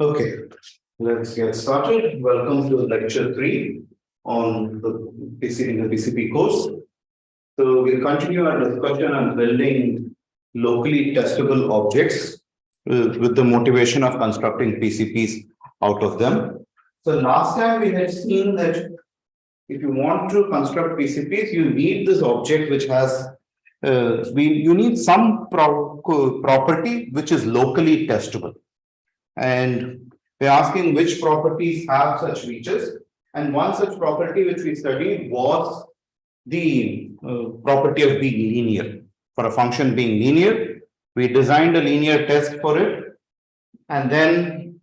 Okay, let's get started. Welcome to lecture 3 on the PCP course. So we'll continue our discussion on building locally testable objects with the motivation of constructing PCPs out of them. So last time we had seen that if you want to construct PCPs, you need this object which has you need some property which is locally testable. And we're asking which properties have such features. And one such property which we studied was the property of being linear. For a function being linear, we designed a linear test for it. And then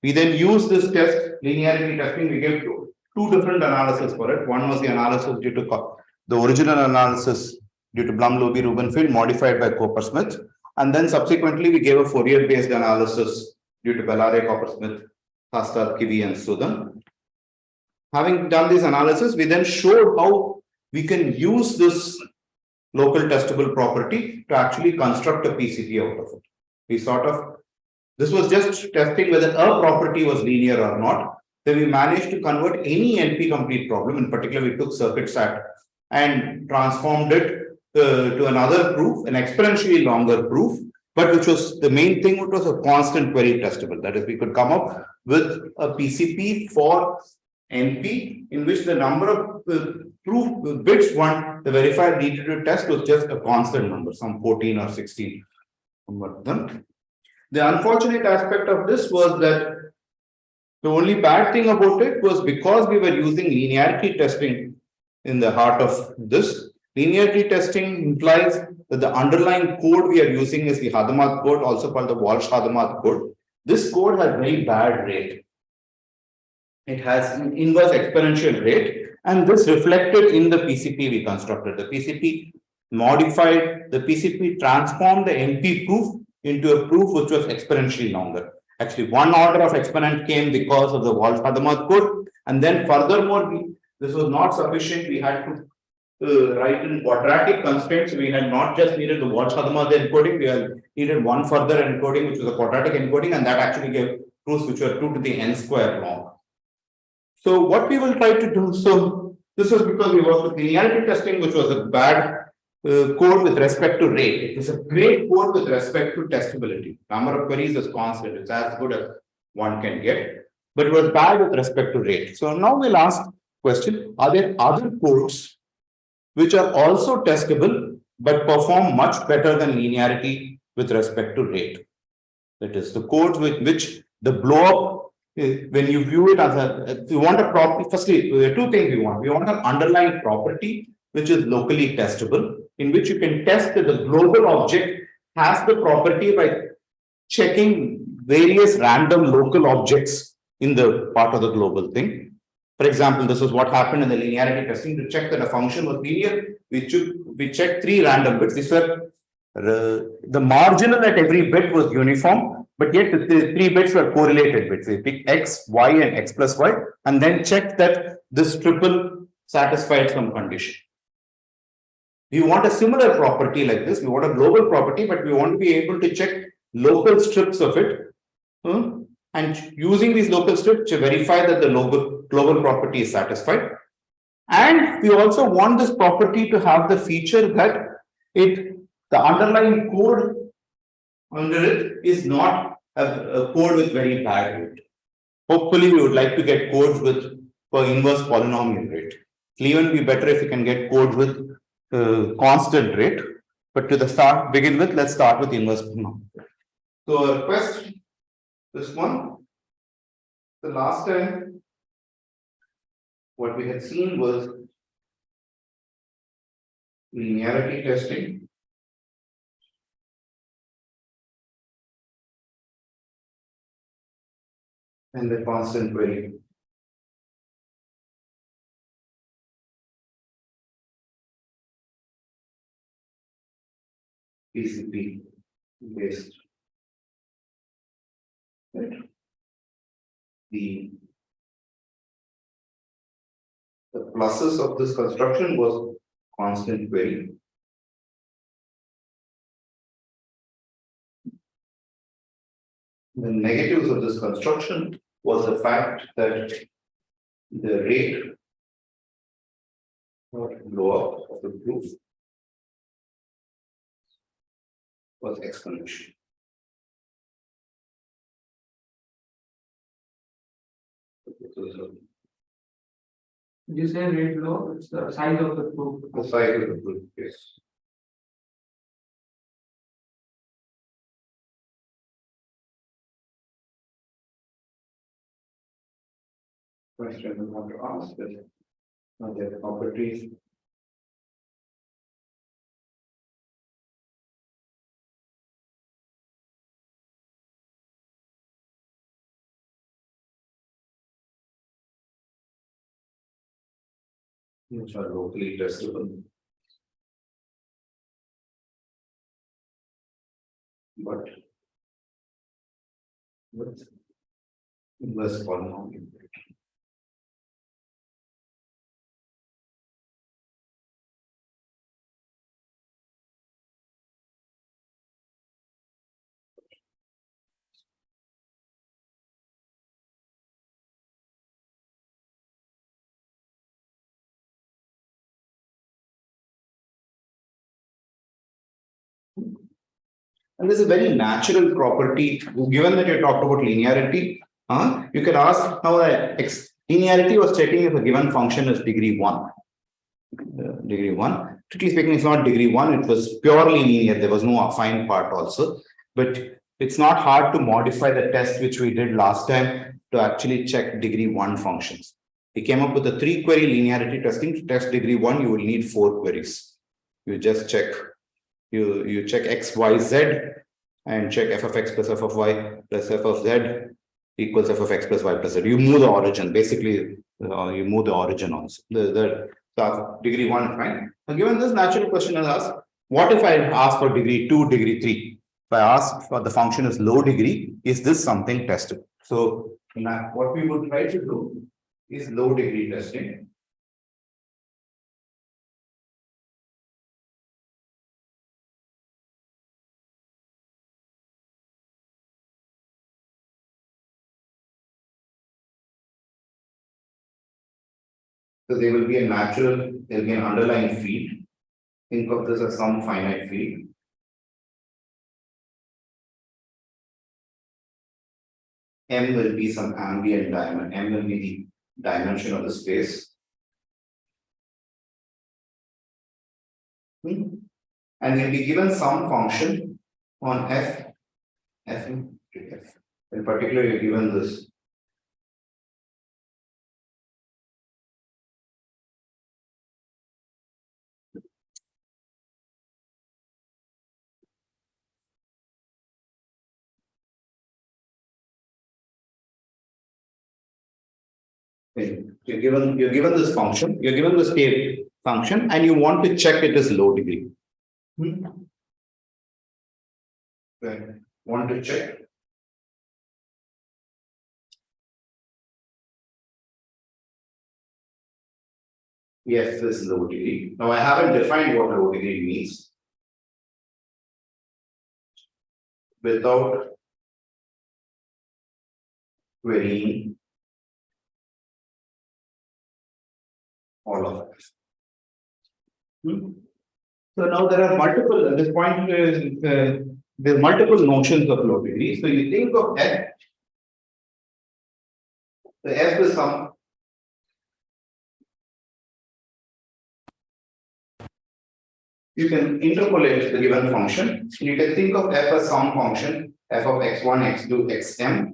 we used this test, linearity testing. We gave two different analyses for it. One was the analysis due to the original analysis due to Blum-Lobe Rubinfeld modified by Coppersmith. And then subsequently, we gave a Fourier-based analysis due to Bellare, Coppersmith, Hastad, Kivi, and Sudan. Having done this analysis, we then showed how we can use this local testable property to actually construct a PCP out of it. We this was just testing whether a property was linear or not. Then we managed to convert any NP-complete problem. In particular, we took circuit SAT and transformed it to another proof, an exponentially longer proof, but which was the main thing, which was a constant query testable. That is, we could come up with a PCP for NP in which the number of proof bits the verifier needed to test was just a constant number, some 14 or 16. The unfortunate aspect of this was that the only bad thing about it was because we were using linearity testing in the heart of this. Linearity testing implies that the underlying code we are using is the Hadamard code, also called the Walsh-Hadamard code. This code has very bad rate. It has an inverse exponential rate, and this reflected in the PCP we constructed. The PCP modified, the PCP transformed the NP proof into a proof which was exponentially longer. Actually, one order of exponent came because of the Walsh-Hadamard code, and then furthermore, this was not sufficient. We had to write in quadratic constraints. We had not just needed the Walsh-Hadamard encoding, we had needed one further encoding, which was a quadratic encoding, and that actually gave proofs which were 2 to the n square long. So what we will try to do, so this was because we worked with linearity testing, which was a bad code with respect to rate. It is a great code with respect to testability. Number of queries is constant, it's as good as one can get, but it was bad with respect to rate. So now we'll ask question, are there other codes which are also testable but perform much better than linearity with respect to rate? That is, the codes with which the blow up, when you view it as a, you want a property, firstly, there are two things we want. We want an underlying property which is locally testable, in which you can test that the global object has the property by checking various random local objects in the part of the global thing. For example, this is what happened in the linearity testing. To check that a function was linear, we checked 3 random bits. These were the marginal at every bit was uniform, but yet the 3 bits were correlated bits. We picked x, y, and x plus y, and then checked that this triple satisfied some condition. We want a similar property like this. We want a global property, but we want to be able to check local strips of it. And using these local strips to verify that the global property is satisfied. And we also want this property to have the feature that the underlying code under it is not a code with very bad rate. Hopefully, we would like to get codes with inverse polynomial rate. It'll even be better if you can get code with constant rate. But to begin with, let's start with inverse polynomial. So request this one. The last time, what we had seen was linearity testing. And the constant query. PCP based. Right. The pluses of this construction was constant query. The negatives of this construction was the fact that the rate of blow up of the proof was exponential. You say rate blow, it's the size of the proof. The size of the proof, yes. Question I want to ask is, are there properties which are locally testable, but with inverse polynomial? And this is a very natural property, given that you talked about linearity. You can ask how linearity was taking if a given function is degree 1. Degree 1. Strictly speaking, it's not degree 1, it was purely linear. There was no affine part also. But it's not hard to modify the test which we did last time to actually check degree 1 functions. We came up with a 3-query linearity testing. To test degree 1, you will need 4 queries. You just check. You check x, y, z, and check f of x plus f of y plus f of z equals f of x plus y plus z. You move the origin. Basically, you move the origin also. The degree 1 is fine. Now, given this natural question is asked, what if I ask for degree 2, degree 3? If I ask for the function is low degree, is this something testable? So now what we would try to do is low degree testing. So there will be a natural, there will be an underlying field. Think of this as some finite field. M will be some ambient dimension. M will be the dimension of the space. And we'll be given some function on f, f into f. In particular, you're given this. You're given this function, you're given this state function, and you want to check it is low degree. Okay. Want to check. Yes, this is low degree. Now I haven't defined what low degree means. Without querying all of this. So now there are multiple, at this point, there are multiple notions of low degree. So you think of f, the f is some. You can interpolate the given function. You can think of f as some function, f of x1, x2, xm.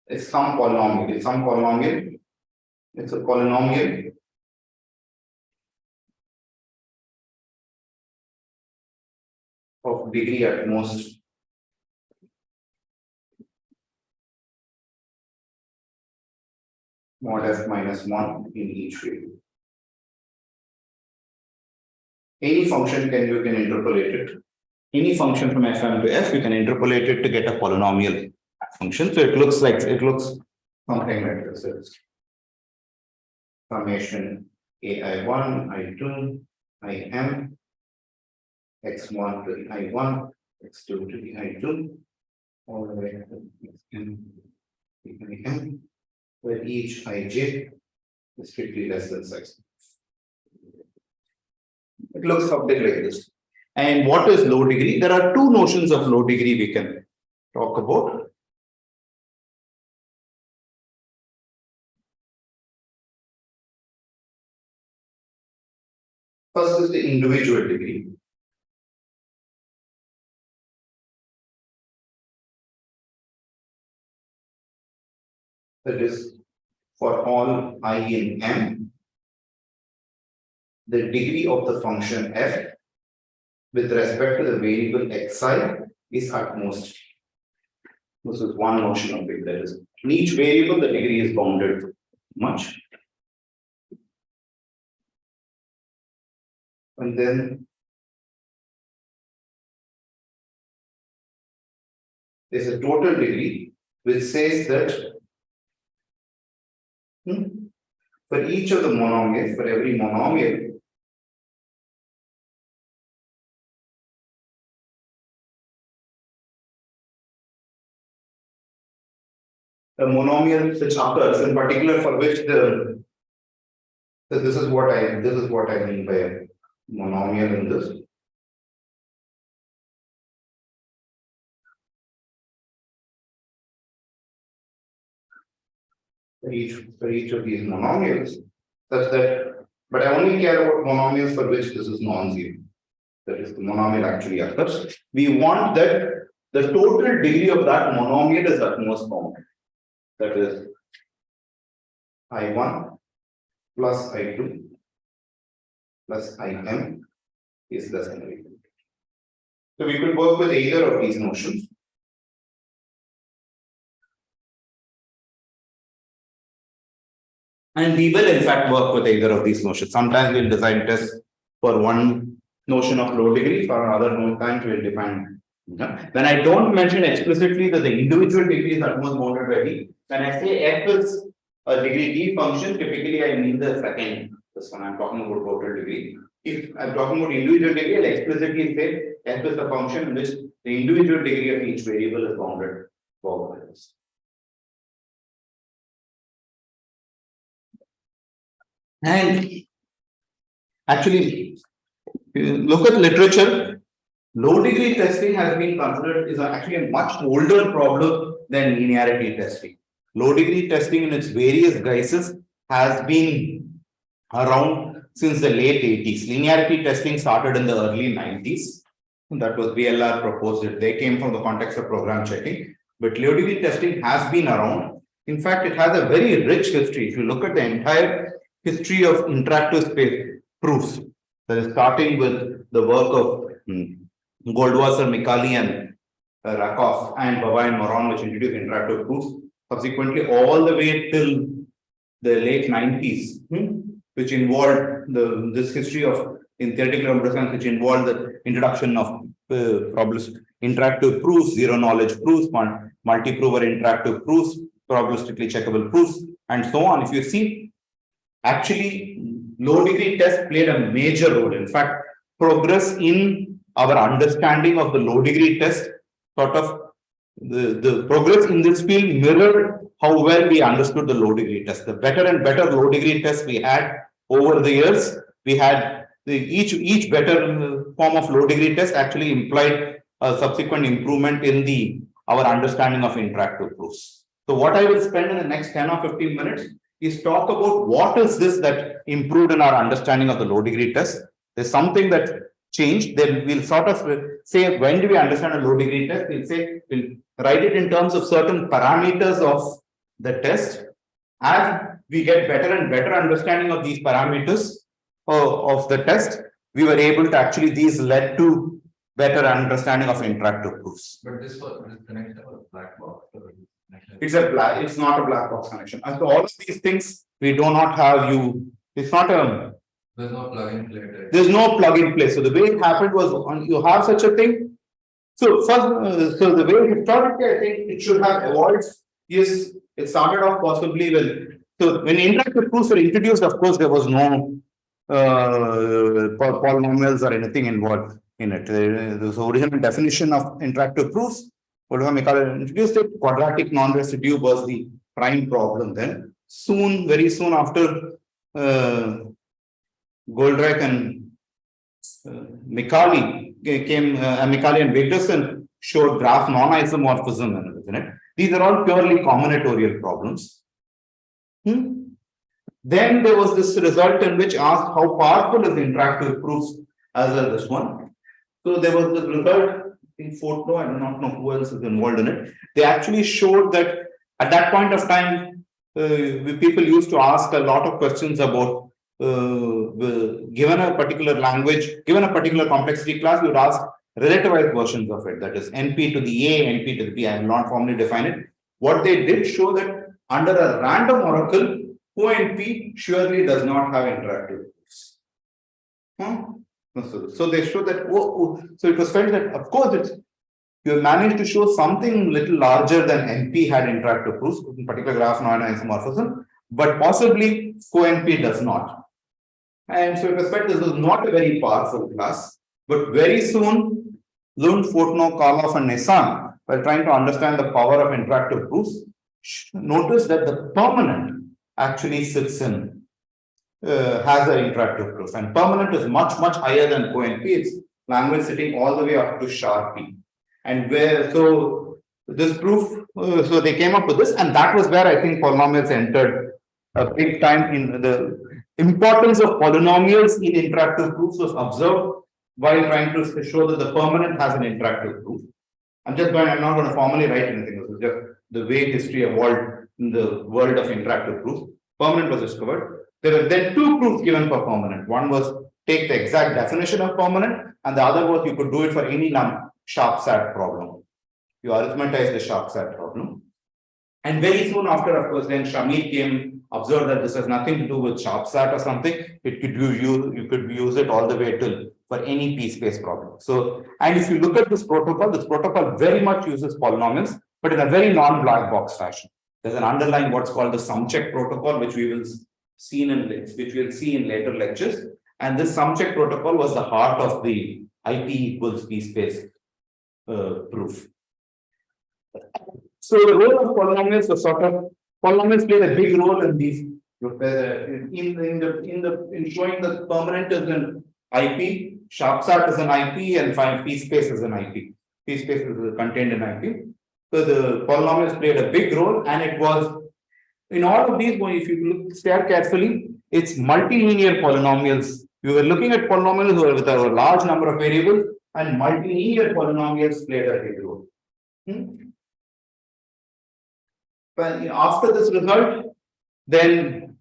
It's some polynomial. It's some polynomial. It's a polynomial of degree at most mod f minus 1 in each field. Any function you can interpolate it. Any function from fm to f, you can interpolate it to get a polynomial function. So it looks something like this. It's summation ai1, i2, im, x1 to the i1, x2 to the i2, all the way to where each ij is strictly less than 6. It looks something like this. And what is low degree? There are two notions of low degree we can talk about. First is the individual degree. That is, for all I in M, the degree of the function f with respect to the variable xi is at most. This is one notion of it. That is, in each variable, the degree is bounded much. And then there's a total degree which says that for each of the monomials, for every monomial, the monomial which occurs in particular for which the so this is what I mean by a monomial in this. For each of these monomials, such that, but I only care about monomials for which this is non-zero. That is, the monomial actually occurs. We want that the total degree of that monomial is at most bounded. That is I1 plus I2 plus IM is less than or equal. So we could work with either of these notions. And we will in fact work with either of these notions. Sometimes we'll design tests for one notion of low degree, for another times we'll define. When I don't mention explicitly that the individual degree is at most bounded by D, when I say f is a degree D function, typically I mean the second. This one I'm talking about total degree. If I'm talking about individual degree, I'll explicitly say f is a function in which the individual degree of each variable is bounded by this. And actually, if you look at literature, low degree testing has been considered is actually a much older problem than linearity testing. Low degree testing in its various guises has been around since the late 80s. Linearity testing started in the early 90s. That was VLR proposed it. They came from the context of program checking. But low degree testing has been around. In fact, it has a very rich history. If you look at the entire history of interactive space proofs, that is starting with the work of Goldwasser, Mikali, and Rakoff, and Baba and Moron, which introduced interactive proofs. Subsequently, all the way till the late 90s, which involved this history of in theoretical computer science, which involved the introduction of interactive proofs, zero knowledge proofs, multi-prover interactive proofs, probabilistically checkable proofs, and so on. If you see, actually, low degree test played a major role. In fact, progress in our understanding of the low degree test, sort of the progress in this field mirrored how well we understood the low degree test. The better and better low degree tests we had over the years, we had each better form of low degree test actually implied a subsequent improvement in our understanding of interactive proofs. So what I will spend in the next 10 or 15 minutes is talk about what is this that improved in our understanding of the low degree test. There's something that changed. Then we'll sort of say, when do we understand a low degree test? We'll write it in terms of certain parameters of the test. As we get better and better understanding of these parameters of the test, we were able to actually, these led to better understanding of interactive proofs. But this connection was black box. It's not a black box connection. And so all of these things we do not have it's not a. There's no plug and play. There's no plug and play. So the way it happened was you have such a thing. So first, so the way historically I think it should have evolved is it started off possibly with. So when interactive proofs were introduced, of course, there was no polynomials or anything involved in it. The original definition of interactive proofs introduced it, quadratic non-residue was the prime problem then. Soon, very soon after Goldreich and Micali Micali and Wigderson showed graph non-isomorphism, isn't it? These are all purely combinatorial problems. Then there was this result in which asked how powerful is interactive proofs as well as this one. So there was this result in Fortno, I do not know who else is involved in it. They actually showed that at that point of time, people used to ask a lot of questions about given a particular language, given a particular complexity class, you would ask relativized versions of it. That is NP to the A, NP to the P. I will not formally define it. What they did show that under a random oracle, ONP surely does not have interactive proofs. So they showed that, so it was felt that, of course, you managed to show something little larger than NP had interactive proofs, in particular graph non-isomorphism, but possibly CoNP does not. And so it was felt this was not a very powerful class, but very soon, Lund, Fortno, Karloff, and Nissan, while trying to understand the power of interactive proofs, notice that the permanent actually sits in has an interactive proof, and permanent is much higher than CoNP. It's language sitting all the way up to Sharpie, and so this proof, so they came up with this, and that was where I think polynomials entered a big time. In the importance of polynomials in interactive proofs was observed while trying to show that the permanent has an interactive proof. I'm not going to formally write anything. This is just the way history evolved in the world of interactive proofs. Permanent was discovered. There were then two proofs given for permanent. One was take the exact definition of permanent, and the other was you could do it for any sharp-sat problem. You arithmetize the sharp-sat problem. And very soon after, of course, then Shamir came, observed that this has nothing to do with sharp-sat or something. You could use it all the way till for any p-space problem. So, and if you look at this protocol very much uses polynomials, but in a very non-black box fashion. There's an underlying what's called the sum check protocol, which we'll see in later lectures. And this sum check protocol was the heart of the IP equals p space proof. So the role of polynomials was polynomials played a big role in these in showing that permanent is an IP, sharp-sat is an IP, and p space is an IP. P space is contained in IP. So the polynomials played a big role, and it was in all of these. If you stare carefully, it's multilinear polynomials. We were looking at polynomials with a large number of variables, and multilinear polynomials played a big role. But after this result, then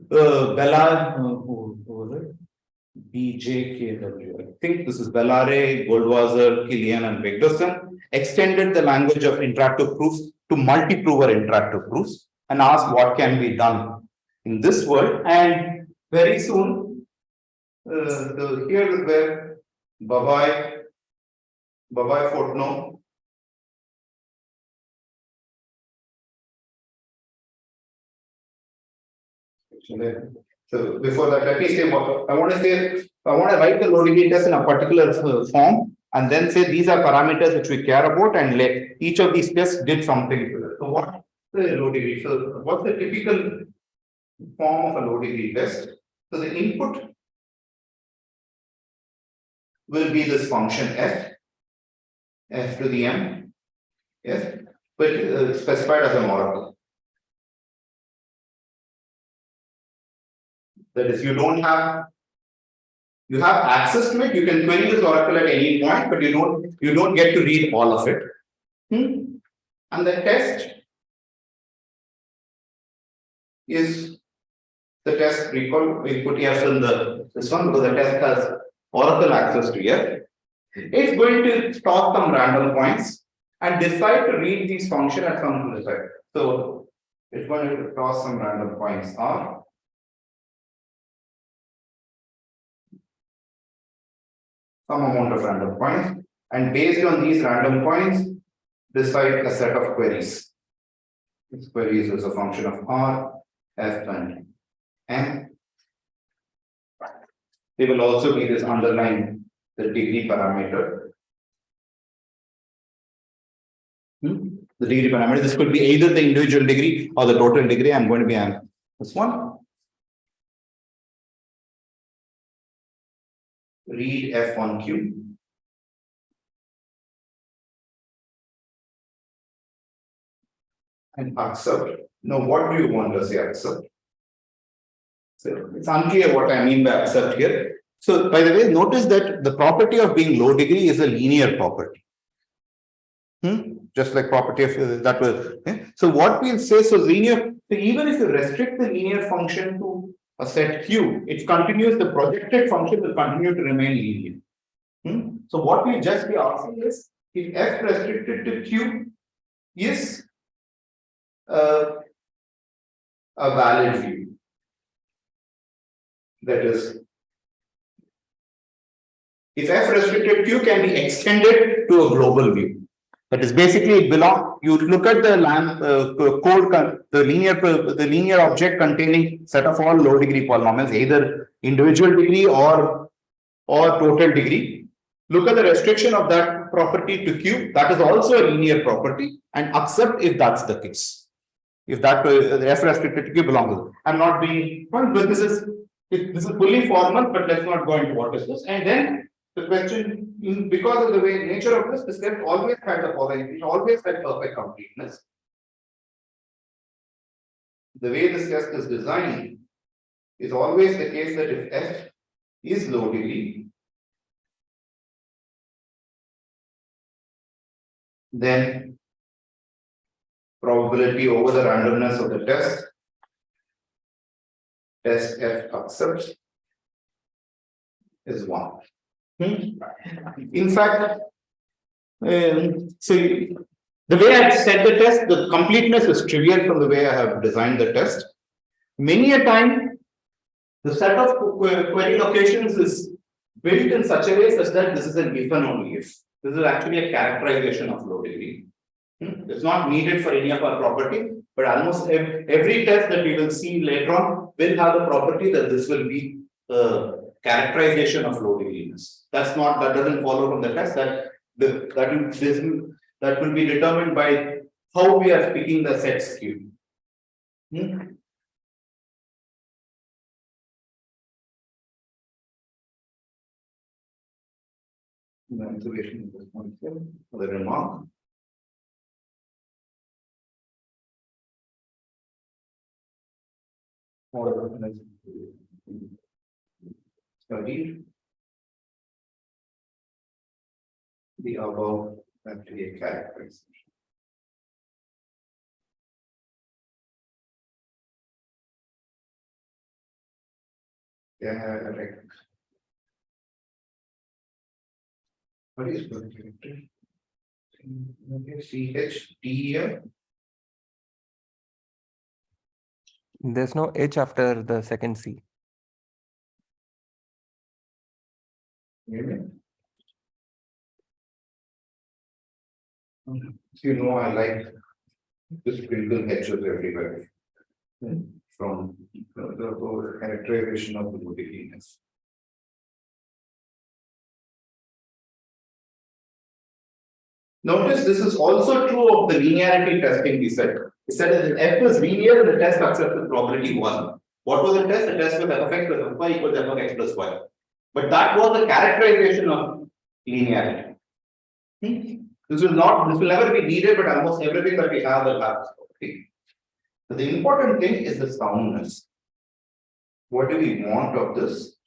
Bellare, who was it? BJKW. I think this is Bellare, Goldwasser, Killian, and Wigderson extended the language of interactive proofs to multi-prover interactive proofs and asked what can be done in this world. And very soon, here is where Babai Fortno, so before that, let me say what I want to say. I want to write the loading test in a particular form, and then say these are parameters which we care about, and let each of these tests did something. So what the loading? So what's the typical form of a loading test? So the input will be this function f to the m, yes, but specified as a oracle. That is, you have access to it. You can query this oracle at any point, but you don't get to read all of it. And the test is the test. Recall we put f in this one because the test has oracle access to f. It's going to toss some random points and decide to read these function at some result. So it's going to toss some random points r. Some amount of random points, and based on these random points, decide a set of queries. This queries is a function of r, f, and m. They will also be this underlying the degree parameter. The degree parameter. This could be either the individual degree or the total degree. I'm going to be on this one. Read F1Q. And accept. Now, what do you want to say accept? So it's unclear what I mean by accept here. So, by the way, notice that the property of being low degree is a linear property. Just like property of that was. So, what we'll say, so linear, so even if you restrict the linear function to a set Q, it continues, the projected function will continue to remain linear. So, what we just be asking is if F restricted to Q is a valid view. That is, if F restricted Q can be extended to a global view. That is basically it belongs. You look at the code, the linear object containing set of all low degree polynomials, either individual degree or total degree. Look at the restriction of that property to Q. That is also a linear property, and accept if that's the case. If that the F restricted to Q belongs. I'm not being, but this is fully formal, but let's not go into what is this. And then the question, because of the way nature of this test always had the following, it always had perfect completeness. The way this test is designed is always the case that if F is low degree, then probability over the randomness of the test F accepts is 1. In fact, so the way I set the test, the completeness is trivial from the way I have designed the test. Many a time, the set of query locations is built in such a way such that this is an if and only if. This is actually a characterization of low degree. It's not needed for any of our property, but almost every test that we will see later on will have the property that this will be characterization of low degreeness. That doesn't follow from the test. That will be determined by how we are picking the sets Q. The observation of this point for the remark. Studied the above actually a characterization. Yeah, right. What is the character? CHT. There's no H after the second C. Really? You know, I like to sprinkle H's everywhere from the characterization of the moodiness. Notice this is also true of the linearity testing we said. We said that if F is linear and the test accepts the probability 1. What was the test? The test was Fx plus alpha equals f of x plus y. But that was the characterization of linearity. This will never be needed, but almost everything that we have will have this property. So the important thing is the soundness. What do we want of this?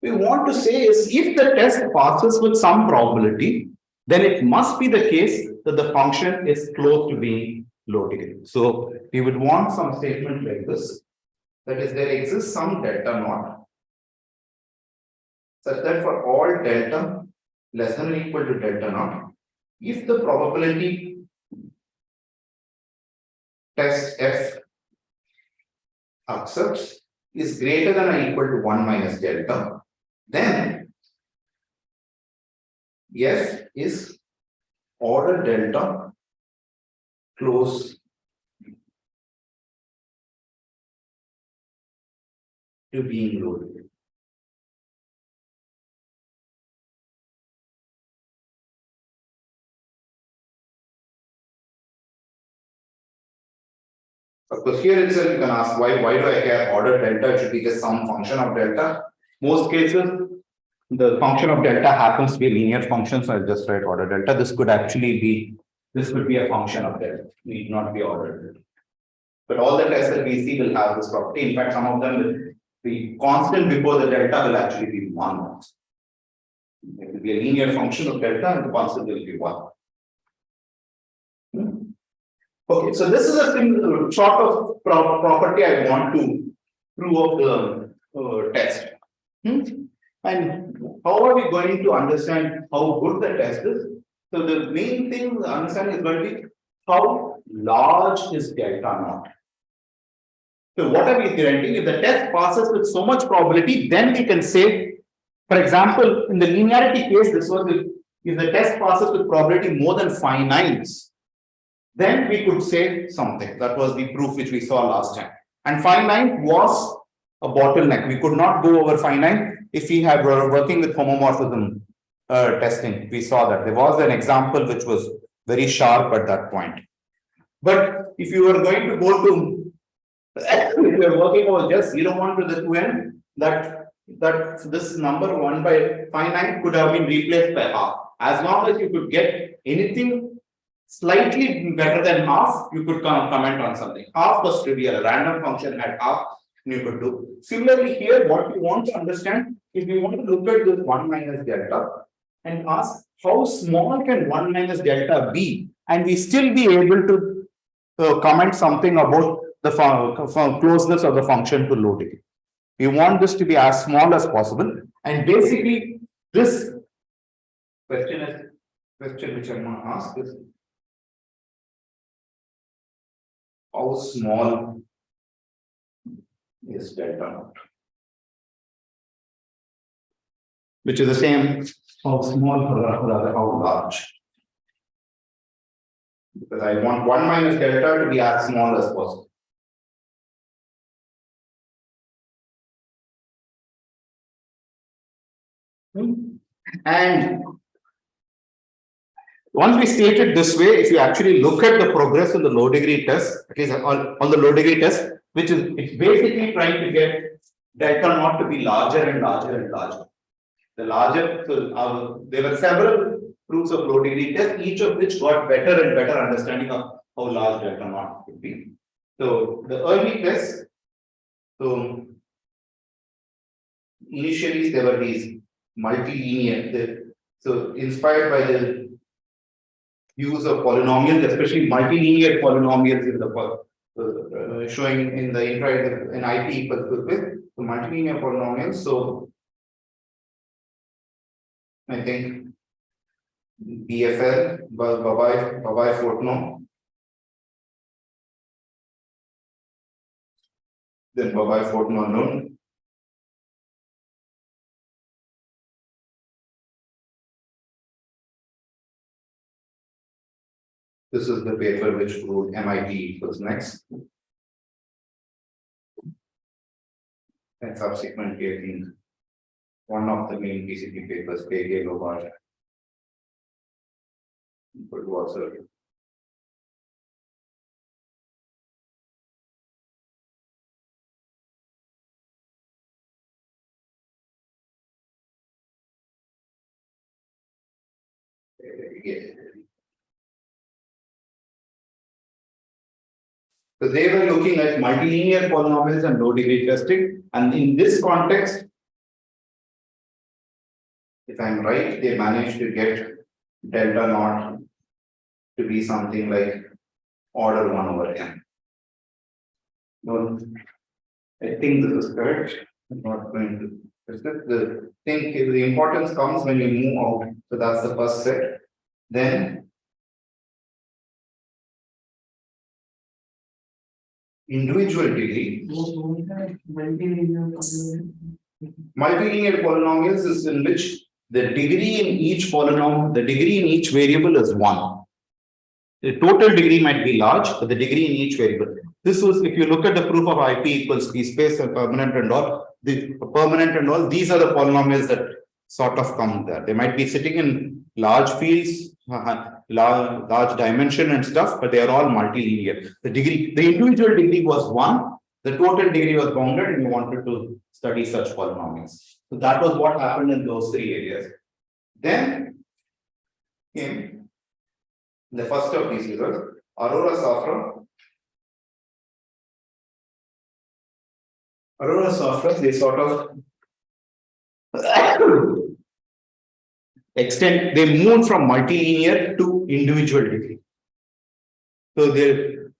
We want to say is if the test passes with some probability, then it must be the case that the function is close to being low degree. So we would want some statement like this. That is, there exists some delta naught such that for all delta less than or equal to delta naught, if the probability test F accepts is greater than or equal to 1 minus delta, then F is order delta close to being low degree. Of course, here itself you can ask why do I care order delta? It should be just some function of delta. Most cases, the function of delta happens to be a linear function, so I'll just write order delta. This could be a function of delta, need not be order delta. But all the tests that we see will have this property. In fact, some of them will the constant before the delta will actually be 1. It will be a linear function of delta and the constant will be 1. Okay, so this is a simple sort of property I want to prove of the test. And how are we going to understand how good the test is? So the main thing to understand is going to be how large is delta naught. So what are we guaranteeing? If the test passes with so much probability, then we can say, for example, in the linearity case, this was if the test passes with probability more than 5 nines, then we could say something. That was the proof which we saw last time. And 5 9 was a bottleneck. We could not go over 5 9 if we were working with homomorphism testing. We saw that there was an example which was very sharp at that point. But if you were going to go to if you are working over just 0 1 to the 2n, that this number 1 by 5 9 could have been replaced by half. As long as you could get anything slightly better than half, you could comment on something. Half was trivial, a random function had half, you could do. Similarly, here, what we want to understand is we want to look at this 1 minus delta and ask how small can 1 minus delta be, and we still be able to comment something about the closeness of the function to low degree. We want this to be as small as possible, and basically this question which I'm going to ask is how small is delta naught, which is the same how small or rather how large, because I want 1 minus delta to be as small as possible. And once we state it this way, if you actually look at the progress in the low degree test, at least on the low degree test, which is it's basically trying to get delta naught to be larger and larger and larger. The larger, so there were several proofs of low degree test, each of which got better and better understanding of how large delta naught could be. So the early tests, so initially there were these multilinear, so inspired by the use of polynomials, especially multilinear polynomials in the showing in the intro in IP equals with so multilinear polynomials. So I think BFL, Babai Fortno, then Babai Fortno unknown. This is the paper which proved MIT equals next. And subsequently, I think one of the main PCP papers, Pege Lobar, but was so they were looking at multilinear polynomials and low degree testing, and in this context, if I'm right, they managed to get delta naught to be something like order 1 over n. No, I think this is correct. I'm not going to. The thing, the importance comes when you move out. So that's the first set. Then individual degree. Multilinear polynomials is in which the degree in each polynomial, the degree in each variable is 1. The total degree might be large, but the degree in each variable. This was, if you look at the proof of IP equals P space and permanent and all, these are the polynomials that sort of come there. They might be sitting in large fields, large dimension and stuff, but they are all multilinear. The individual degree was 1, the total degree was bounded, and you wanted to study such polynomials. So that was what happened in those 3 areas. Then came the first of these results, Arora Safra, they sort of they moved from multilinear to individual degree. So there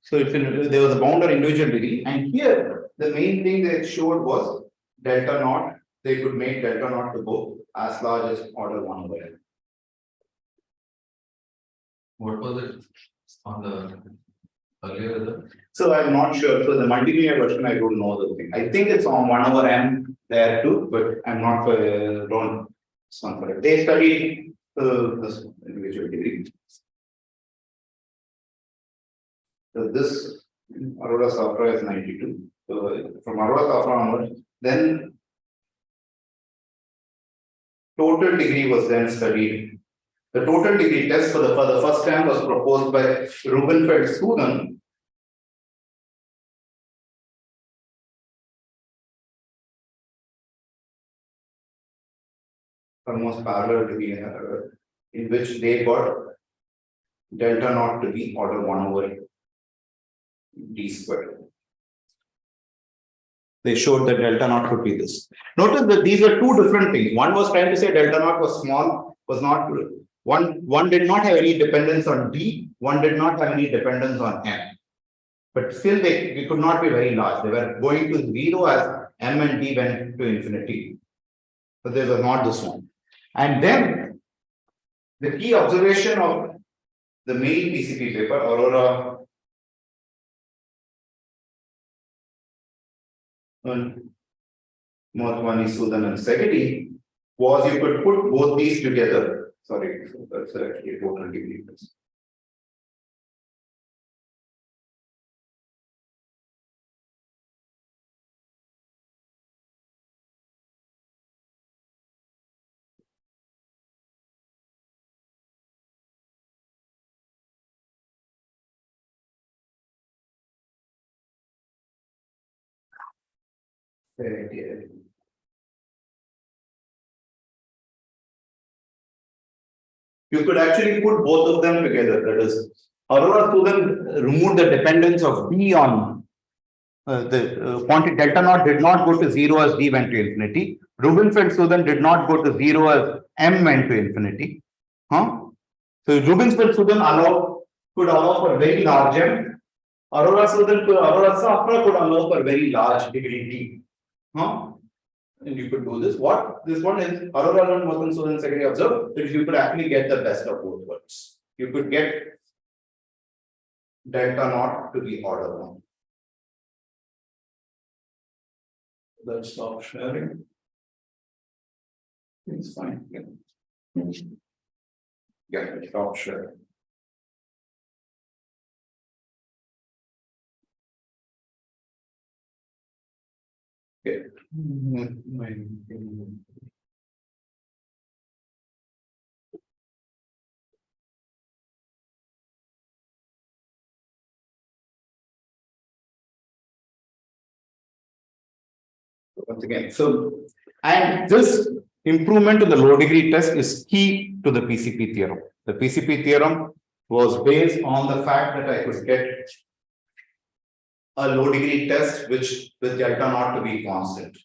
was a bounded individual degree, and here the main thing they showed was delta naught. They could make delta naught to go as large as order 1 over n. What was it on the earlier result? So I'm not sure. So the multilinear version, I don't know the thing. I think it's on 1 over m there too, but I'm not don't. It's not correct. They studied this individual degree. So this Arora Safra is 92. So from Arora Safra onwards, then total degree was then studied. The total degree test for the first time was proposed by Rubinfeld-Sudan. Almost parallel to be in which they got delta naught to be order 1 over d squared. They showed that delta naught could be this. Notice that these are 2 different things. One was trying to say delta naught was small, was not one did not have any dependence on d, one did not have any dependence on m. But still they could not be very large. They were going to 0 as m and d went to infinity. So they were not this one. And then the key observation of the main PCP paper, Arora Sudan and Segedi, was you could put both these together. Sorry, so that's actually a total degree. You could actually put both of them together. That is, Arora Sudan removed the dependence of d on the quantity delta naught did not go to 0 as d went to infinity. Rubinfeld-Sudan did not go to 0 as m went to infinity. So Rubinfeld-Sudan could allow for very large m. Arora Safra could allow for very large degree d. And you could do this. What this one is, Arora and Sudan Segedi observed that you could actually get the best of both worlds. You could get delta naught to be order 1. Let's stop sharing. It's fine. Yeah, stop sharing. Okay. Once again, so and this improvement to the low degree test is key to the PCP theorem. The PCP theorem was based on the fact that I could get a low degree test with delta naught to be constant.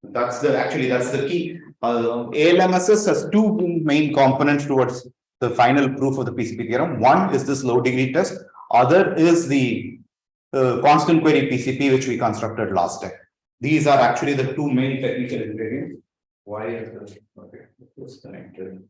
That's the key. ALMSS has 2 main components towards the final proof of the PCP theorem. One is this low degree test. Other is the constant query PCP, which we constructed last time. These are actually the 2 main technical ingredients. Why is this? Okay, it's connected.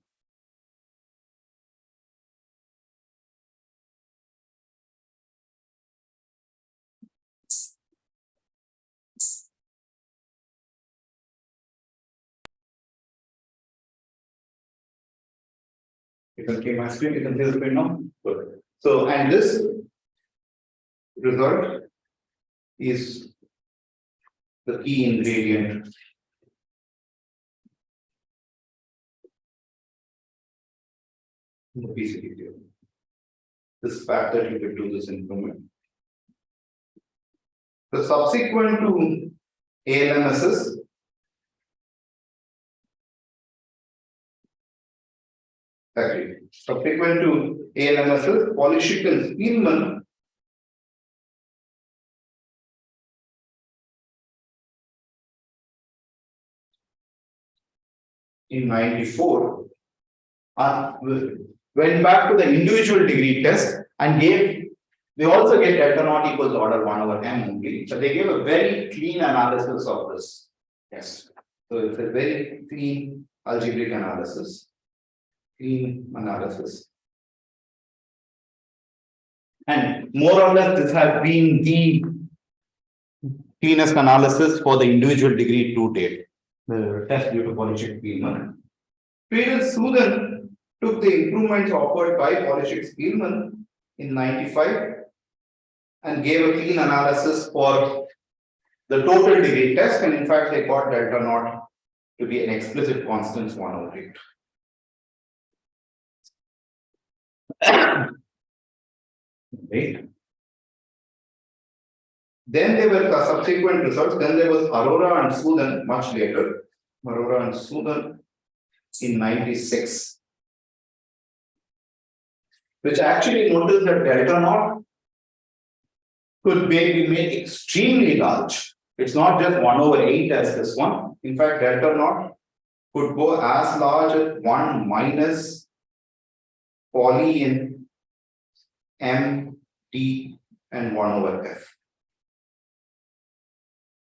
You can see my screen, you can see the screen now. Good. So, and this result is the key ingredient the PCP theorem. This fact that you could do this improvement. So subsequent to ALMSs, actually, subsequent to ALMSs, Polishchuk-Spielman in 94 went back to the individual degree test and they also get delta naught equals order 1 over m only, but they gave a very clean analysis of this test. So it's a very clean algebraic analysis. And more or less, this has been the cleanest analysis for the individual degree to date. The test due to Polishchuk-Spielman. Rubinfeld-Sudan took the improvements offered by Polishchuk-Spielman in 95 and gave a clean analysis for the total degree test, and in fact, they got delta naught to be an explicit constant 1 over 8. Right. Then there were the subsequent results. Then there was Arora and Sudan much later. Arora and Sudan in 96, which actually noticed that delta naught could be made extremely large. It's not just 1 over 8 as this one. In fact, delta naught could go as large as 1 minus poly in M, T, and 1 over F.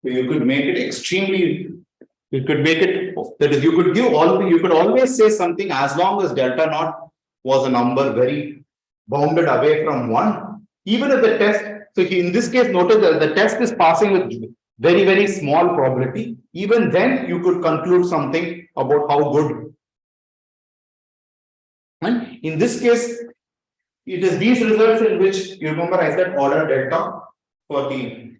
So you could make it extremely, you could make it, that is, you could give all, you could always say something as long as delta naught was a number very bounded away from 1. Even if the test, so in this case, notice that the test is passing with very, very small probability. Even then, you could conclude something about how good. And in this case, it is these results in which you remember I said order delta for the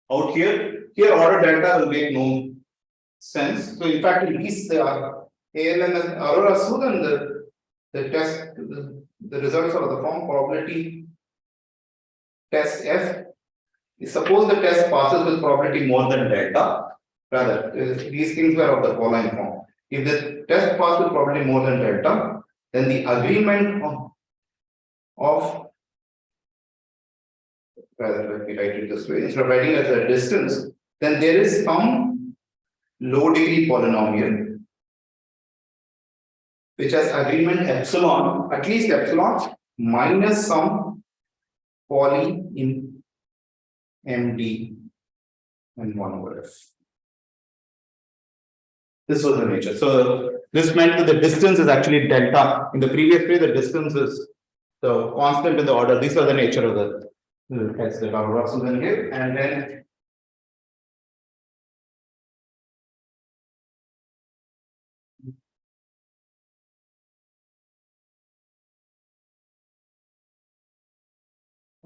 out here. Here order delta will make no sense. So in fact, in these ALMS Arora Sudan, the test, the results are the form probability test F. Suppose the test passes with probability more than delta. Rather, these things were of the following form. If the test passes with probability more than delta, then the agreement of rather, let me write it this way, instead of writing as a distance, then there is some low degree polynomial which has agreement epsilon, at least epsilon, minus some poly in MD and 1 over F. This was the nature. So this meant that the distance is actually delta. In the previous way, the distance is the constant in the order. These are the nature of the tests that are Sudan here. And then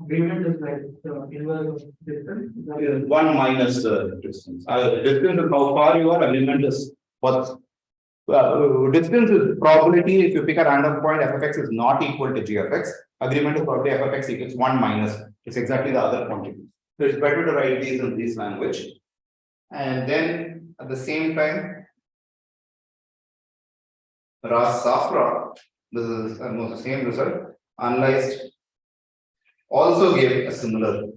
agreement is like inverse of distance. 1 minus the distance. Distance is how far you are, agreement is what. Distance is probability. If you pick a random point, f of x is not equal to g of x. Agreement is probably f of x equals 1 minus. It's exactly the other quantity. So it's better to write these in this language. And then at the same time, Ras Safra, this is almost the same result, analyzed, also gave a similar.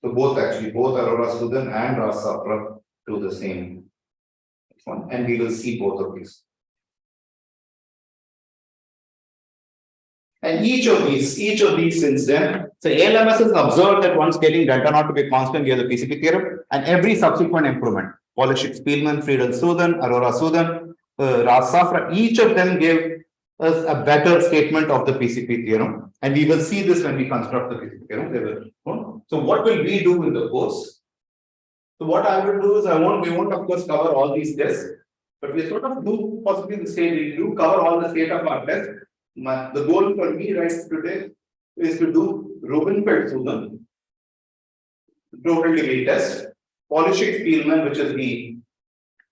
So both Arora Sudan and Ras Safra do the same one, and we will see both of these. And each of these since then, so ALMS has observed that once getting delta naught to be constant via the PCP theorem, and every subsequent improvement, Polishchuk-Spielman, Friedel-Sudan, Arora-Sudan, Ras Safra, each of them gave us a better statement of the PCP theorem, and we will see this when we construct the PCP theorem. So what will we do in the course? So what I will do is we won't of course cover all these tests, but we sort of do possibly the same. We do cover all the state of our tests. The goal for me right today is to do Rubinfeld-Sudan total degree test, Polishchuk-Spielman, which is the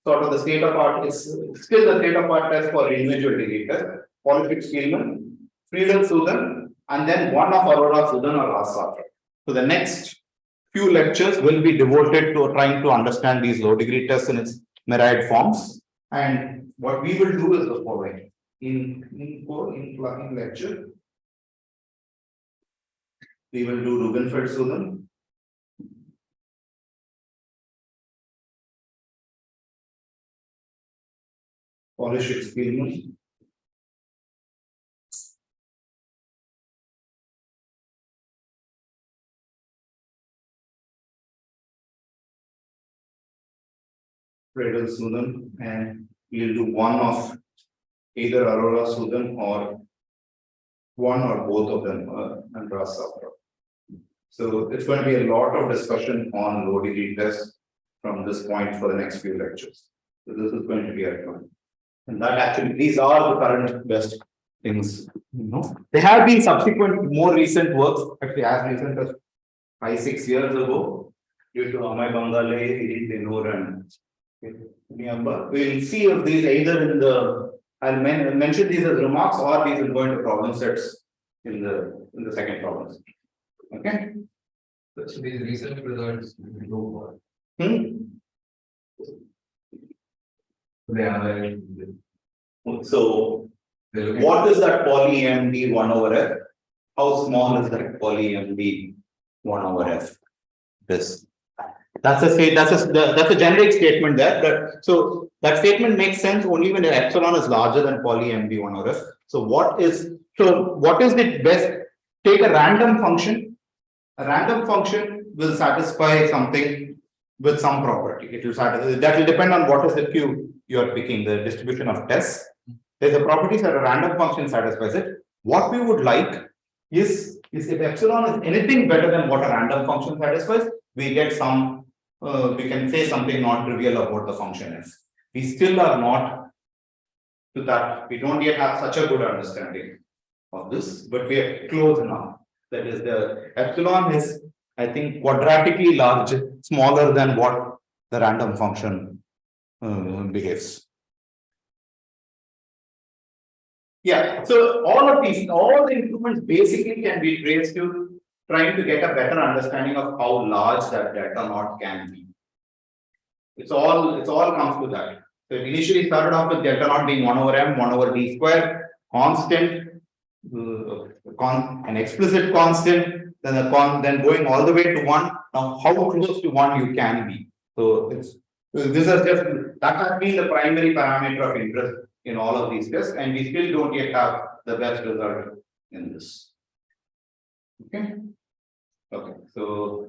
sort of the state of art is still the state of art test for individual degree test. Polishchuk-Spielman, Prahladh, and then one of Aurora-Sudan or Harsha. So the next few lectures will be devoted to trying to understand these low degree tests in its myriad forms. And what we will do is the following. In lecture, we will do Rubinfeld-Sudan. Polishchuk-Spielman. Prahladh, and we'll do one of either Aurora-Sudan or one or both of them and Harsha. So it's going to be a lot of discussion on low degree tests from this point for the next few lectures. So this is going to be our plan. And that actually, these are the current best things. There have been subsequent, more recent works, actually as recent as 5-6 years ago, due to Amay Bangale, Denur, and we'll see if these either in the, I'll mention these as remarks or these will go into problem sets in the second problem set. Okay. So these recent results we go for. They are So what is that poly MD 1 over F? How small is that poly MD 1 over F? This. That's a generic statement there. So that statement makes sense only when the epsilon is larger than poly MD 1 over F. So what is the best? Take a random function. A random function will satisfy something with some property. It will satisfy, that will depend on what is the Q you are picking, the distribution of tests. There's a property that a random function satisfies it. What we would like is if epsilon is anything better than what a random function satisfies, we get some, we can say something non-trivial about the function is. We still are not to that. We don't yet have such a good understanding of this, but we are close enough. That is, the epsilon is, I think, quadratically large, smaller than what the random function behaves. Yeah, so all the improvements basically can be traced to trying to get a better understanding of how large that delta naught can be. It's all comes to that. So it initially started off with delta naught being 1 over m, 1 over d square, constant, an explicit constant, then going all the way to 1. Now, how close to 1 you can be. So this is just that has been the primary parameter of interest in all of these tests, and we still don't yet have the best result in this. Okay. Okay. So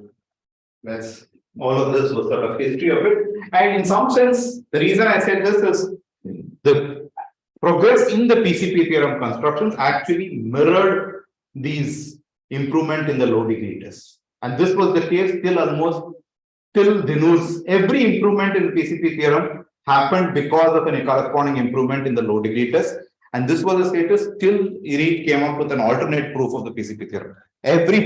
that's all of this was sort of history of it. And in some sense, the reason I said this is the progress in the PCP theorem constructions actually mirrored these improvement in the low degree tests. And this was the case till Dinur's. Every improvement in the PCP theorem happened because of a corresponding improvement in the low degree test. And this was the status till Reed came up with an alternate proof of the PCP theorem. Every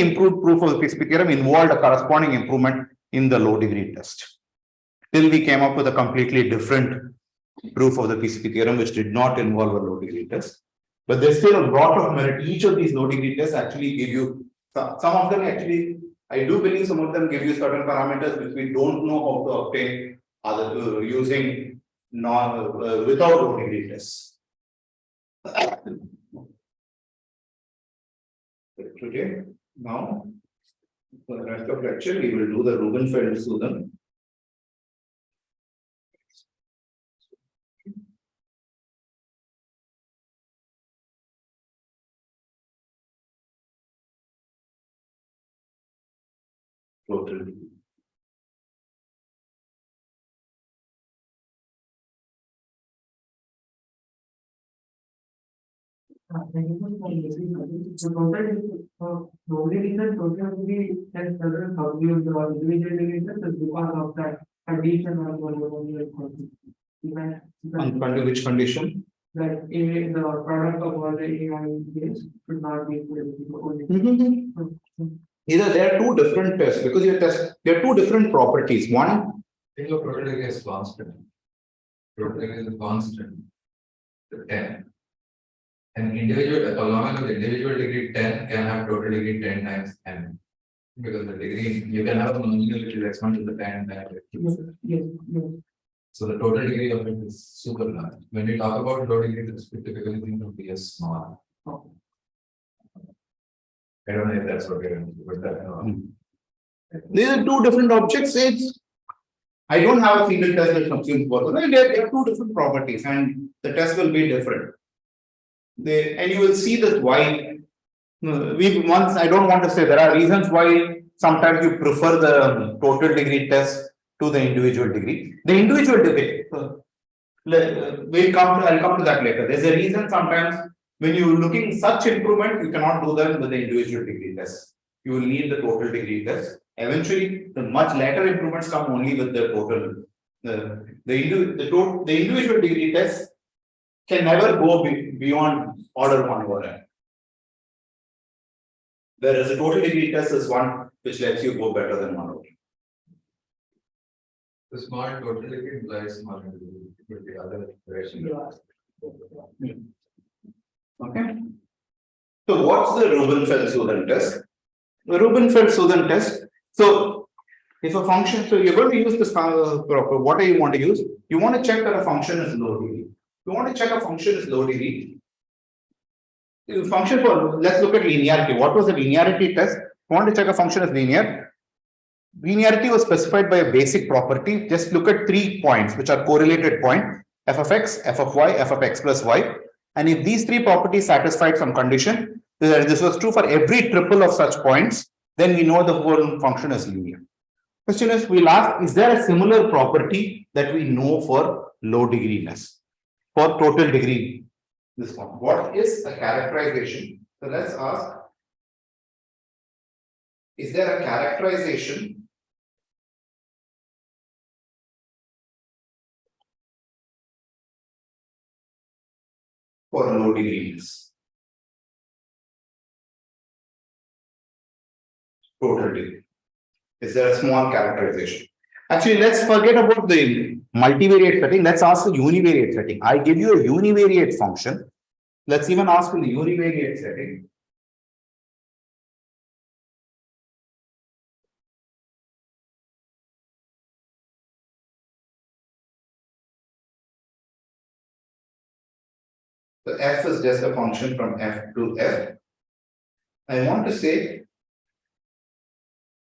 improved proof of the PCP theorem involved a corresponding improvement in the low degree test. Till we came up with a completely different proof of the PCP theorem, which did not involve a low degree test. But there's still a lot of merit. Each of these low degree tests actually give you, some of them actually, I do believe some of them give you certain parameters which we don't know how to obtain using without low degree tests. Today, now, for the rest of the lecture, we will do the Rubinfeld-Sudan. Total. Under which condition? That the product of all the AI should not be Either there are two different tests because there are two different properties. One, Think of total degree as constant. Total degree is constant. The 10. An individual, a polynomial with individual degree 10 can have total degree 10 times n. Because the degree, you can have a polynomial which is exponential to the 10 times. Yes. So the total degree of it is super large. When we talk about low degree, we typically think of it as small. I don't know if that's what we're going to do, but that, These are two different objects. I don't have a single test that consumes both. They have two different properties, and the test will be different. And you will see that why. I don't want to say there are reasons why sometimes you prefer the total degree test to the individual degree. The individual degree, I'll come to that later. There's a reason sometimes when you're looking such improvement, you cannot do them with the individual degree test. You will need the total degree test. Eventually, the much later improvements come only with the total. The individual degree test can never go beyond order 1 over n. Whereas a total degree test is one which lets you go better than 1 over n. the small total degree implies small degree, but the other direction. Okay. So what's the Rubinfeld-Sudan test? The Rubinfeld-Sudan test. So if a function, so you're going to use this proper. What do you want to use? You want to check that a function is low degree. You want to check a function is low degree. Function for, let's look at linearity. What was the linearity test? You want to check a function is linear. Linearity was specified by a basic property. Just look at 3 points which are correlated point: f of x, f of y, f of x plus y. And if these 3 properties satisfied some condition, this was true for every triple of such points, then we know the whole function is linear. Question is, we'll ask, is there a similar property that we know for low degreeness, for total degree? This one. What is a characterization? So let's ask, is there a characterization for low degrees? Total degree. Is there a small characterization? Actually, let's forget about the multivariate setting. Let's ask the univariate setting. I give you a univariate function. Let's even ask in the univariate setting. So f is just a function from f to f. I want to say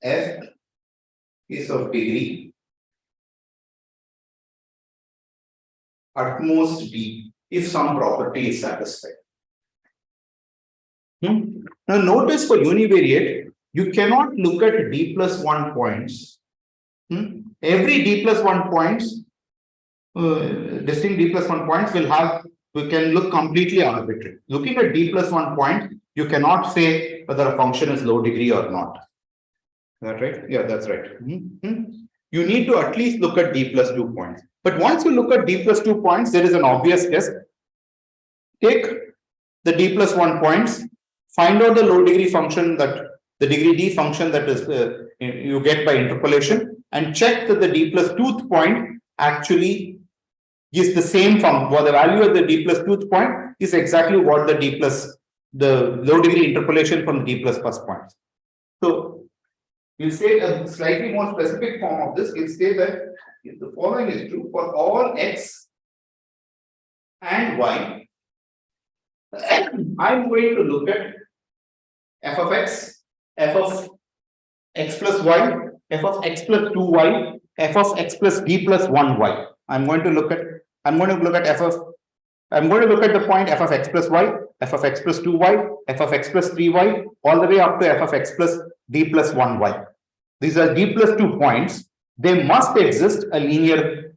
f is of degree at most d if some property is satisfied. Now notice for univariate, you cannot look at d plus 1 points. Every d plus 1 points, distinct d plus 1 points will have, we can look completely arbitrary. Looking at d plus 1 point, you cannot say whether a function is low degree or not. Is that right? Yeah, that's right. You need to at least look at d plus 2 points. But once you look at d plus 2 points, there is an obvious test. Take the d plus 1 points, find out the low degree function, that the degree d function that is you get by interpolation, and check that the d plus 2th point actually is the same from what the value of the d plus 2th point is exactly what the low degree interpolation from the d plus first points. So we'll say a slightly more specific form of this. We'll say that if the following is true for all x and y, I'm going to look at f of x, f of x plus y, f of x plus 2y, f of x plus d plus 1y. I'm going to look at the point f of x plus y, f of x plus 2y, f of x plus 3y, all the way up to f of x plus d plus 1y. These are d plus 2 points. They must exist a linear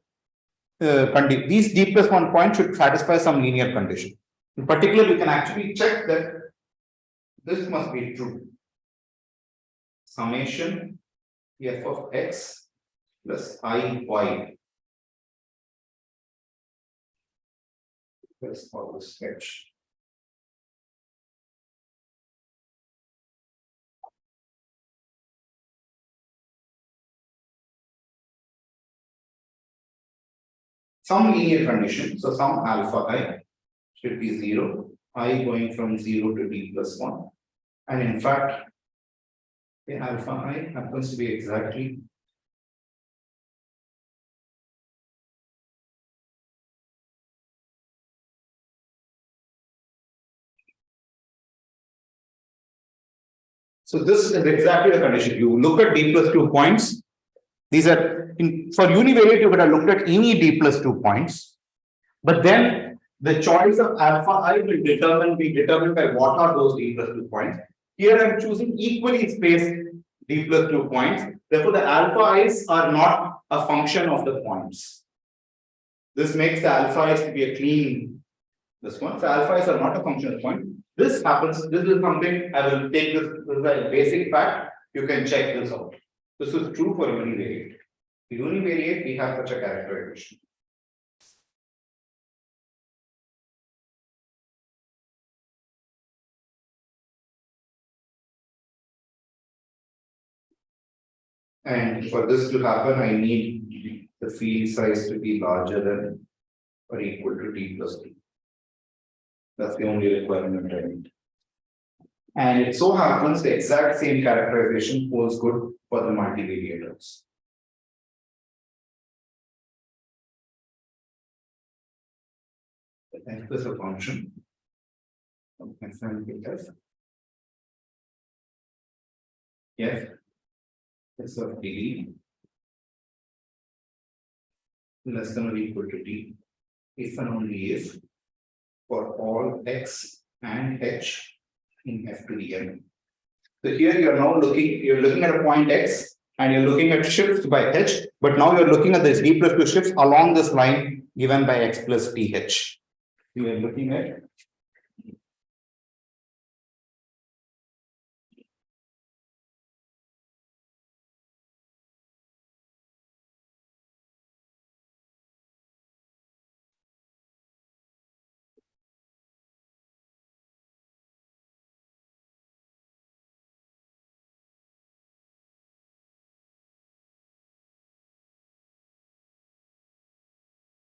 condition. These d plus 1 points should satisfy some linear condition. In particular, we can actually check that this must be true. Summation f of x plus I y. Let's call this sketch. some linear condition. So some alpha I should be 0, I going from 0 to d plus 1. And in fact, the alpha I happens to be exactly so this is exactly the condition. You look at d plus 2 points. These are for univariate, you would have looked at any d plus 2 points. But then the choice of alpha I will be determined by what are those d plus 2 points. Here I am choosing equally spaced d plus 2 points. Therefore, the alpha i's are not a function of the points. This makes the alpha i's to be a clean this one. So alpha i's are not a function of point. This happens, this is something I will take this is a basic fact. You can check this out. This is true for univariate. Univariate, we have such a characterization. And for this to happen, I need the field size to be larger than or equal to d plus 2. That's the only requirement I need. And it so happens the exact same characterization holds good for the multivariates. F is a function of f and f. F is of degree less than or equal to d if and only if for all x and h in f to the n. So here you're looking at a point x and you're looking at shifts by h, but now you're looking at this d plus 2 shifts along this line given by x plus th. We are looking at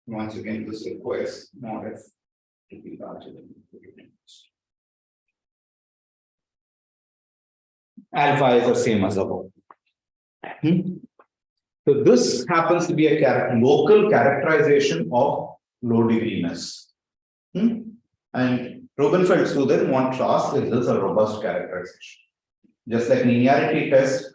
once again this requires mod f to be larger than alpha is the same as above. So this happens to be a local characterization of low degreeness. And Rubinfeld-Sudan wants to ask, is this a robust characterization? Just like linearity test,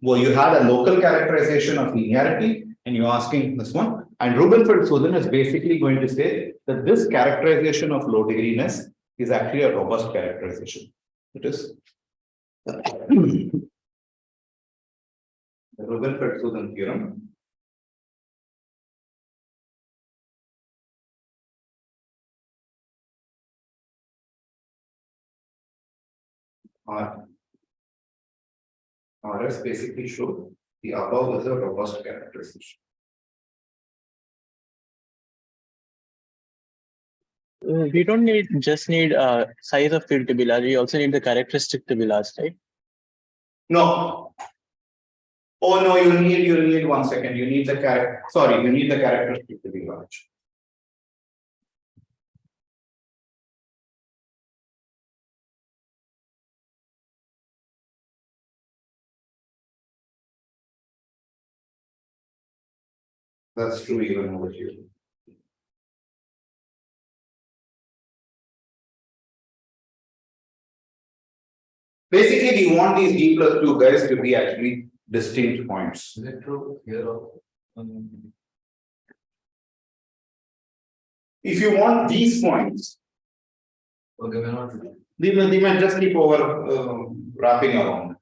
where you had a local characterization of linearity and you're asking this one. And Rubinfeld-Sudan is basically going to say that this characterization of low degreeness is actually a robust characterization. It is the Rubinfeld-Sudan theorem. RS basically show the above is a robust characterization. We don't just need size of field to be large. We also need the characteristic to be large, right? No. Oh no, you need 1 second. You need the you need the characteristic to be large. That's true even over here. Basically, we want these d plus 2 guys to be actually distinct points. Is it true here also? If you want these points, Okay, we're not. they may just keep over wrapping around.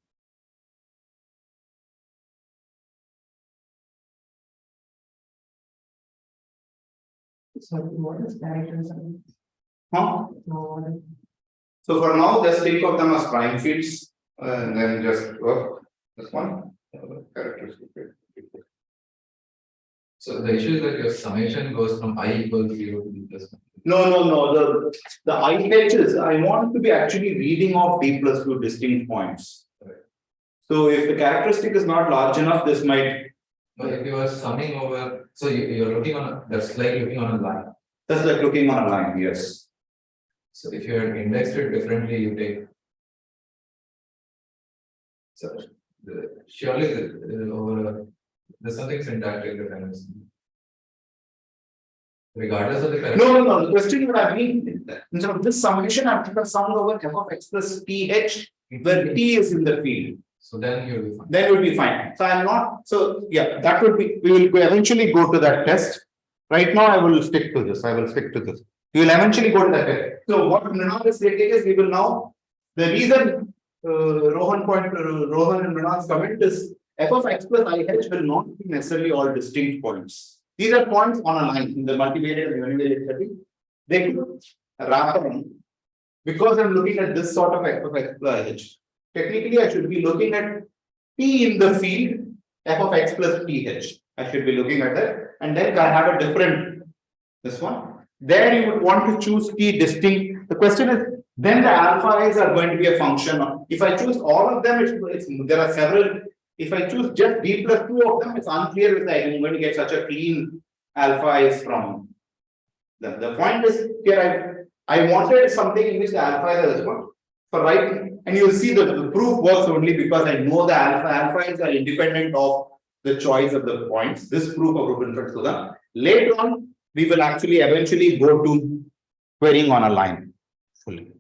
So what is characterization? Huh? No. So for now, just think of them as prime fields and then just work this one. Characteristic. So the issue is that your summation goes from I equals 0 to d plus 1. No. The I edges, I want to be actually reading off d plus 2 distinct points. So if the characteristic is not large enough, this might But if you are summing over, so you're looking on, that's like looking on a line. That's like looking on a line, yes. So if you are indexed it differently, you take. So surely there's something syntactic difference. Regardless of the correct. No. The question would have been instead of this summation, I have summed over f of x plus th, where t is in the field. So then you'll be fine. Then we'll be fine. So I'm not. So yeah, that would be. We will eventually go to that test. Right now, I will stick to this. We will eventually go to that test. So what now is stating is we will now. The reason Rohan and Mrinal's comment is f of x plus ih will not be necessarily all distinct points. These are points on a line in the multivariate and univariate setting. They could wrap around because I'm looking at this sort of f of x plus ih. Technically, I should be looking at t in the field f of x plus th. I should be looking at that, and then I have a different this one. There you would want to choose t distinct. The question is, then the alpha i's are going to be a function of. If I choose all of them, there are several. If I choose just d plus 2 of them, it's unclear if I'm going to get such a clean alpha i's from them. The point is here I wanted something in which the alpha is this one. For right, and you'll see the proof works only because I know the alpha i's are independent of the choice of the points. This proof of Rubinfeld-Sudan. Later on, we will actually eventually go to querying on a line fully.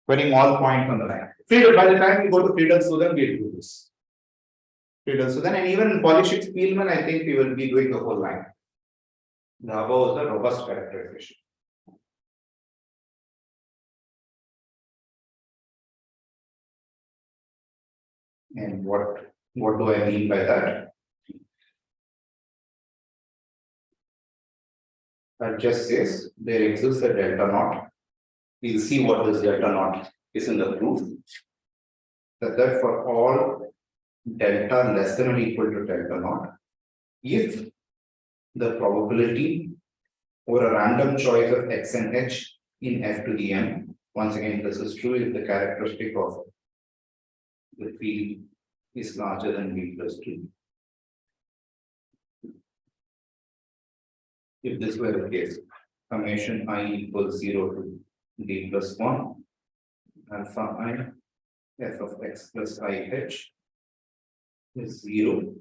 Querying all points on the line. By the time we go to Prahladh, we'll do this. Prahladh, and even in Polishchuk-Spielman, I think we will be doing the whole line. The above is the robust characterization. And what do I mean by that? That just says there exists a delta naught. We'll see what this delta naught is in the proof. That for all delta less than or equal to delta naught, if the probability over a random choice of x and h in f to the m, once again this is true if the characteristic of the field is larger than b plus 2. If this were the case, summation I equals 0 to d plus 1, alpha I, f of x plus ih is 0.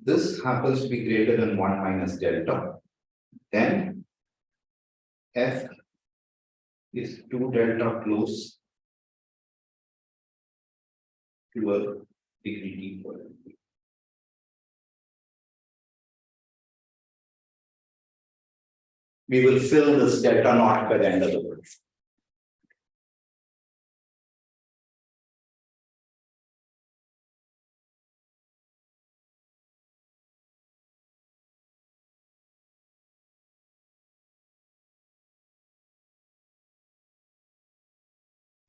This happens to be greater than 1 minus delta. Then f is 2 delta close to a degree t for n. We will fill this delta naught by the end of the proof.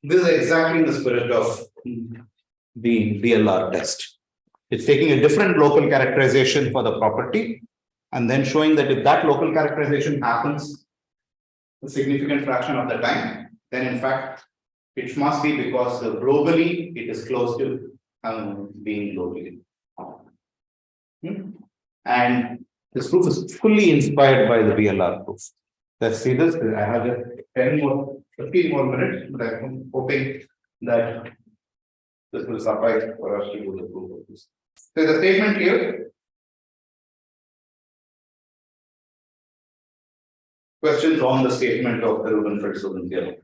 This is exactly the spirit of the BLR test. It's taking a different local characterization for the property and then showing that if that local characterization happens a significant fraction of the time, then in fact it must be because globally it is close to being locally. And this proof is fully inspired by the BLR proof. Let's see this. I have 15 more minutes, but I'm hoping that this will suffice for us to do the proof of this. So the statement here. Questions on the statement of the Rubinfeld-Sudan theorem.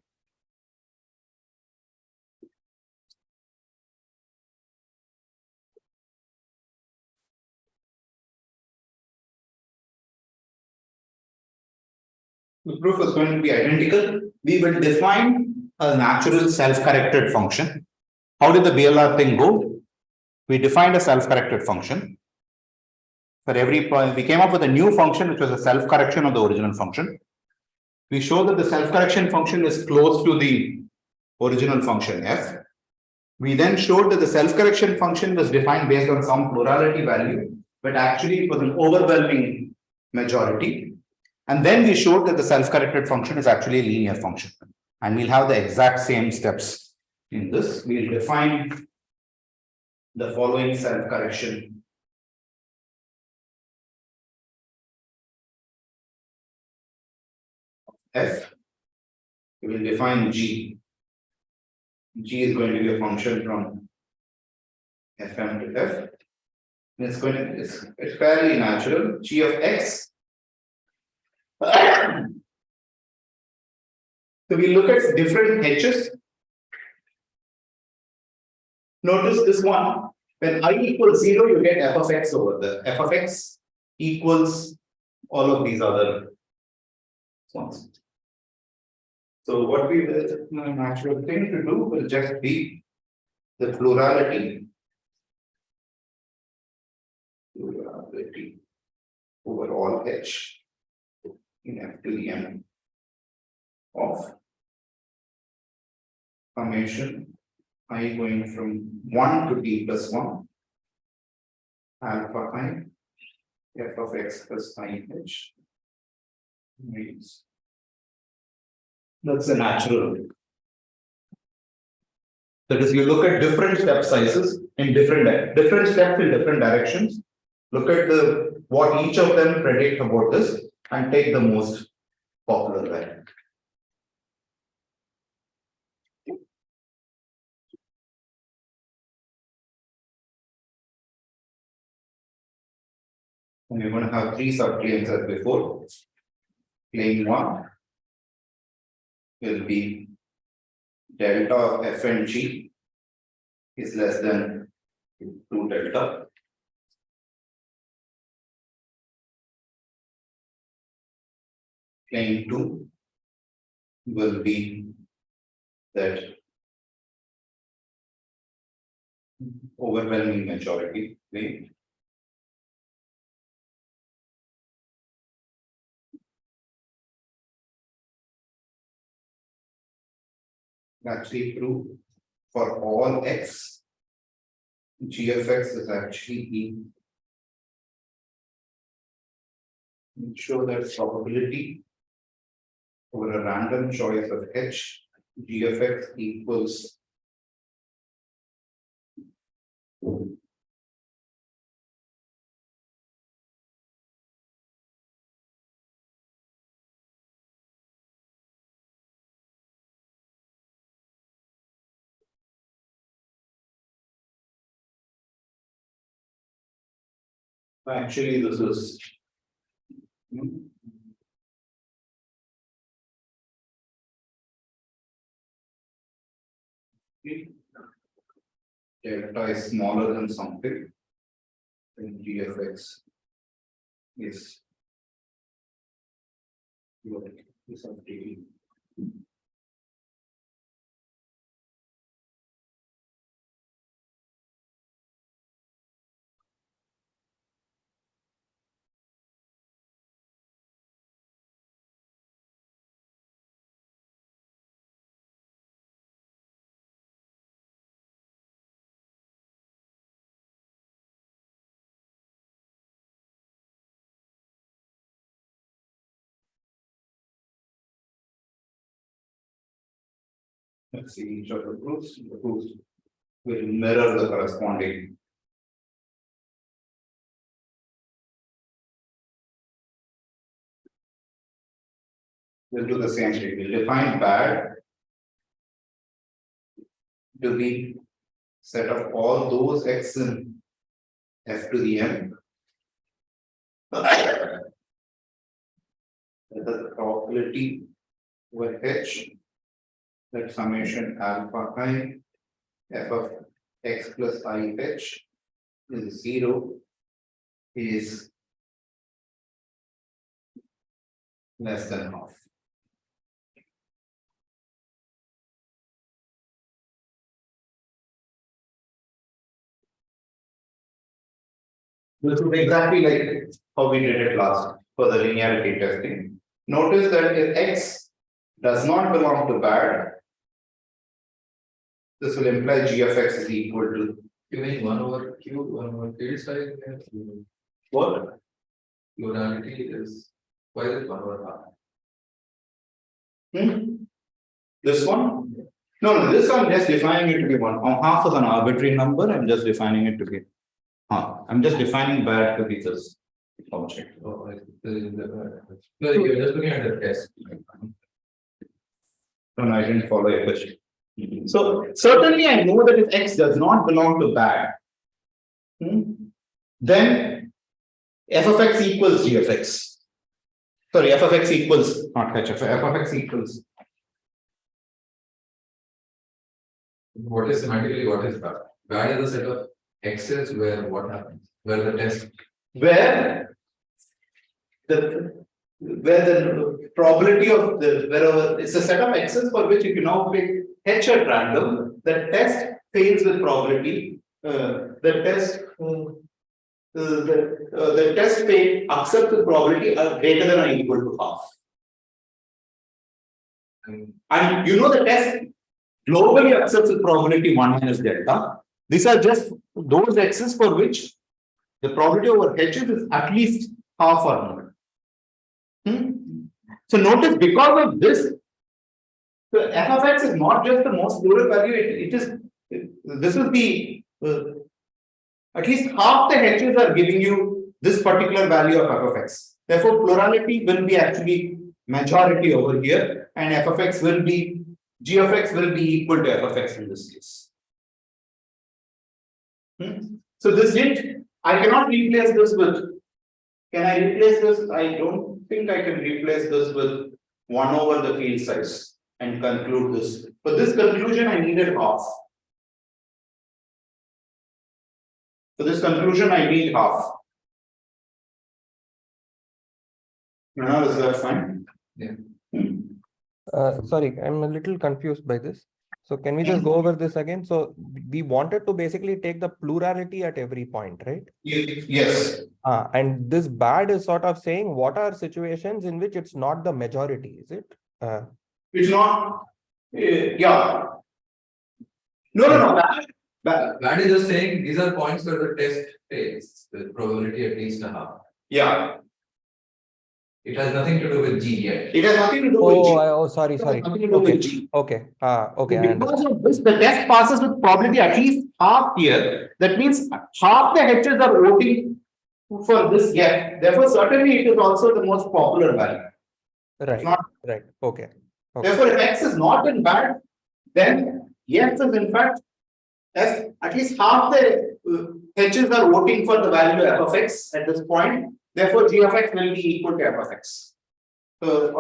The proof is going to be identical. We will define a natural self-corrected function. How did the BLR thing go? We defined a self-corrected function. For every point, we came up with a new function, which was a self-correction of the original function. We show that the self-correction function is close to the original function f. We then showed that the self-correction function was defined based on some plurality value, but actually it was an overwhelming majority. And then we showed that the self-corrected function is actually a linear function. And we'll have the exact same steps in this. We'll define the following self-correction f, we will define g. G is going to be a function from fm to f. And it's fairly natural. G of x. So we look at different h's. Notice this one. When I equals 0, you get f of x over there. F of x equals all of these other ones. So what we will, the natural thing to do will just be the plurality over all h in f to the m of summation I going from 1 to t plus 1 alpha I f of x plus I h means that's a natural. That is, you look at different step sizes in different steps in different directions. Look at what each of them predict about this and take the most popular variant. And we're going to have 3 subclaims as before. Claim 1 will be delta of f and g is less than 2 delta. Claim 2 will be that overwhelming majority claim. Actually true for all x, g of x is actually e. We show that probability over a random choice of h, g of x equals actually this is delta is smaller than something, then g of x is something. Let's see each of the proofs. The proofs will mirror the corresponding. We'll do the same thing. We'll define bad to be set of all those x in f to the m. The probability over h, that summation alpha I f of x plus I h is 0 is less than half. This is exactly like how we did it last for the linearity testing. Notice that if x does not belong to bad, this will imply g of x is equal to You mean 1 over q, 1 over field size? what? Plurality is, why is it 1 over half? This one? No, this one just defining it to be 1. Half is an arbitrary number. I'm just defining it to be. I'm just defining bad to be this object. Oh, no, you're just looking at the test. No, I didn't follow your question. So certainly I know that if X does not belong to bad, then f of x equals g of x. Sorry, f of x equals not h of f of x equals. What is semantically what is bad? Bad is a set of x's where what happens? Where the test Where the probability of the wherever it's a set of x's for which if you now pick h at random, the test fails with probability. The test fail accepts the probability greater than or equal to half. And you know the test globally accepts the probability 1 minus delta. These are just those x's for which the probability over h is at least half or more. So notice because of this, the f of x is not just the most plural value, this is the at least half the h's are giving you this particular value of f of x. Therefore, plurality will be actually majority over here, and f of x will be g of x will be equal to f of x in this case. So this hint, I cannot replace this with. Can I replace this? I don't think I can replace this with 1 over the field size and conclude this. For this conclusion, I needed half. For this conclusion, I need half. Now, is that fine? Yeah. Sorry, I'm a little confused by this. So can we just go over this again? So we wanted to basically take the plurality at every point, right? Yes. And this bad is sort of saying what are situations in which it's not the majority, is it? It's not. Yeah. No. Bad is just saying these are points where the test fails with probability at least a half. Yeah. It has nothing to do with G yet. It has nothing to do with G. Sorry. It has nothing to do with G. Okay. Because of this, the test passes with probability at least half here. That means half the H's are voting for this gap. Therefore, certainly it is also the most popular value. Right. Okay. Therefore, if X is not in bad, then yes is in fact at least half the H's are voting for the value f of x at this point. Therefore, g of x will be equal to f of x. So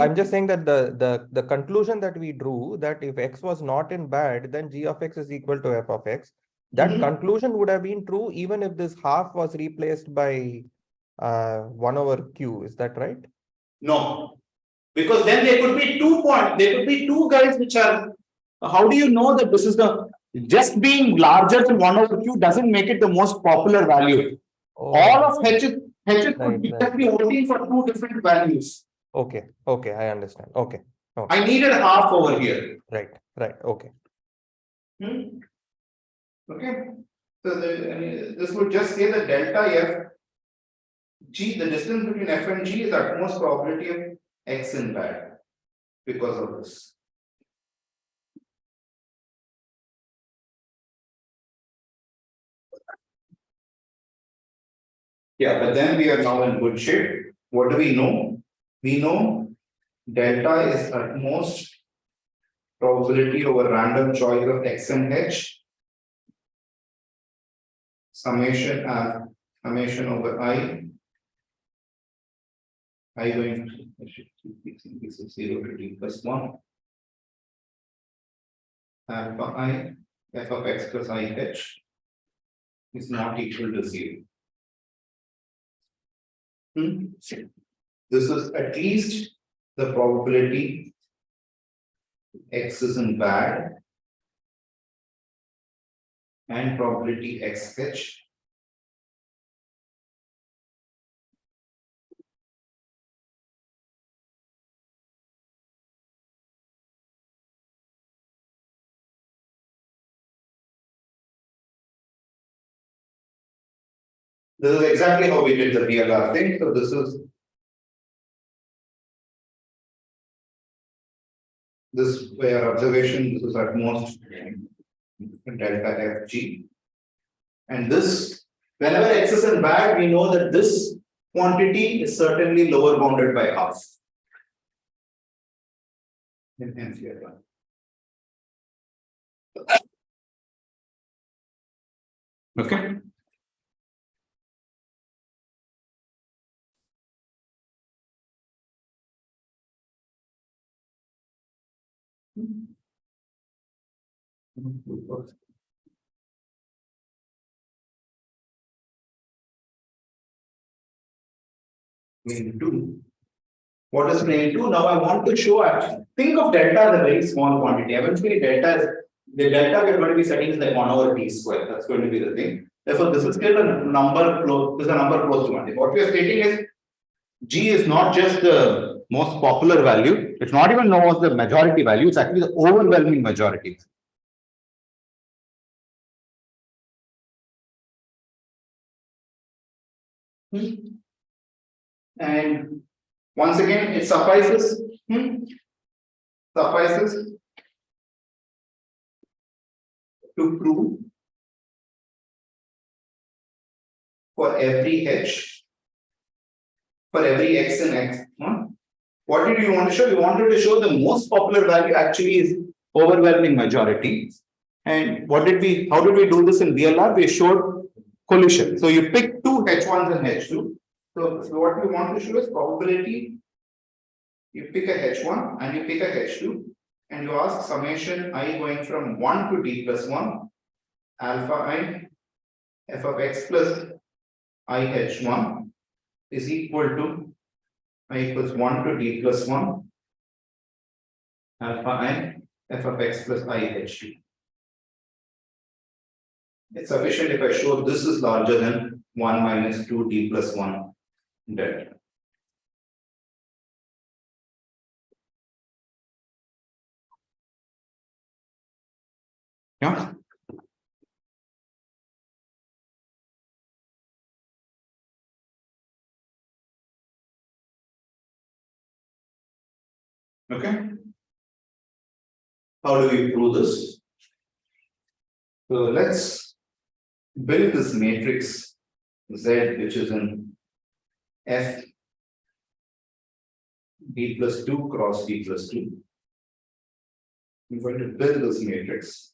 I'm just saying that the conclusion that we drew that if x was not in bad, then g of x is equal to f of x. That conclusion would have been true even if this half was replaced by 1 over q. Is that right? No, because then there could be 2 points. There could be 2 guys which are. How do you know that this is the just being larger than 1 over q doesn't make it the most popular value? All of H's could be just be voting for 2 different values. Okay, I understand. Okay. I needed half over here. Right. Okay. Okay. So this would just say that delta f g, the distance between f and g is at most probability of x in bad because of this. Yeah, but then we are now in good shape. What do we know? We know delta is at most probability over random choice of x and h, summation over I going to 0 to t plus 1 alpha I f of x plus I h is not equal to 0. This is at least the probability x is in bad and probability x h This is exactly how we did the PLR thing. So this is by our observation, this is at most delta FG. And this, whenever x is in bad, we know that this quantity is certainly lower bounded by half. Okay. Main 2. What is main 2? Now I want to show actually. Think of delta as a very small quantity. Eventually, delta is the delta we're going to be setting is like 1 over t square. That's going to be the thing. Therefore, this is still a number close. This is a number close to 1. What we are stating is G is not just the most popular value. It's not even known as the majority value. It's actually the overwhelming majority. And once again, it suffices to prove for every h, for every x in x. What did you want to show? You wanted to show the most popular value actually is overwhelming majority. And what did we? How did we do this in VLR? We showed collision. So you pick two h1s and h2. So what we want to show is probability. You pick a h1 and you pick a h2, and you ask summation I going from 1 to d plus 1 alpha I f of x plus I h1 is equal to I equals 1 to d plus 1 alpha I f of x plus I h2. It's sufficient if I show this is larger than 1 minus 2 d plus 1 delta. Yeah. Okay. How do we prove this? So let's build this matrix Z, which is in F d plus 2 cross d plus 2. I'm going to build this matrix.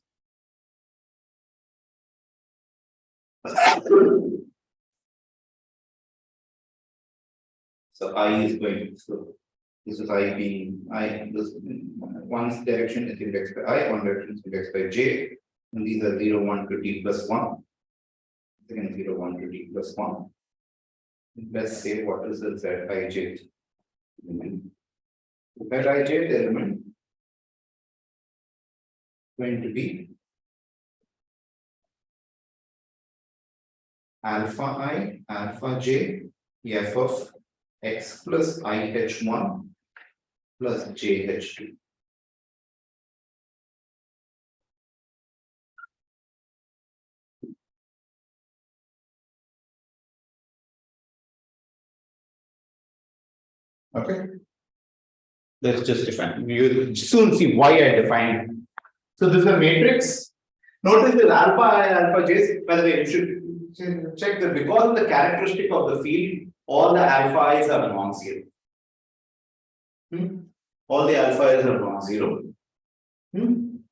So I is going, so this is I being I, this one's direction is indexed by I, one direction is indexed by J, and these are 0, 1 to t plus 1. Again 0, 1 to t plus 1. Let's say what is the Zij element. Zij element going to be alpha I, alpha j, f of x plus I h1 plus j h2. Okay. Let's just define. You soon see why I defined. So this is a matrix. Notice this alpha I, alpha j. By the way, you should check that because of the characteristic of the field, all the alpha i's are non-zero. All the alpha i's are non-zero.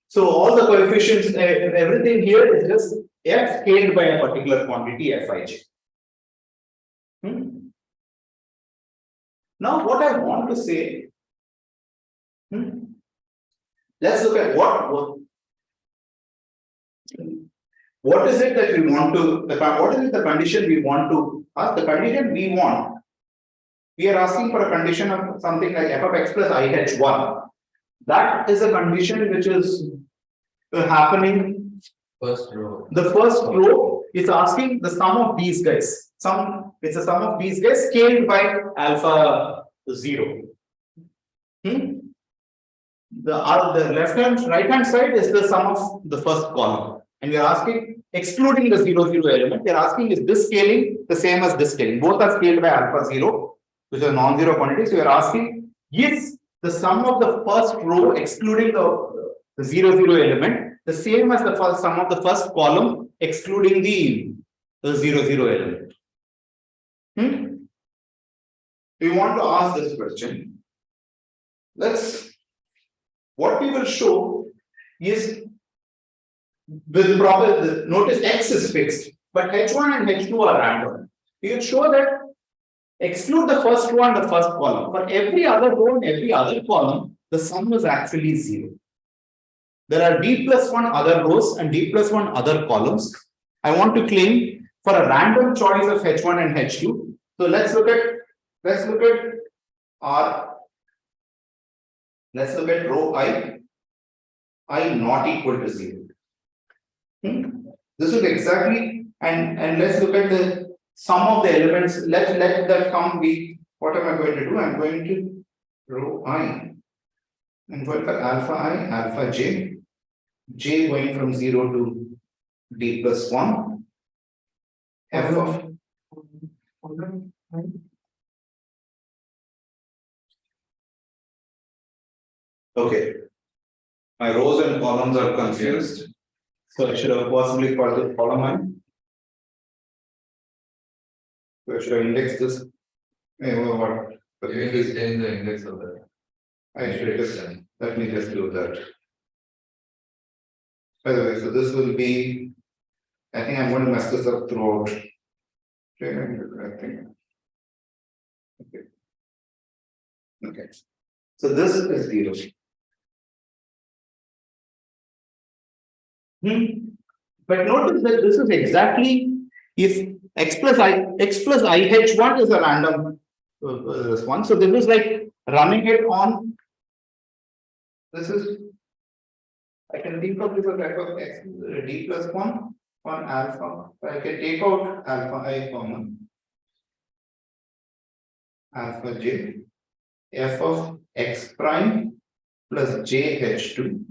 So all the coefficients, everything here is just f scaled by a particular quantity fij. Now what I want to say, let's look at what is it that we want to, what is it the condition we want to ask? The condition we want, we are asking for a condition of something like f of x plus I h1. That is a condition which is happening. First row. The first row is asking the sum of these guys. It's a sum of these guys scaled by alpha 0. The left hand, right hand side is the sum of the first column. And we are asking, excluding the 0, 0 element, we are asking is this scaling the same as this scaling? Both are scaled by alpha 0, which is a non-zero quantity. So we are asking, is the sum of the first row, excluding the 0, 0 element, the same as the first sum of the first column, excluding the 0, 0 element? We want to ask this question. Let's what we will show is with proper, notice X is fixed, but H1 and H2 are random. We will show that exclude the first row and the first column. For every other row and every other column, the sum is actually 0. There are D+1 other rows and D+1 other columns. I want to claim for a random choice of H1 and H2. So let's look at row I not equal to 0. This is exactly, and let's look at the sum of the elements. Let that come be, what am I going to do? I'm going to row I and going for alpha I, alpha j going from 0 to D+1, f of okay. My rows and columns are confused. So I should have possibly called it column I. So I should have indexed this. What? But you will change the index of that. I should just, let me just do that. By the way, so this will be, I think I'm going to mess this up throughout. Okay. Okay. So this is 0. But notice that this is exactly if x plus IH1 is a random this one. So this is like running it on. This is, I can think of this as f of x D+1 on alpha. So I can take out alpha I common alpha j f of x prime plus jh2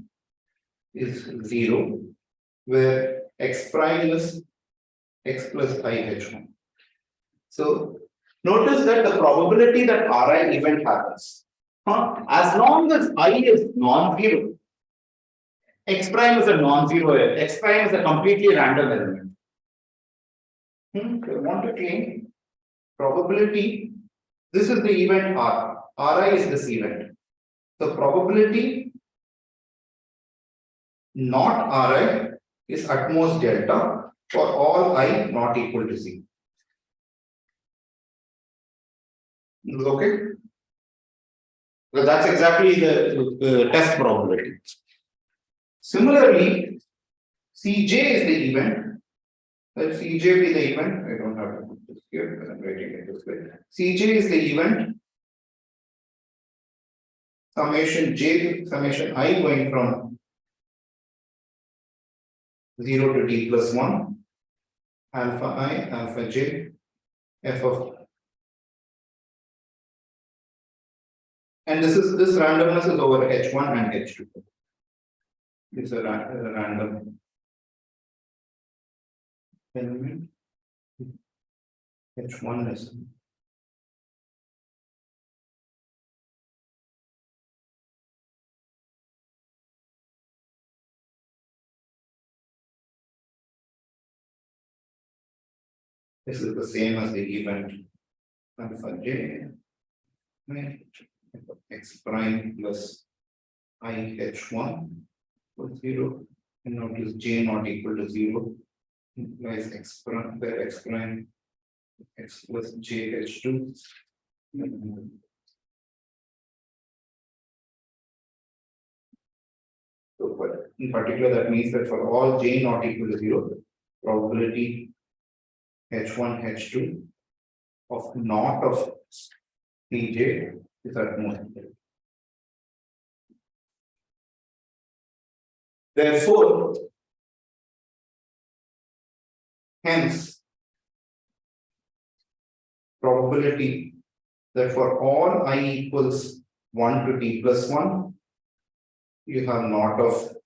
is 0, where x prime is x plus IH1. So notice that the probability that Ri event happens, as long as I is non-zero, x prime is a non-zero, x prime is a completely random element. I want to claim probability, this is the event R, Ri is this event. The probability not Ri is at most delta for all I not equal to 0. Okay? So that's exactly the test probability. Similarly, Cj is the event. Let Cj be the event. I don't have to put this here because I'm writing it this way. Cj is the event. Summation I going from 0 to D+1, alpha I, alpha j, f of, and this randomness is over H1 and H2. It's a random element. H1 is this is the same as the event alpha j x prime plus I H1 equals 0, and notice j not equal to 0 implies x prime where x prime x plus j H2. So in particular, that means that for all j not equal to 0, probability H1 H2 of not of Pj is at most. Therefore, hence, probability that for all I equals 1 to D+1, you have not of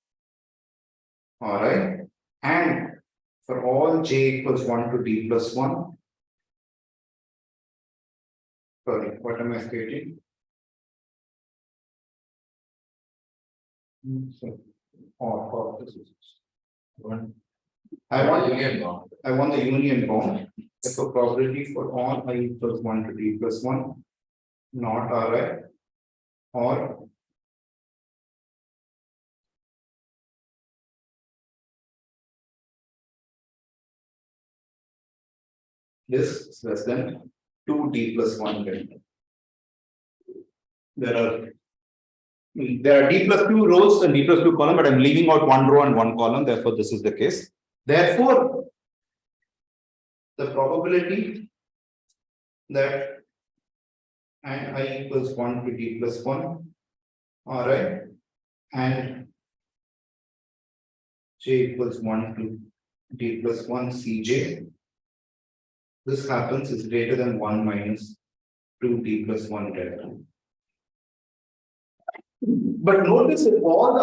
Ri, and for all j equals 1 to D+1, sorry, what am I stating? So, this is one. I want the union bound. So probability for all I equals 1 to D+1, not Ri, or this is less than 2d plus 1 delta. There are d plus 2 rows and d plus 2 column, but I'm leaving out 1 row and 1 column. Therefore, this is the case. Therefore, the probability that and I equals 1 to d plus 1, all right, and j equals 1 to d plus 1 cj. This happens is greater than 1 minus 2d plus 1 delta. But notice if all the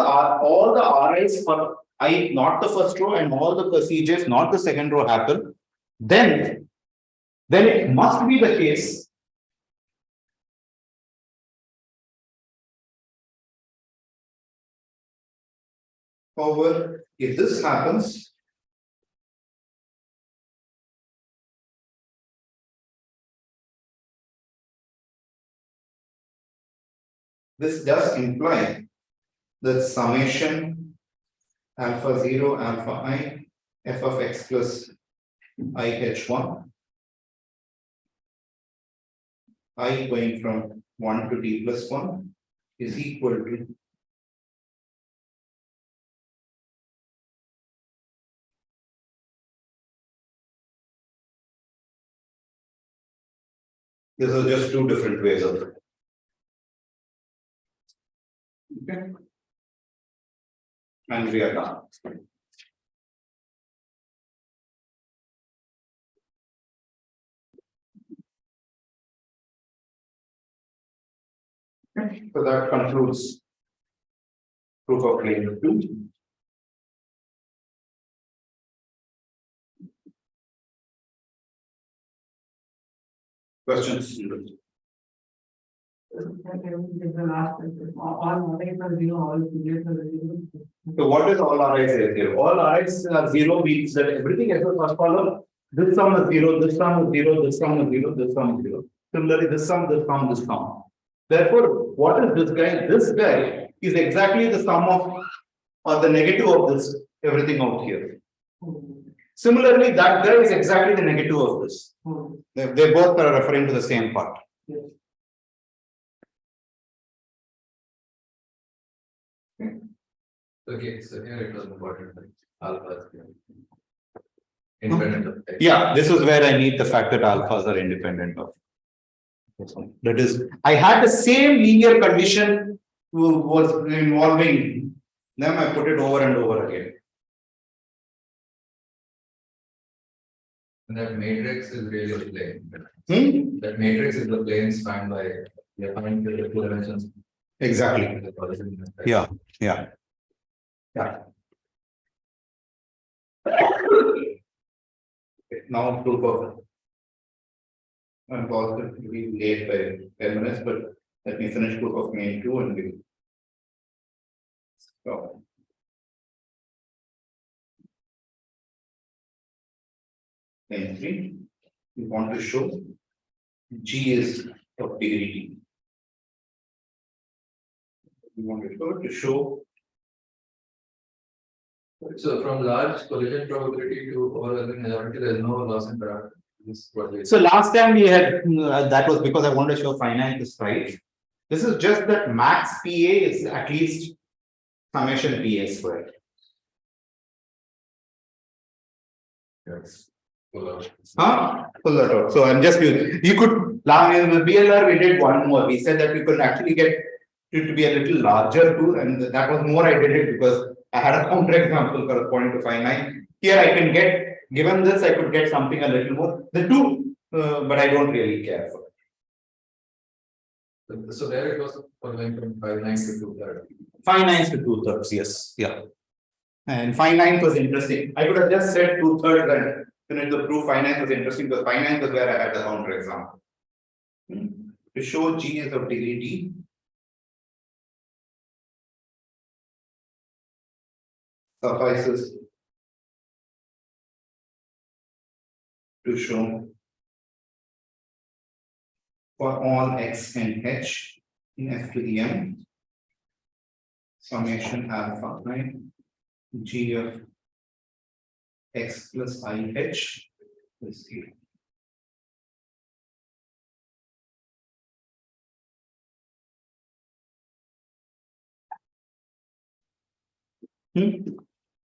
Ri's for I, not the first row, and all the CJs, not the second row happen, then it must be the case however, if this happens, this does imply that summation alpha 0 alpha I f of x plus I h1 I going from 1 to d plus 1 is equal to these are just two different ways of it. Okay. And we are done. Okay. So that concludes proof of claim 2. Questions? So what is all Ri's are 0? All Ri's are 0 means that everything as a first column, this sum is 0, this sum is 0, this sum is 0, this sum is 0. Similarly, this sum, this sum, this sum. Therefore, what is this guy? This guy is exactly the sum of or the negative of this, everything out here. Similarly, that guy is exactly the negative of this. They both are referring to the same part. Yes. Okay, so here it was important that alpha is independent of x. Yeah, this is where I need the fact that alphas are independent of. That is, I had the same linear condition was involving them, I put it over and over again. And that matrix is really the plane. Hmm? That matrix is the plane spanned by we are finding the two dimensions. Exactly. Yeah, yeah. Yeah. Okay, now proof of. I'm positive to be late by 10 minutes, but let me finish proof of main 2 and we'll stop. Main 3, we want to show G is of degree D. We want to show. So from large collision probability to overwhelming majority, there is no loss in parameter. So last time we had that was because I wanted to show finite is right. This is just that max PA is at least summation PA squared. Yes. Pull that out. So I'm just using. You could in the BLR we did one more. We said that we could actually get it to be a little larger too, and that was more I did it because I had a counter example corresponding to finite. Here I can get, given this, I could get something a little more. The two, but I don't really care for it. So there it was going from 5/9 to 2/3. 5/9 to 2/3, yes, yeah. And 5/9 was interesting. I could have just said 2/3 and finished the proof. 5/9 was interesting because 5/9 was where I had the counter example. To show G is of degree D. Suffices to show for all x and h in f to the m summation alpha right G of x plus I h is 0.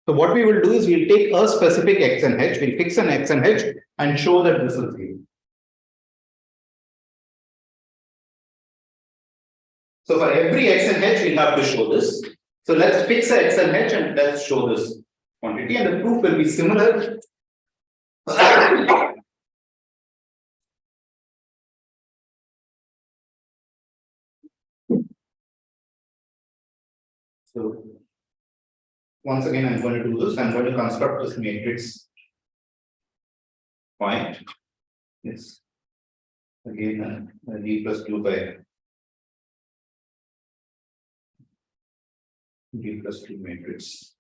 So what we will do is we'll take a specific x and h, we'll fix an x and h and show that this is 0. So for every x and h, we'll have to show this. So let's fix a x and h and let's show this quantity, and the proof will be similar. So once again, I'm going to do this. I'm going to construct this matrix point. Yes. Again, d plus 2 by d plus 2 matrix.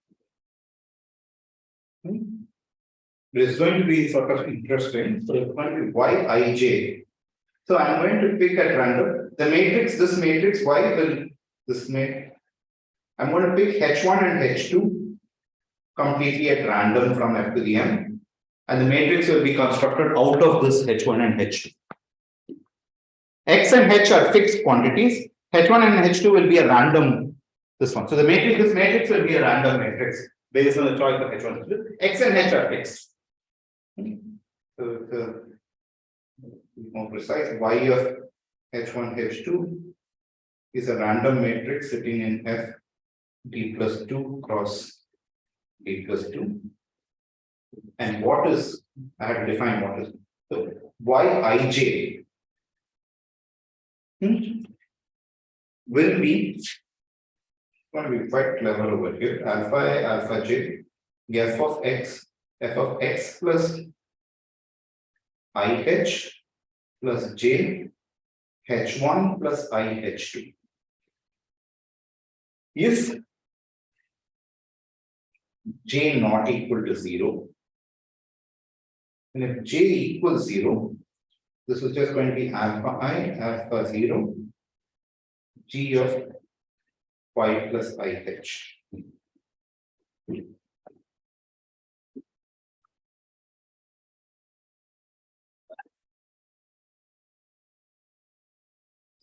This is going to be sort of interesting. So it's going to be yij. So I'm going to pick at random the matrix. This matrix y will this may. I'm going to pick h1 and h2 completely at random from f to the m, and the matrix will be constructed out of this h1 and h2. X and h are fixed quantities. H1 and h2 will be a random. This one. So the matrix, this matrix will be a random matrix based on the choice of h1 and h2. X and h are fixed. So to be more precise, y of h1 h2 is a random matrix sitting in f d plus 2 cross d plus 2. And what is, I have to define what is, so yij will be, going to be quite clever over here, alpha I, alpha j, f of x plus IH plus j h1 plus IH2. If j not equal to 0, and if j equals 0, this is just going to be alpha I, alpha 0, g of y plus IH.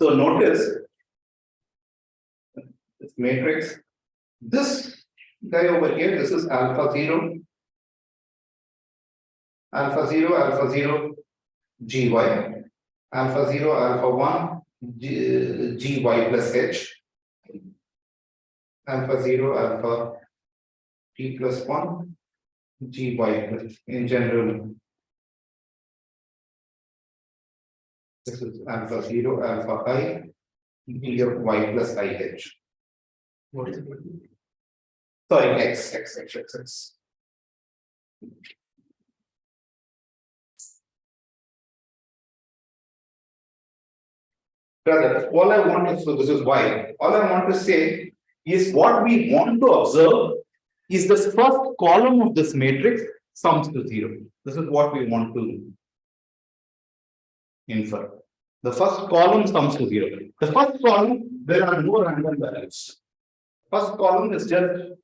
So notice this matrix, this guy over here, this is alpha 0, alpha 0, alpha 0, gy, alpha 0, alpha 1, gy plus h, alpha 0, alpha t plus 1, gy plus, in general. This is alpha 0, alpha I, g of y plus IH. What is it? Sorry, x. Brother, all I want is, so this is y. All I want to say is what we want to observe is the first column of this matrix sums to 0. This is what we want to infer. The first column sums to 0. The first column, there are no random values. First column is just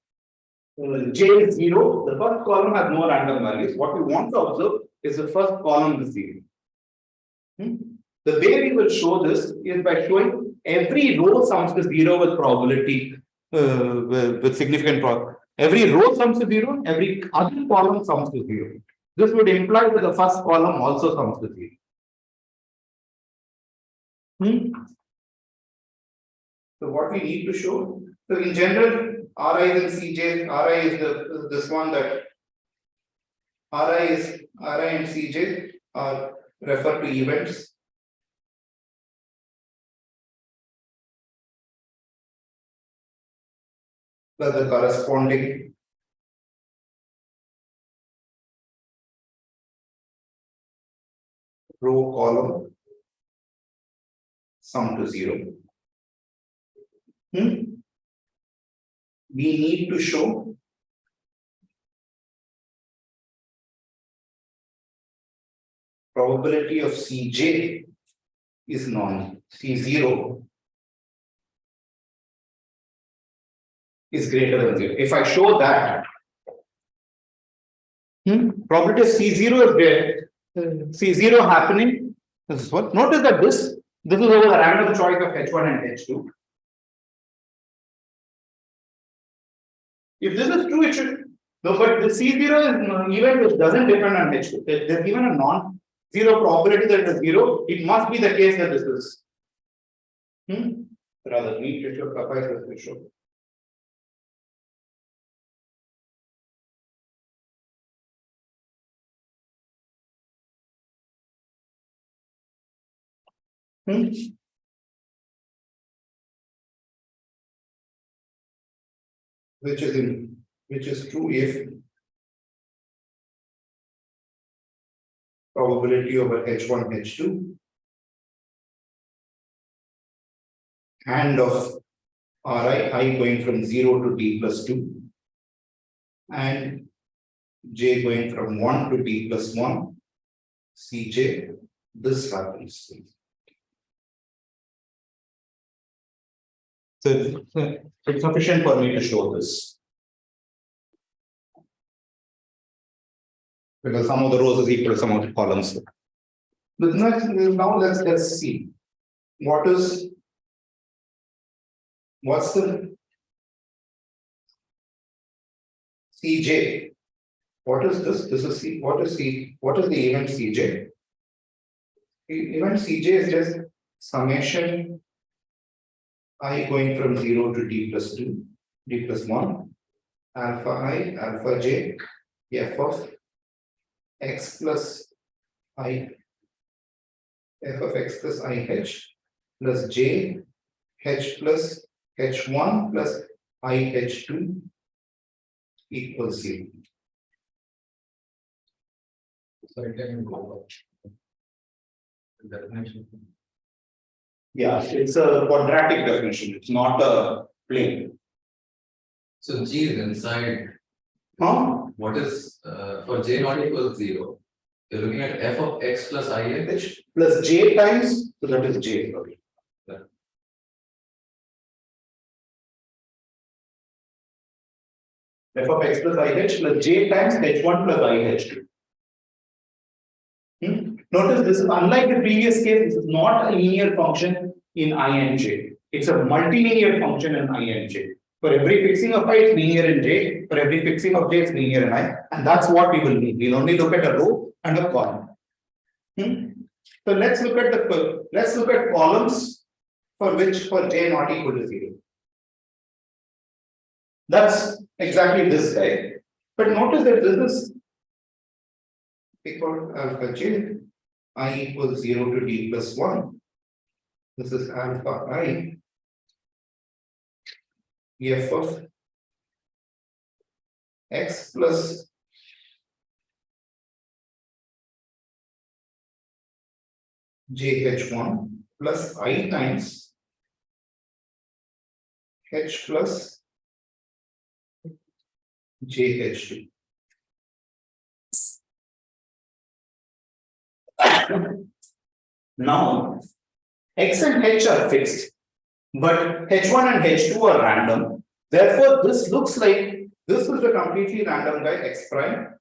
j is 0. The first column has no random values. What we want to observe is the first column is 0. The way we will show this is by showing every row sums to 0 with probability, with significant probability. Every row sums to 0, every other column sums to 0. This would imply that the first column also sums to 0. So what we need to show, so in general, Ri and Cj, Ri is this one that Ri and Cj are refer to events. Plus the corresponding row column sum to 0. We need to show probability of Cj is C0 is greater than 0. If I show that probability of C0 is greater, C0 happening, this is what. Notice that this is over the random choice of H1 and H2. If this is true, it should. No, but the C0 is even which doesn't depend on H2. There's even a non-zero probability that it is 0. It must be the case that this is. Rather, neat ratio, suffice ratio. Which is true if probability over H1, H2 and of Ri, I going from 0 to t plus 2 and j going from 1 to t plus 1, Cj, this happens. So it's sufficient for me to show this. Because some of the rows is equal to some of the columns. But now let's see. What's the Cj? What is this? This is C. What is C? What is the event Cj? The event Cj is just summation I going from 0 to t plus 2, t plus 1, alpha I, alpha j, f of x plus I, f of x plus I h plus j h plus h1 plus I h2 equals 0. So it can go up. Definition. Yeah, it's a quadratic definition, it's not a plane. So G is inside. Huh? What is for J not equals 0? You're looking at f of x plus I h Plus j times, so that is j. Okay. Yeah. F of x plus IH plus j times h1 plus IH2. Notice this is unlike the previous case, this is not a linear function in I and j. It's a multilinear function in I and j. For every fixing of I, it's linear in j. For every fixing of j, it's linear in I. And that's what we will need. We'll only look at a row and a column. So let's look at columns for which for j not equal to 0. That's exactly this guy. But notice that this is equal alpha j, I equals 0 to d plus 1. This is alpha I, f of x plus jh1 plus I times h plus jh2. Now, x and h are fixed, but h1 and h2 are random. Therefore, this looks like this is a completely random guy x prime.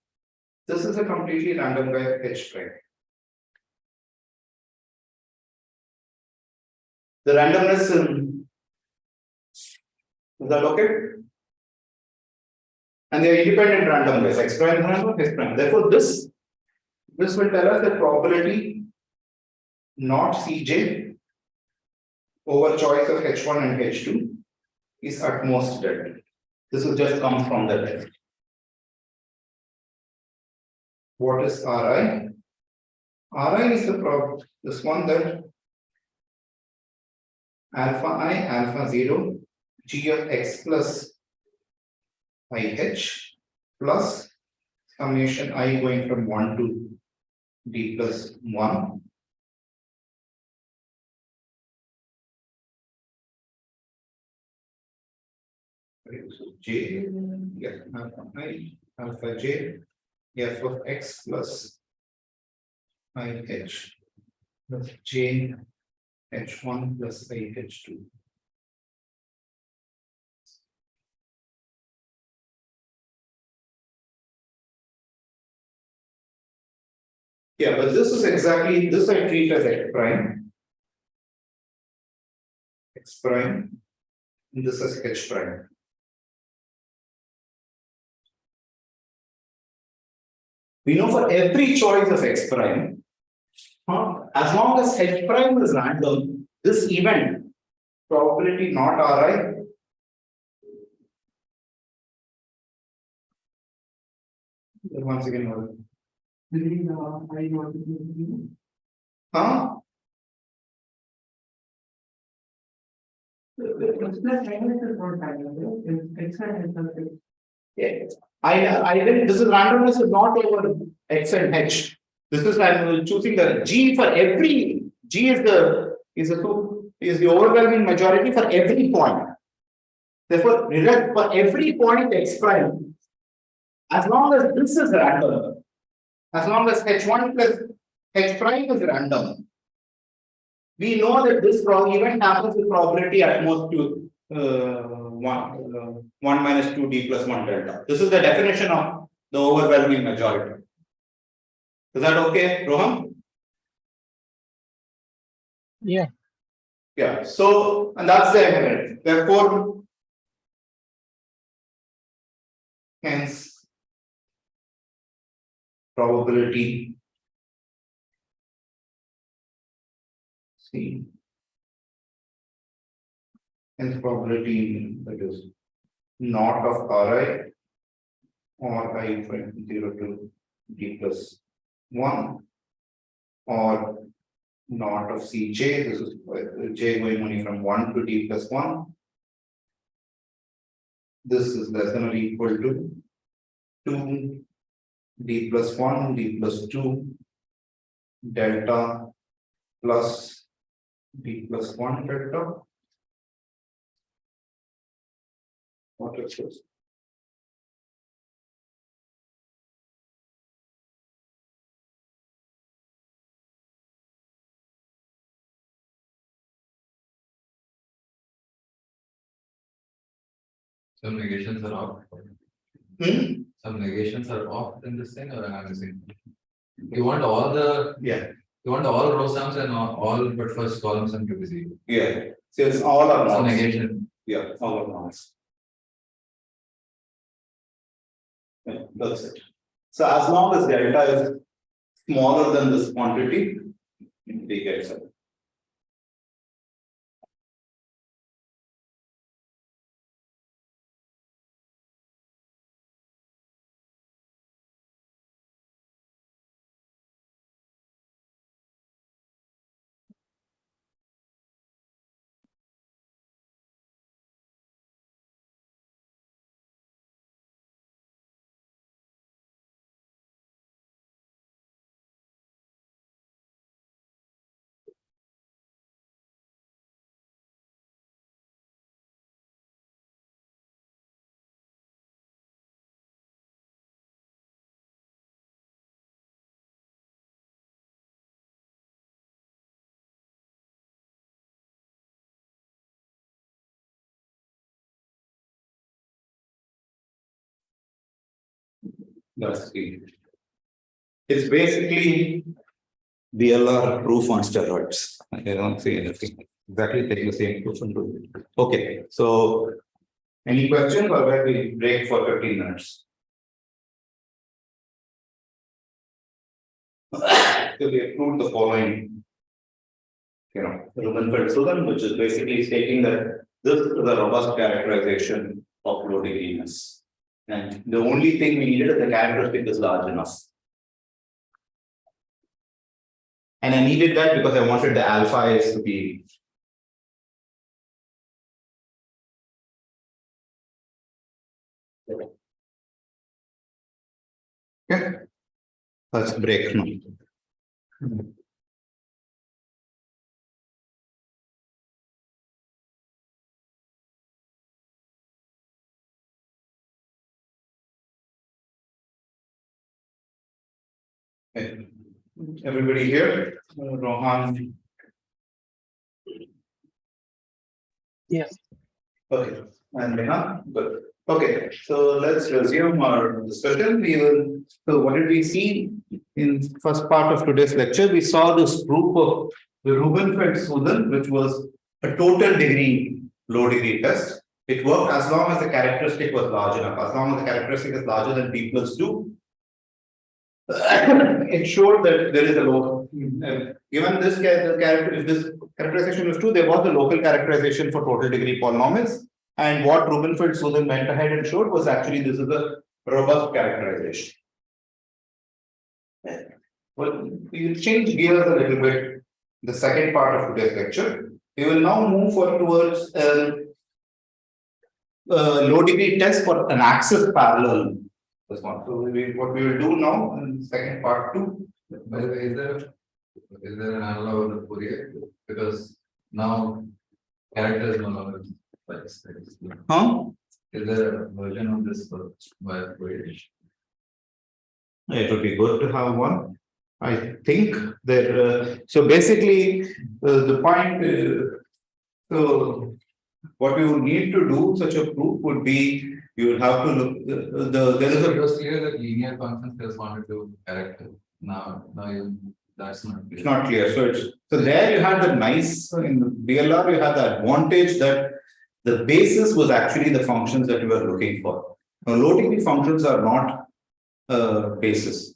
This is a completely random guy h prime. The randomness is that okay? And they are independent random guys, x prime is random, h prime. Therefore, this will tell us the probability not Cj over choice of h1 and h2 is at most dead. This will just come from the test. What is Ri? Ri is the this one that alpha I, alpha 0, g of x plus ih plus summation I going from 1 to d plus 1. So j, yeah, alpha I, alpha j, f of x plus ih plus j h1 plus ih2. Yeah, but this is exactly this I treat as x prime, and this is h prime. We know for every choice of x prime, as long as h prime is random, this event probability not Ri. Once again, huh? Yeah. I didn't. This is randomness is not over x and h. This is I'm choosing the g for every g is the overwhelming majority for every point. Therefore, for every point x prime, as long as this is random, as long as h1 plus h prime is random, we know that this event happens with probability at most to 1 minus 2d plus 1 delta. This is the definition of the overwhelming majority. Is that okay, Rohan? Yeah. Yeah. So, and that's the evidence. Therefore, hence, probability C. Hence, probability that is not of Ri or I from 0 to d plus 1 or not of Cj. This is j going only from 1 to d plus 1. This is less than or equal to 2 d plus 1, d plus 2, delta plus d plus 1 delta. What is this? Some negations are off. Some negations are off in this thing, or am I missing? You want all the you want all row sums and all but first column sum to be 0. Yeah. So it's all or So not. negation. Yeah, all or not. Yeah, that's it. So as long as delta is smaller than this quantity, we get it. That's it. It's basically BLR proof on steroids. I don't say anything. Exactly take the same proof and do it. Okay, so any questions or where we break for 15 minutes? So we include the following, Rubinfeld-Sudan, which is basically stating that this is a robust characterization of low degrees. And the only thing we needed is the characteristic is large enough. And I needed that because I wanted the alpha is to be okay. Let's break now. Okay. Everybody here? Rohan? Yes. Okay. And Rehan? Good. Okay. So let's resume our discussion. So what did we see in first part of today's lecture? We saw this proof of the Rubinfeld-Sudan, which was a total degree, low degree test. It worked as long as the characteristic was large enough. As long as the characteristic is larger than p plus 2, it showed that there is a local, given this character, if this characterization is true, there was a local characterization for total degree polynomials. And what Rubinfeld-Sudan went ahead and showed was actually this is a robust characterization. Well, we will change gears a little bit. The second part of today's lecture, we will now move towards low degree test for an axis parallel. This one. So what we will do now in second part 2. By the way, is there an analog of the Fourier? Because now characters no longer like this. Huh? Is there a version of this by Fourier? It would be good to have one. I think that so basically the point so what we would need to do such a proof would be you will have to look there is It was clear that linear functions corresponded to character. Now that's not clear. It's not clear. So there you had the nice in DLR you had the advantage that the basis was actually the functions that you were looking for. Now low degree functions are not basis.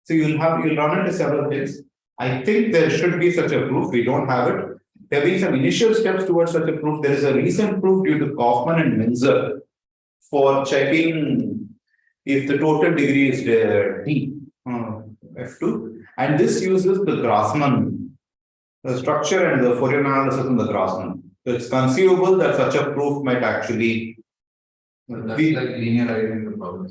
So you'll run into several things. I think there should be such a proof. We don't have it. There will be some initial steps towards such a proof. There is a recent proof due to Kaufman and Minzer for checking if the total degree is D, F2. And this uses the Grassmann structure and the Fourier analysis in the Grassmann. So it's conceivable that such a proof might actually be like linearizing the problem.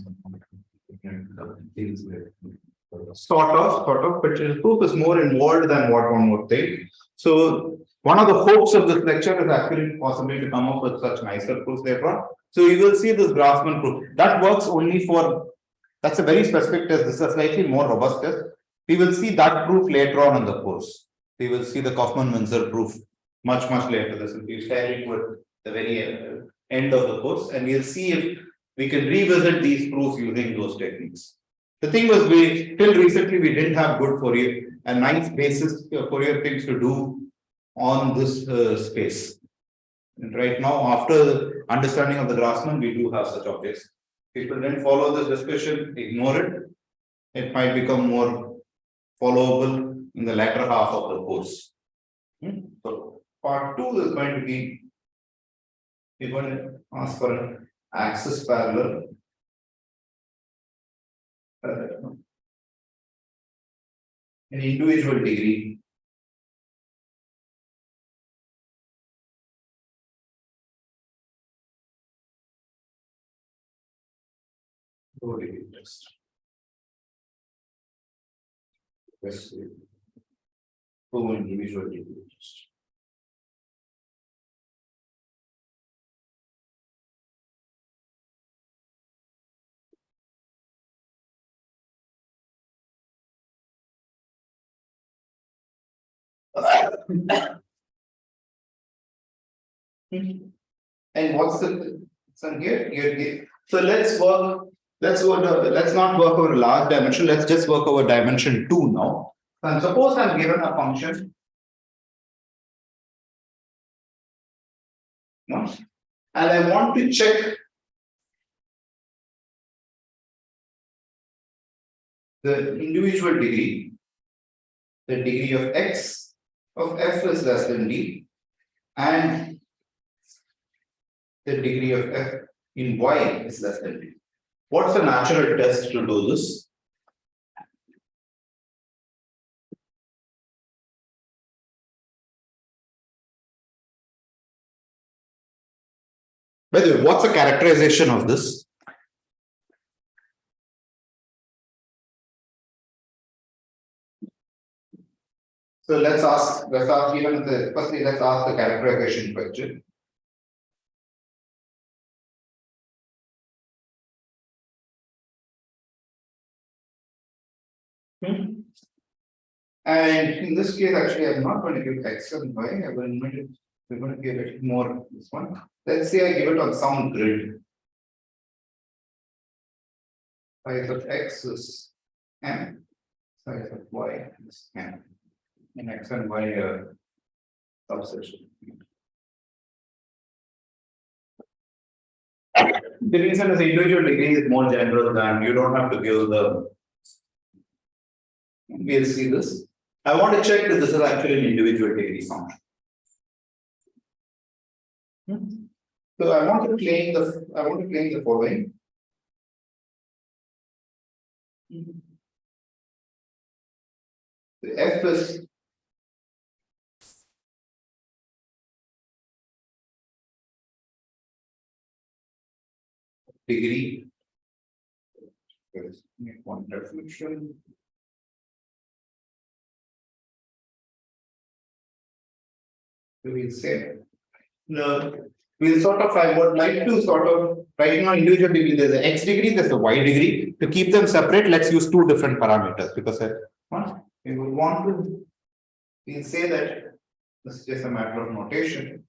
Sort of, but the proof is more involved than what one would think. So one of the hopes of this lecture is actually possibly to come up with such nicer proofs later on. So you will see this Grassmann proof. That works only for, that's a very specific test. This is a slightly more robust test. We will see that proof later on in the course. We will see the Kaufman-Minzer proof much later. This will be fairly toward the very end of the course. And we'll see if we can revisit these proofs using those techniques. The thing was, till recently we didn't have good Fourier and nice basis Fourier things to do on this space. And right now, after the understanding of the Grassmann, we do have such objects. People didn't follow this discussion, ignore it. It might become more followable in the latter half of the course. So part 2 is going to be, we're going to ask for an axis parallel. An individual degree. Low degree test. Yes, individual degree test. And what's the here? So let's not work over a large dimension. Let's just work over dimension 2 now. And suppose I'm given a function. No, and I want to check the individual degree, the degree of x of f is less than d, and the degree of f in y is less than d. What's the natural test to do this? By the way, what's the characterization of this? So let's ask even firstly, let's ask the characterization question. And in this case, actually, I'm not going to give x and y. We're going to give it more this one. Let's say I give it on some grid. Size of x is m, size of y is m. And x and y are subsession. The reason is individual degree is more general than you don't have to give the We'll see this. I want to check that this is actually an individual degree function. So I want to claim the following. The F is degree. Make one definition. We'll say no. We'll sort of, I would like to sort of right now individual degree, there's an X degree, there's a Y degree. To keep them separate, let's use two different parameters because we will want to, we'll say that this is just a matter of notation.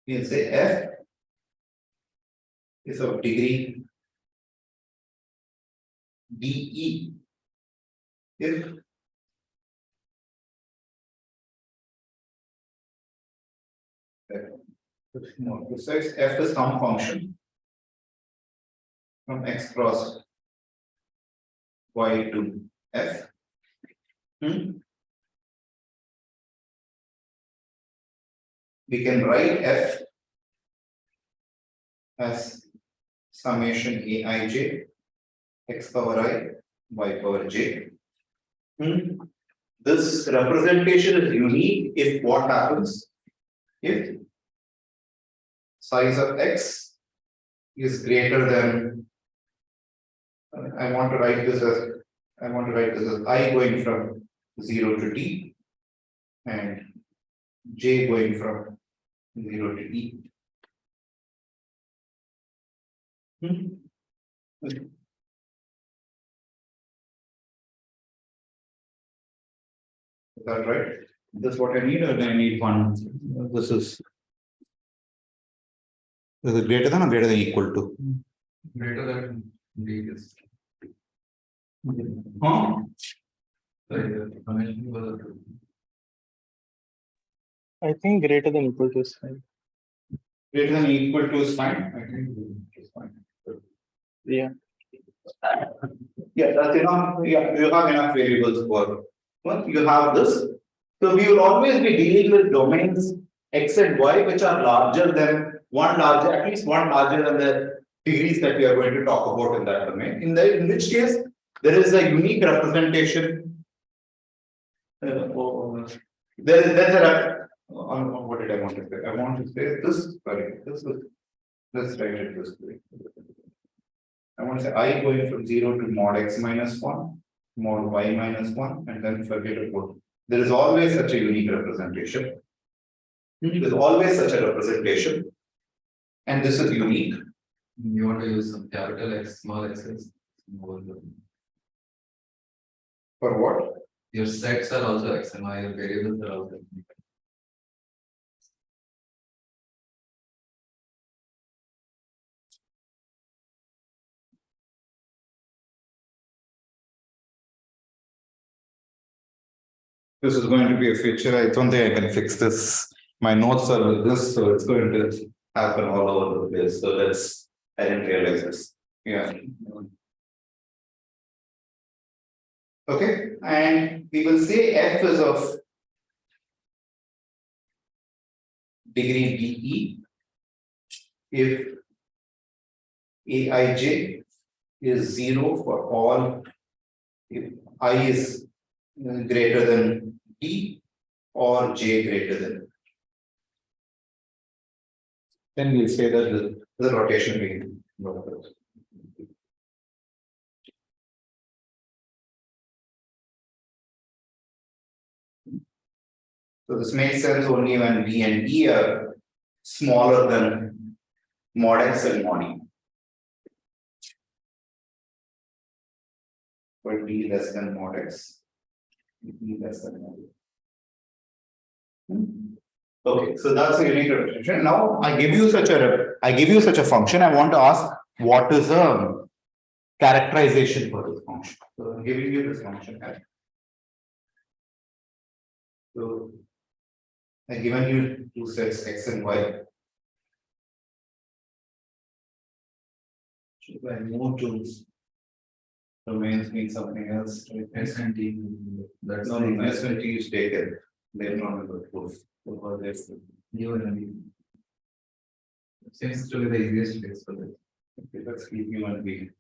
We'll say F is of degree DE if more precise, F is some function from X cross Y to F. We can write F as summation Aij X power I Y power J. This representation is unique if what happens? If size of X is greater than, I want to write this as I going from 0 to D and J going from 0 to E. Is that right? This is what I need, or do I need one? This is it greater than or greater than equal to? Greater than D is. Huh? I think greater than equal to is fine. Greater than equal to is fine. I think it's fine. Yeah. Yeah, that's enough. Yeah, you have enough variables for well, you have this. So we will always be dealing with domains X and Y, which are larger than at least one larger than the degrees that we are going to talk about in that domain. In which case there is a unique representation. There's a what did I want to say? I want to say this. Sorry, this is. Let's write it this way. I want to say I going from 0 to mod X minus 1, mod Y minus 1, and then forget about. There is always such a unique representation. There is always such a representation, and this is unique. You want to use some capital X, small x's. For what? Your sets are also X and Y, your variables are also X. This is going to be a feature. I don't think I can fix this. My notes are with this, so it's going to happen all over the place. So I didn't realize this. Yeah. Okay, and we will say F is of degree DE if Aij is 0 for all if I is greater than D or J greater than. Then we'll say that the rotation will. So this makes sense only when B and E are smaller than mod X and mod E. For D less than mod X, E less than mod E. Okay, so that's a unique representation. Now I give you such a function. I want to ask what is a characterization for this function. So I'm giving you this function here. So I've given you two sets X and Y. Should I move to Domains mean something else. S and T. That's No, the S and T is taken. They're not the proof. U and V. Seems to be the easiest case for this. Okay, let's keep U and V.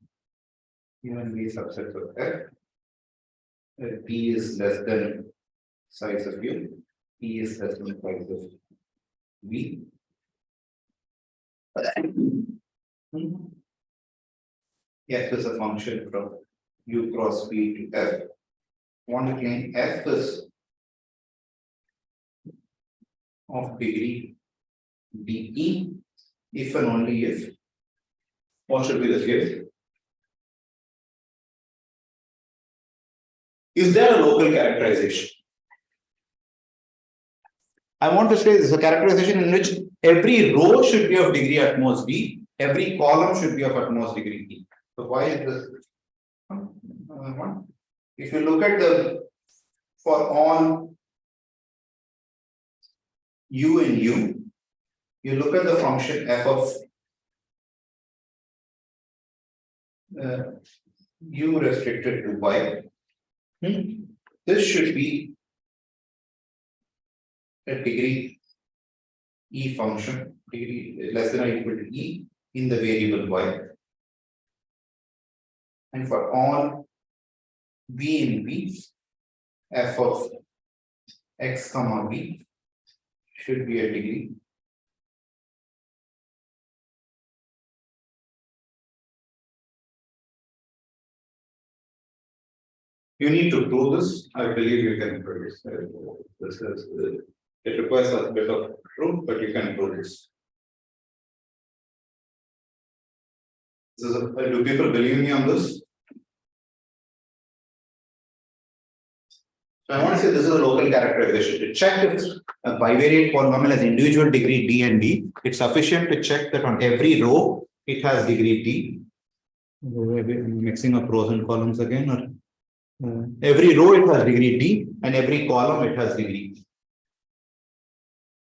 U and V subsets of F. P is less than size of U. P is less than size of V. F is a function from U cross P to F. Want to claim F is of degree DE if and only if. What should be the case? Is there a local characterization? I want to say this is a characterization in which every row should be of degree at most D, every column should be of at most degree D. So why is this? If you look at the for all U and U, you look at the function f of U restricted to Y. This should be a degree E function, degree less than or equal to E in the variable Y. And for all V in V, f of x comma V should be a degree you need to prove this. I believe you can prove this. This is it requires a bit of proof, but you can prove this. This is do people believe me on this? So I want to say this is a local characterization. To check if a bivariate polynomial has individual degree D and D, it's sufficient to check that on every row it has degree D. I'm mixing up rows and columns again, or every row it has degree D and every column it has degree.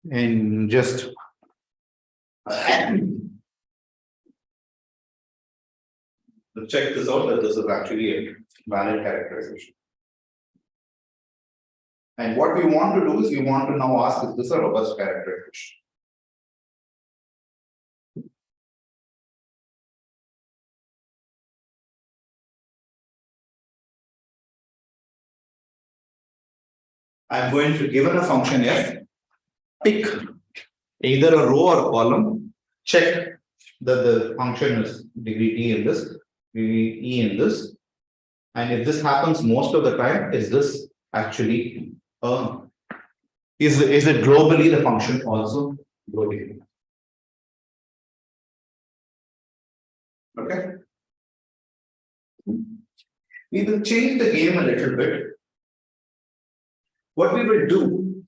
And just to check this out, that this is actually a valid characterization. And what we want to do is we want to now ask, is this a robust characterization? I'm going to given a function f, pick either a row or column, check that the function is degree D in this, degree E in this, and if this happens most of the time, is this actually is it globally the function also globally? Okay. We will change the game a little bit. What we will do,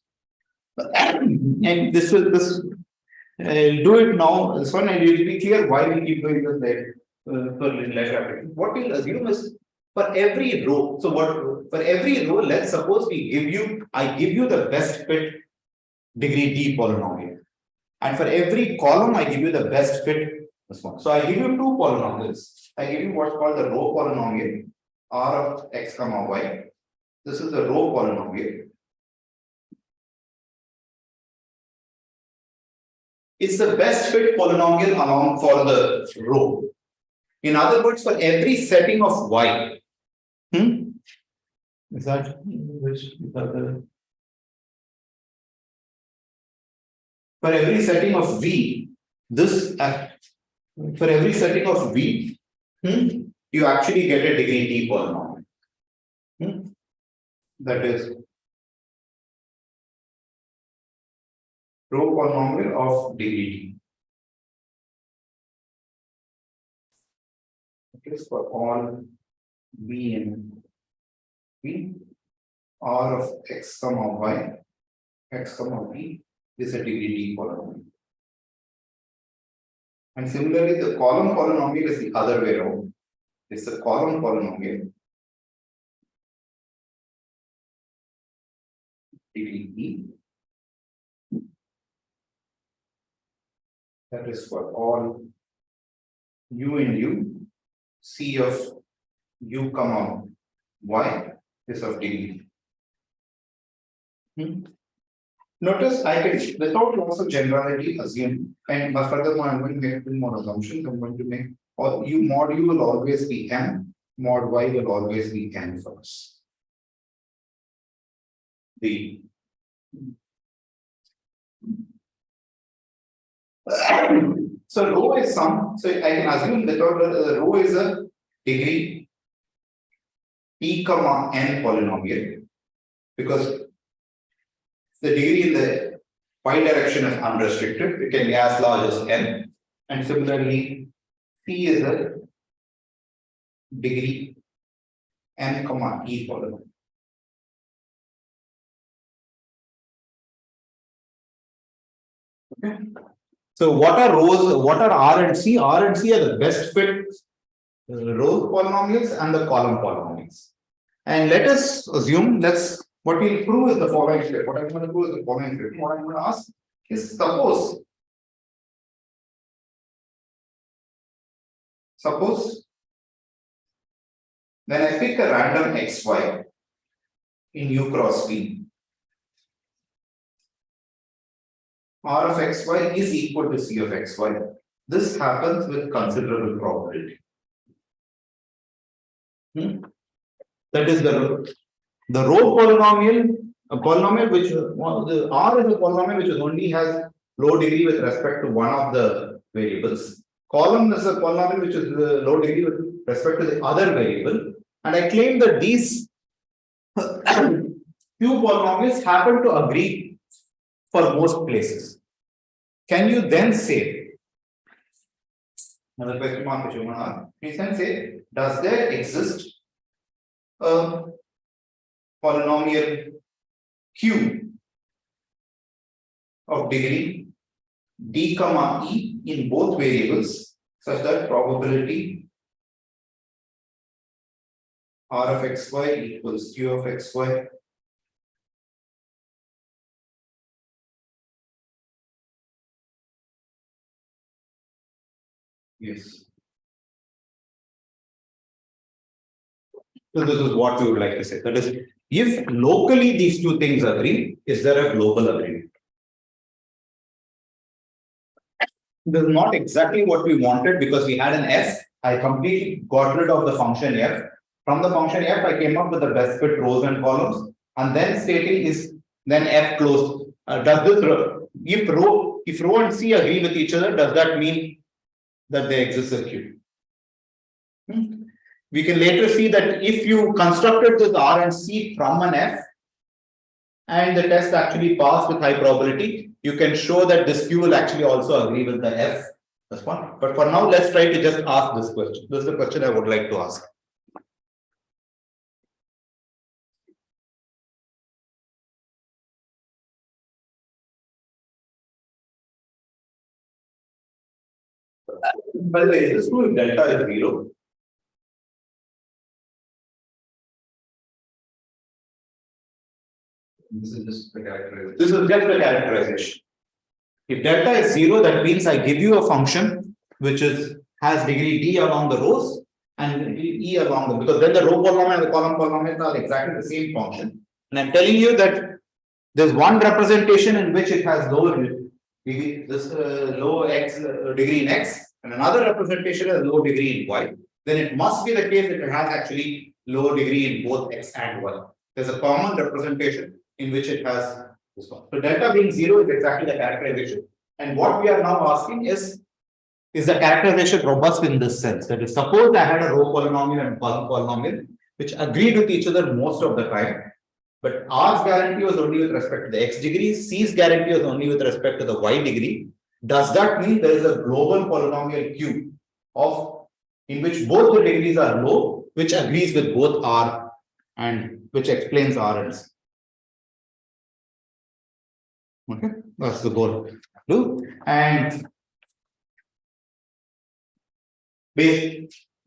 and this will do it now. This one, and it will be clear why we keep doing this later. What we'll assume is for every row. So what for every row? Let's suppose we give you. I give you the best fit degree D polynomial, and for every column I give you the best fit this one. So I give you two polynomials. I give you what's called the row polynomial R of x comma y. This is the row polynomial. It's the best fit polynomial along for the row. In other words, for every setting of y. Is that which? For every setting of v, this for every setting of v, you actually get a degree D polynomial. That is row polynomial of degree D. Okay, so for all v in v, R of x comma y, x comma v is a degree D polynomial. And similarly, the column polynomial is the other way around. It's the column polynomial degree E. That is for all u in u, C of u comma y is of degree. Notice I can, without loss of generality, assume, and furthermore, I'm going to make more assumptions. I'm going to make, or mod u will always be m, mod y will always be n for us. So rho is some, so I can assume that rho is a degree p comma n polynomial, because the degree in the y direction is unrestricted, it can be as large as n, and similarly p is a degree n comma e polynomial. Okay. So what are rows? What are R and C? R and C are the best fit row polynomials and the column polynomials. And let us assume, what we'll prove is the following step. What I'm going to do is the following step. What I'm going to ask is, suppose when I pick a random xy in u cross p, R of xy is equal to C of xy. This happens with considerable probability. That is the row polynomial, a polynomial which the R is a polynomial which only has low degree with respect to one of the variables. Column is a polynomial which is the low degree with respect to the other variable. And I claim that these few polynomials happen to agree for most places. Can you then say, another question mark which you want to ask, you can say, does there exist a polynomial q of degree d comma e in both variables such that probability R of xy equals q of xy yes. So this is what we would like to say. That is, if locally these two things agree, is there a global agreement? This is not exactly what we wanted because we had an f. I completely got rid of the function f. From the function f, I came up with the best fit rows and columns, and then stating is then f closed. Does this if rho and c agree with each other, does that mean that they exist as Q? We can later see that if you constructed this R and C from an F and the test actually passed with high probability, you can show that this Q will actually also agree with the F. That's one. But for now, let's try to just ask this question. This is the question I would like to ask. By the way, is this true if delta is 0? This is just the characterization. This is just the characterization. If delta is 0, that means I give you a function which has degree d along the rows and e along them, because then the row polynomial and the column polynomial are exactly the same function. And I'm telling you that there's one representation in which it has low degree, low x degree in x, and another representation has low degree in y. Then it must be the case that it has actually low degree in both x and y. There's a common representation in which it has this one. So delta being 0 is exactly the characterization. And what we are now asking is the characterization robust in this sense? That is, suppose I had a row polynomial and column polynomial which agreed with each other most of the time, but R's guarantee was only with respect to the x degree, C's guarantee was only with respect to the y degree. Does that mean there is a global polynomial Q in which both the degrees are low, which agrees with both R and which explains R and C? Okay, that's the goal. And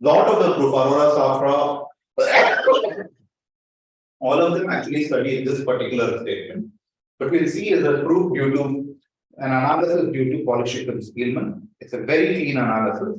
lot of the proof, Aurora, Safra, all of them actually study this particular statement. But we'll see is a proof due to an analysis due to Polishchuk-Spielman. It's a very clean analysis.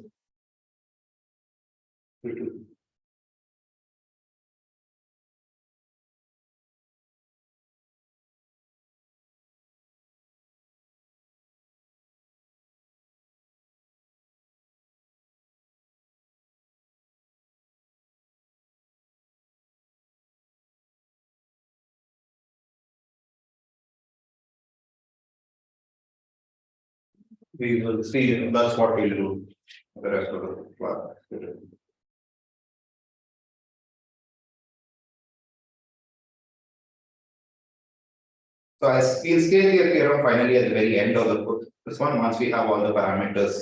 We will see, that's what we'll do the rest of the class. So I will scale the theorem finally at the very end of the book. This one, once we have all the parameters.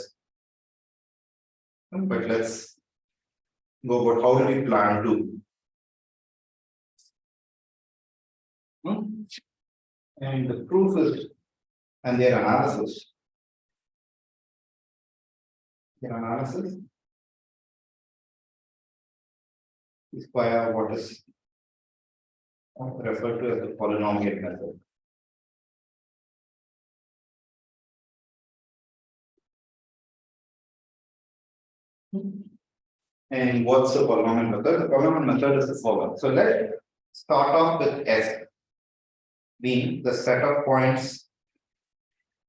But let's go about how do we plan to. And the proof is, and their analysis. Their analysis is via what is referred to as the polynomial method. And what's the polynomial method? The polynomial method is the following. So let's start off with S, being the set of points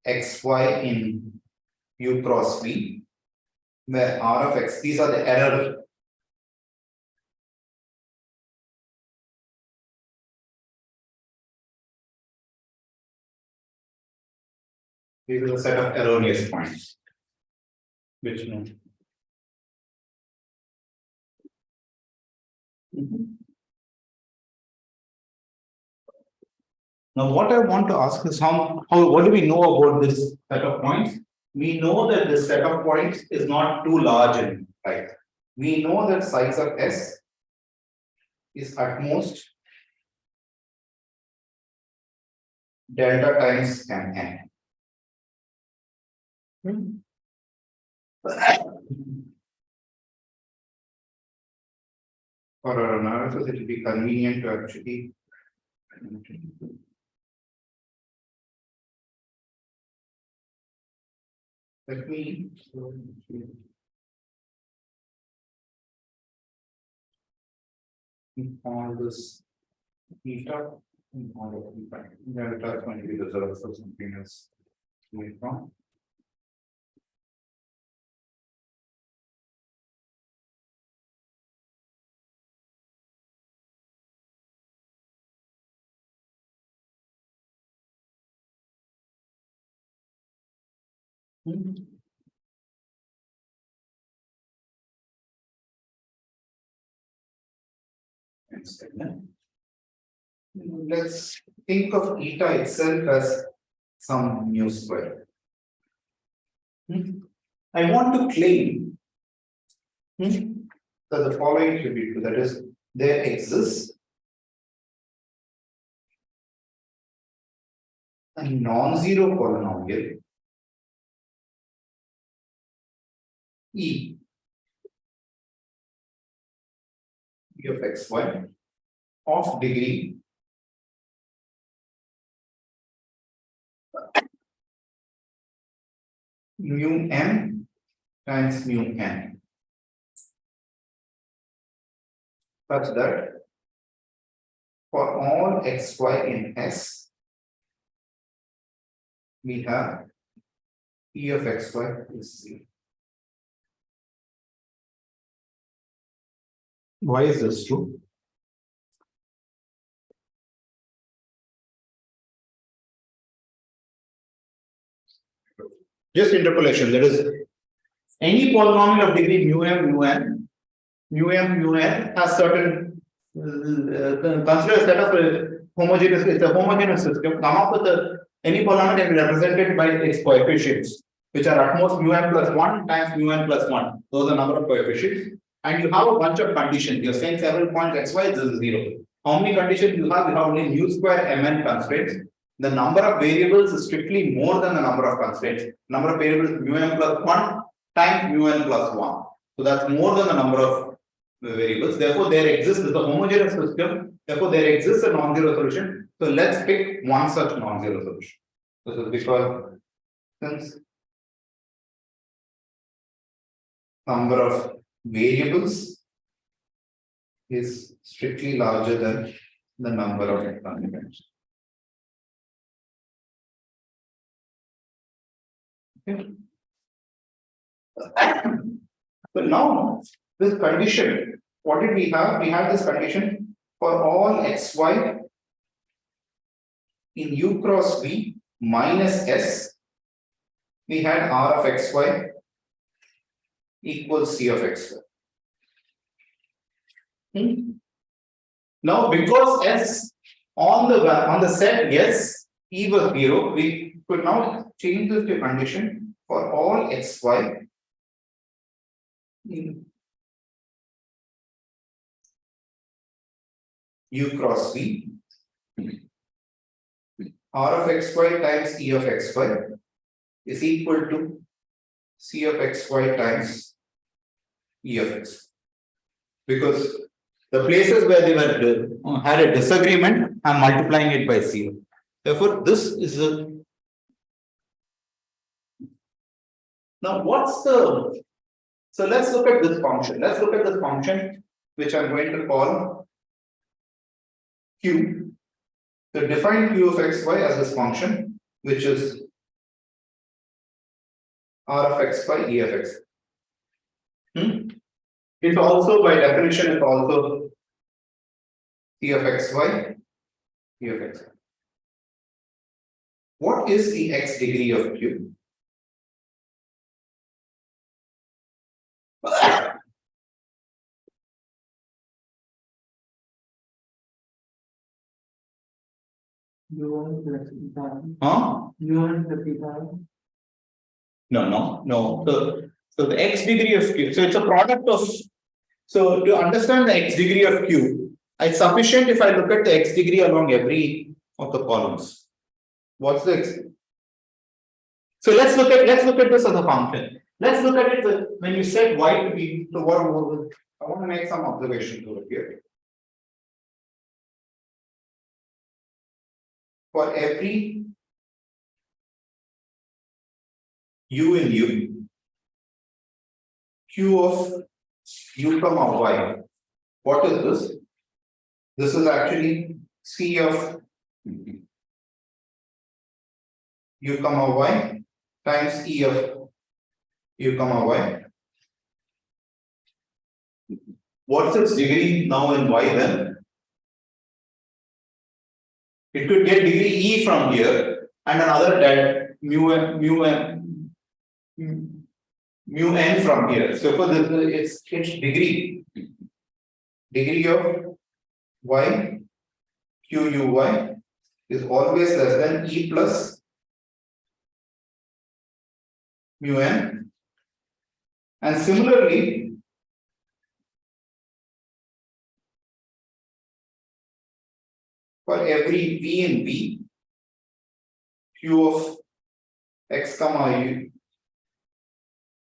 xy in U cross V, where R of x, these are the error. These are the set of erroneous points. Which no. Now, what I want to ask is what do we know about this set of points? We know that this set of points is not too large in height. We know that size of S is at most delta times Mn. For our analysis, it will be convenient to actually let me all this theta in all of delta is going to be reserved for something else later on. Let's think of eta itself as some mu square. I want to claim that the following should be true, that is, there exists a non-zero polynomial E of xy of degree mu m times mu n, such that for all xy in S, we have E of xy is 0. Why is this true? Just interpolation, that is, any polynomial of degree mu m, mu n has certain, consider a set of homogeneous, it's a homogeneous system, come up with any polynomial can be represented by its coefficients, which are at most mu n plus 1 times mu n plus 1. Those are the number of coefficients. And you have a bunch of conditions. You're saying several points xy, this is 0. How many conditions you have? You have only mu square mn constraints. The number of variables is strictly more than the number of constraints. Number of variables mu n plus 1 times mu n plus 1. So that's more than the number of variables. Therefore, there exists a homogeneous system. Therefore, there exists a non-zero solution. So let's pick one such non-zero solution. This is because since number of variables is strictly larger than the number of constraints. Okay. So now this condition, what did we have? We had this condition for all xy in U cross V minus S we had R of xy equals C of xy. Now, because S on the set yes, E was 0, we could now change this to condition for all xy in U cross V. R of xy times E of xy is equal to C of xy times E of x. Because the places where they were had a disagreement, I'm multiplying it by 0. Therefore, this is a. Now, what's the. So, let's look at this function. Let's look at this function, which I'm going to call Q. So, define Q of xy as this function, which is R of xy, E of x. It's also, by definition, it's also C of xy, E of x. What is the x degree of Q? U1 plus beta. Huh? U1 plus beta. No. So the x degree of Q. So it's a product of. So to understand the x degree of Q, it's sufficient if I look at the x degree along every of the columns. What's the x? So let's look at this as a function. Let's look at it when you set y to be. So what I want to make some observation to it here. For every u in U, Q of U comma Y. What is this? This is actually C of U comma Y times E of U comma Y. What's its degree now in Y then? It could get degree E from here and another that mu n from here. So for this, its degree of y q u y is always less than E plus mu n, and similarly for every v in V, q of x comma u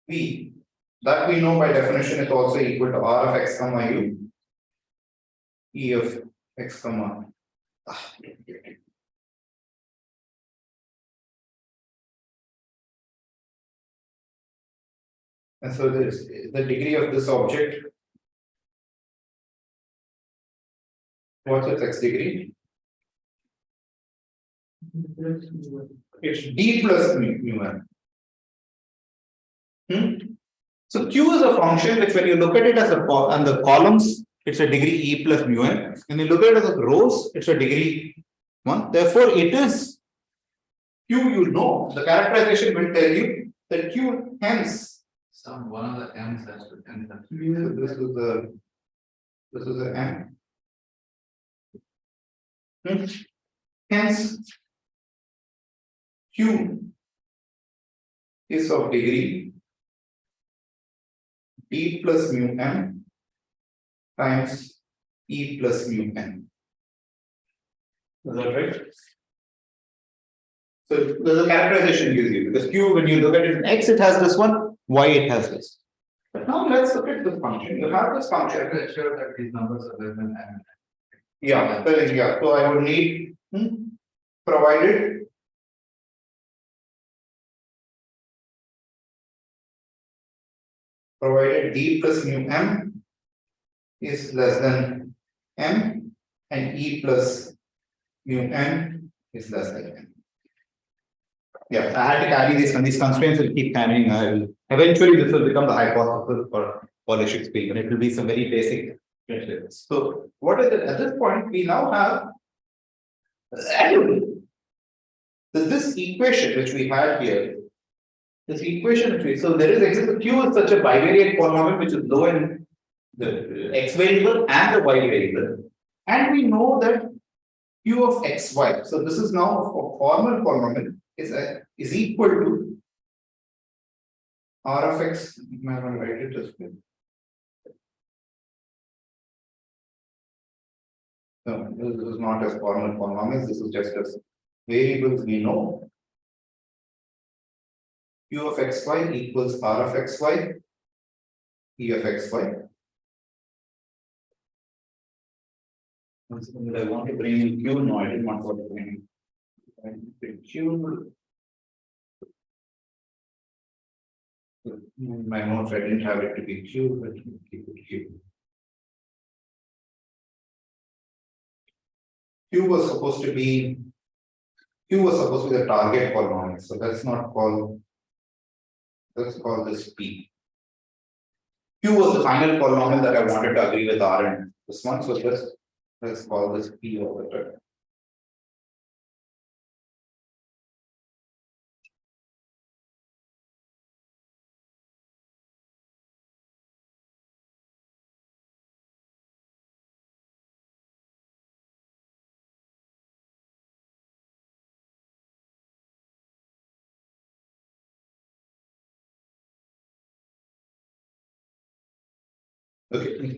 V, that we know by definition is also equal to R of x comma u E of x comma. And so this the degree of this object. What's its x degree? It's d plus mu n. So Q is a function which, when you look at it as on the columns, it's a degree E plus mu n. When you look at it as a rows, it's a degree 1. Therefore, it is Q. You know, the characterization will tell you that Q hence. Some one of the m's has to end. This is the m. Hence, Q is of degree D plus mu n times E plus mu n. Is that right? So there's a characterization gives you, because Q, when you look at it in X, it has this one, Y, it has this. But now let's look at this function. You have this function. To ensure that these numbers are less than m. Yeah, so I would need provided D plus mu m is less than m and E plus mu n is less than m. Yeah, I had to carry these constraints will keep carrying. Eventually this will become the hypothesis for Polishchuk-Spielman. It will be some very basic. So what is it? At this point, we now have this equation which we had here this equation tree. So there is Q is such a bivariate polynomial which is low in the x variable and the y variable, and we know that Q of xy. So this is now a formal polynomial is equal to R of x. I'm going to write it this way. No, this is not as formal polynomials. This is just as variables we know. Q of xy equals R of xy, E of xy. I want to bring in Q. No, I didn't want to bring in Q. In my notes, I didn't have it to be Q, but keep it Q. Q was supposed to be the target polynomial. So let's not call. Let's call this P. Q was the final polynomial that I wanted to agree with R and this one. So let's call this P over there. Okay.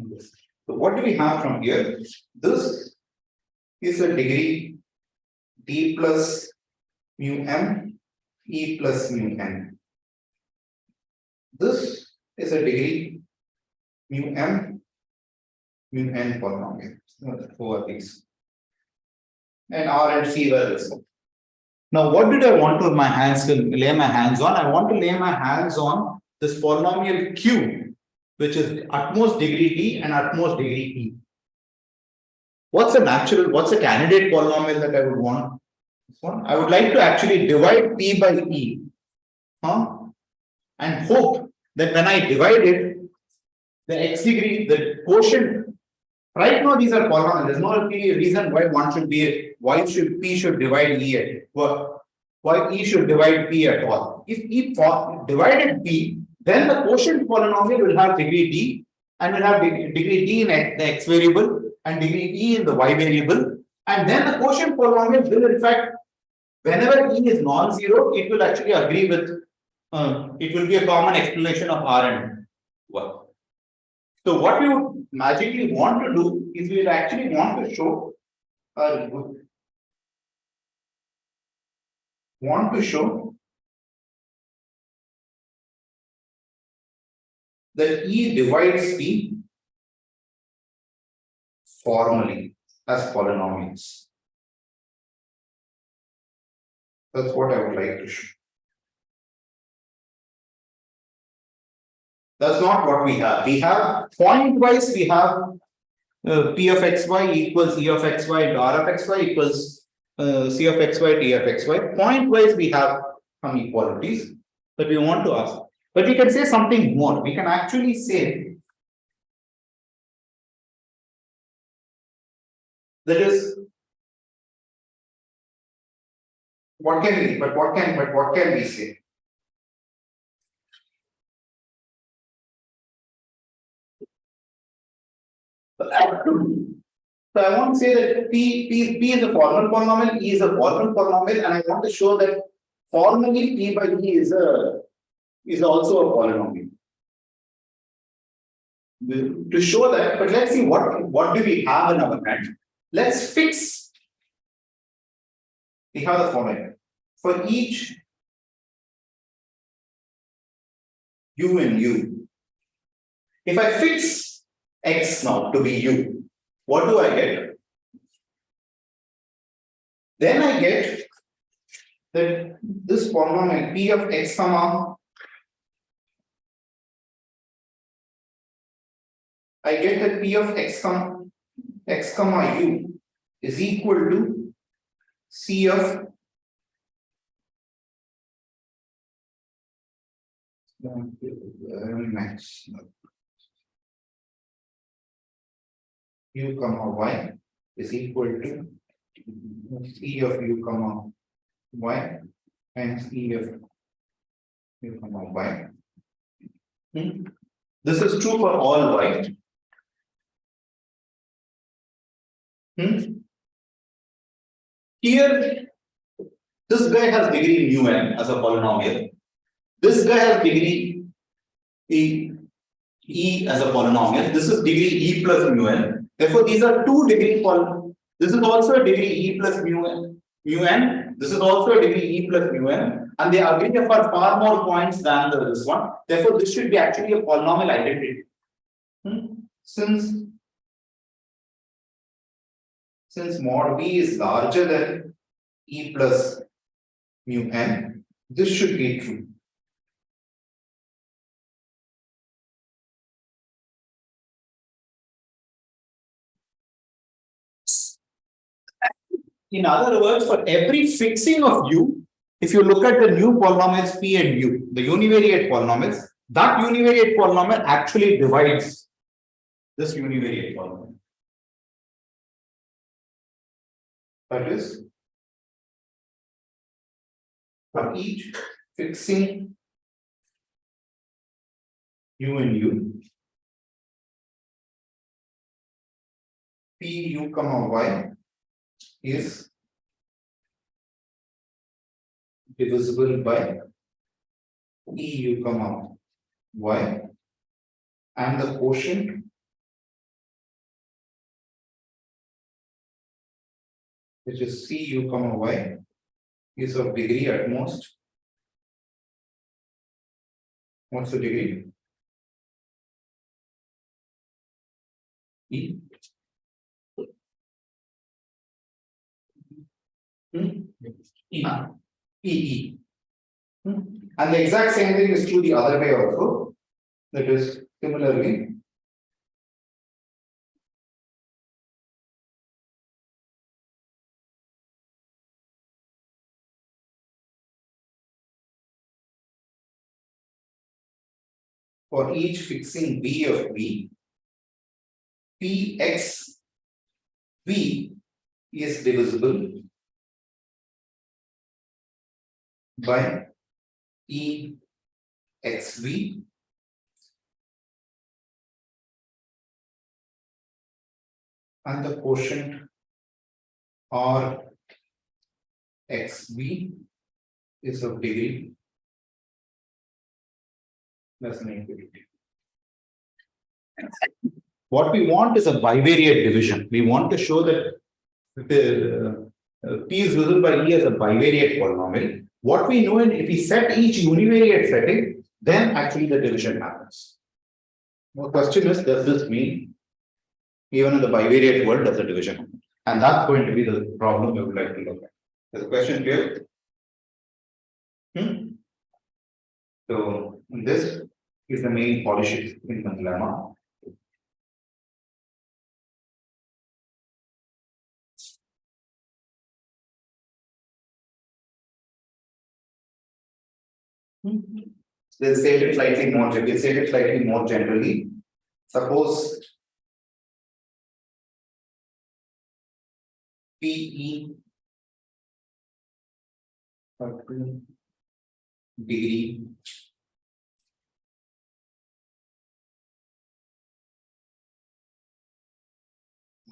So what do we have from here? This is a degree D plus mu m, E plus mu n. This is a degree mu m, mu n polynomial. Who are these? And R and C were this. Now, what did I want to lay my hands on? I want to lay my hands on this polynomial Q, which is utmost degree D and utmost degree E. What's a candidate polynomial that I would want? This one. I would like to actually divide P by E, and hope that when I divide it, the x degree, the quotient. Right now, these are polynomials. There's no reason why P should divide E why E should divide P at all. If E divided P, then the quotient polynomial will have degree D and will have degree D in the x variable and degree E in the y variable. And then the quotient polynomial will, in fact, whenever E is non-zero, it will actually agree with, it will be a common explanation of R and Y. So what we would magically want to do is we will actually want to show that E divides P formally as polynomials. That's what I would like to show. That's not what we have. We have point-wise, we have P of xy equals E of xy and R of xy equals C of xy, T of xy. Point-wise, we have some equalities that we want to ask. But we can say something more. We can actually say that is what can we say? So I want to say that P is a formal polynomial, E is a formal polynomial, and I want to show that formally P by E is also a polynomial. To show that, but let's see what do we have in our hand. Let's fix. We have the following for each U and U. If I fix X now to be U, what do I get? Then I get that this polynomial P of X comma, I get that P of X comma U is equal to C of U comma Y is equal to E of U comma Y times E of mu comma y. This is true for all y. Here, this guy has degree mu n as a polynomial. This guy has degree e as a polynomial. This is degree e plus mu n. Therefore, these are two degree polynomials. This is also a degree e plus mu n. This is also a degree e plus mu n. And they agree for far more points than this one. Therefore, this should be actually a polynomial identity. Since mod b is larger than e plus mu n, this should be true. In other words, for every fixing of u, if you look at the new polynomials p and u, the univariate polynomials, that univariate polynomial actually divides this univariate polynomial. That is, for each fixing u and u, p u comma y is divisible by e u comma y, and the quotient which is c u comma y is of degree at most. What's the degree? E. E. And the exact same thing is true the other way also. That is, similarly, for each fixing v of v, px v is divisible by e xv and the quotient r xv is of degree less than infinity. What we want is a bivariate division. We want to show that the p is divisible by e as a bivariate polynomial. What we know, if we set each univariate setting, then actually the division happens. The question is, does this mean even in the bivariate world does the division happen? And that's going to be the problem we would like to look at. Is the question clear? So this is the main Polishchuk-Spielman lemma. Let's say it slightly more. We'll say it slightly more generally. Suppose PE degree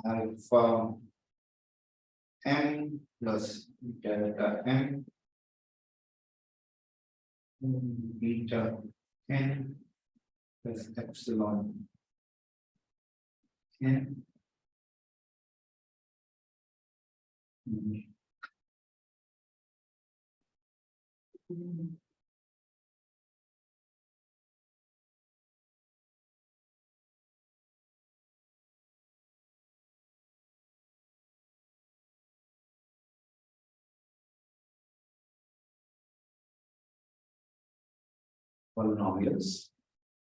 alpha m plus delta m beta n plus epsilon n polynomials.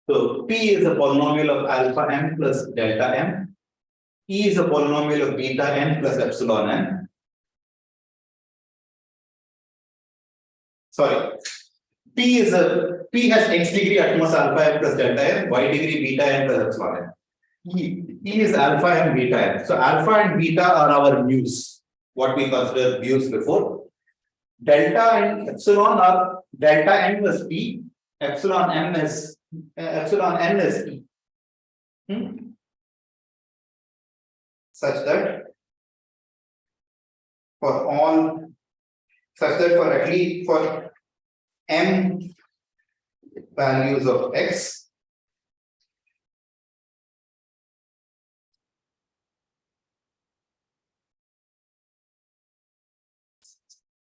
So P is a polynomial of alpha m plus delta m. E is a polynomial of beta n plus epsilon n. Sorry. P has x degree at most alpha m plus delta m, y degree beta n plus epsilon n. E is alpha and beta n. So alpha and beta are our mu's, what we consider mu's before. Delta and epsilon are delta n plus p, epsilon m is epsilon n is e. Such that for all, such that for at least for m values of x,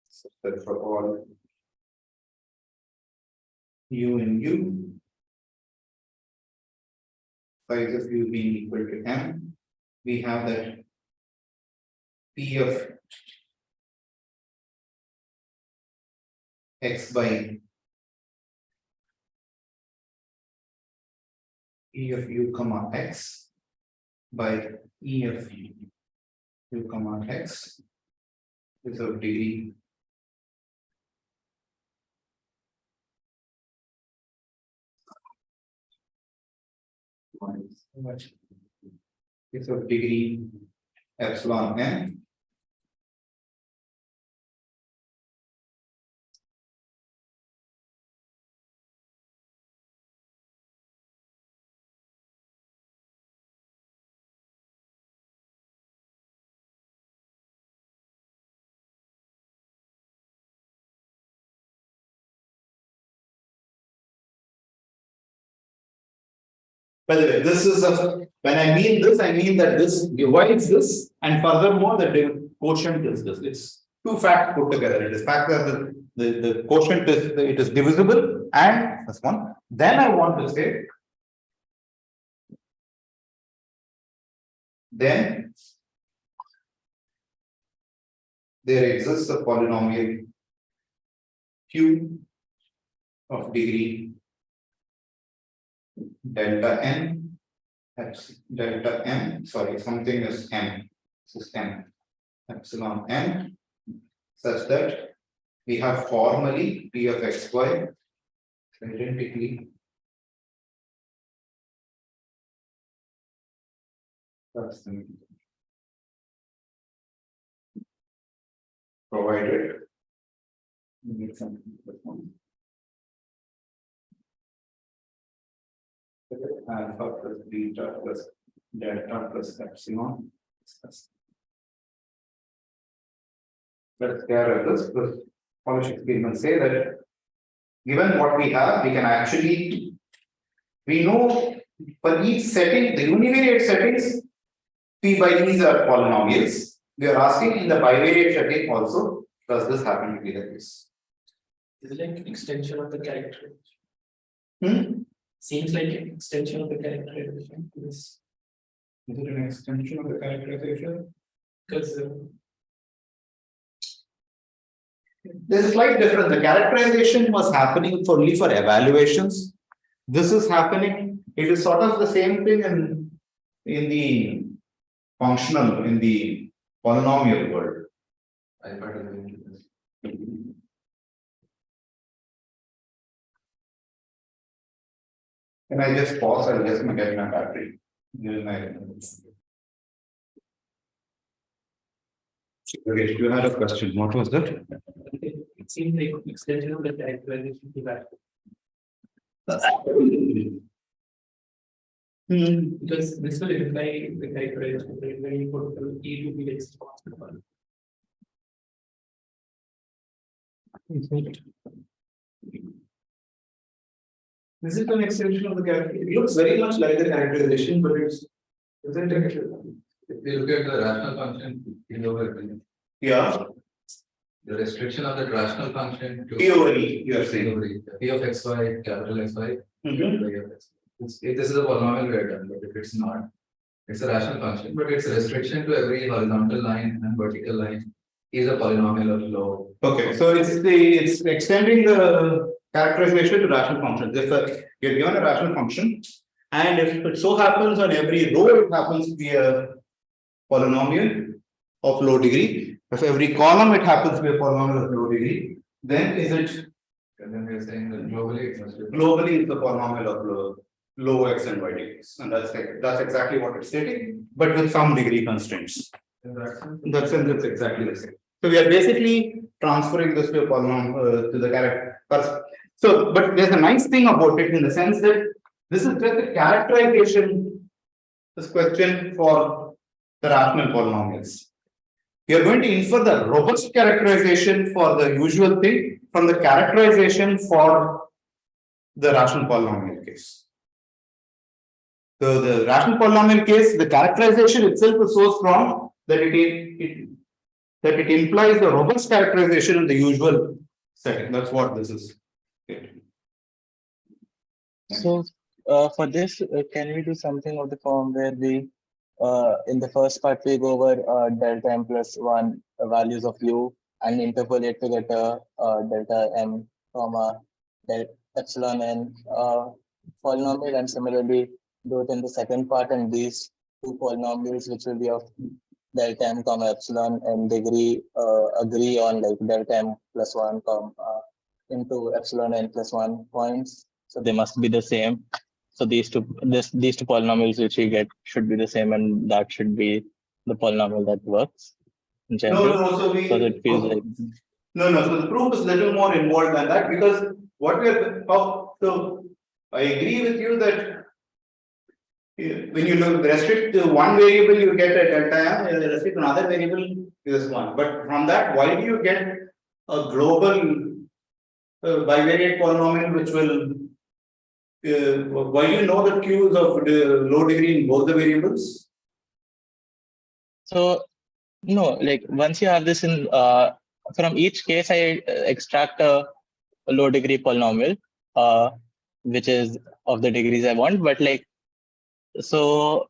such that for all u in u, size of u being equal to m, we have that p of x by e of u comma x by e of u comma x is of degree is of degree epsilon n. By the way, this is when I mean this, I mean that this divides this, and furthermore, the quotient is this. It's two facts put together. It is fact that the quotient is it is divisible, and this one. Then I want to say, then there exists a polynomial q of degree delta n, that's delta m, sorry, something is m, this is m, epsilon n, such that we have formally p of xy identically provided alpha plus beta plus delta plus epsilon. Let's carry this. Polishchuk-Spielman say that given what we have, we can actually, we know for each setting, the univariate settings, p by e's are polynomials. We are asking in the bivariate setting also, does this happen to be the case? Is it like an extension of the characterization? Seems like an extension of the characterization. Yes. Is it an extension of the characterization? Because there's a slight difference. The characterization was happening only for evaluations. This is happening. It is sort of the same thing in the functional, in the polynomial world. Can I just pause? I'll just get my battery. Okay, you had a question. What was that? it seems like extension of the characterization to that. Because this will imply the characterization when you put e to be x constant. This is an extension of the characterization. It looks very much like the characterization, but it's isn't it? If you look at the rational function, Yeah. The restriction of the rational function to P over E, you are saying. P of xy, capital xy. If this is a polynomial we are done, but if it's not, it's a rational function, but its restriction to every horizontal line and vertical line is a polynomial of low. Okay, so it's extending the characterization to rational functions. If you're given a rational function, and if it so happens on every row it happens to be a polynomial of low degree, if every column it happens to be a polynomial of low degree, then is it? And then we are saying that globally it's the polynomial of low x and y degrees, and that's exactly what it's stating, but with some degree constraints. In that sense, it's exactly the same. So we are basically transferring this to a polynomial to the character. So, but there's a nice thing about it in the sense that this is just a characterization, this question for the rational polynomials. You're going to infer the robust characterization for the usual thing from the characterization for the rational polynomial case. So the rational polynomial case, the characterization itself is so strong that it implies the robust characterization in the usual setting. That's what this is. So for this, can we do something of the form where we, in the first part, we go over delta m plus 1 values of u and interpolate to get a delta m comma epsilon n polynomial, and similarly do it in the second part, and these two polynomials which will be of delta m comma epsilon and degree agree on like delta m plus 1 comma into epsilon n plus 1 points. So they must be the same. So these two polynomials which we get should be the same, and that should be the polynomial that works in general. So it feels like so the proof is a little more involved than that, because what we are so I agree with you that when you restrict to one variable, you get a delta m, restrict to another variable, is one. But from that, why do you get a global bivariate polynomial which will why do you know the Q's of the low degree in both the variables? So no, like once you have this in from each case, I extract a low degree polynomial, which is of the degrees I want. But like, so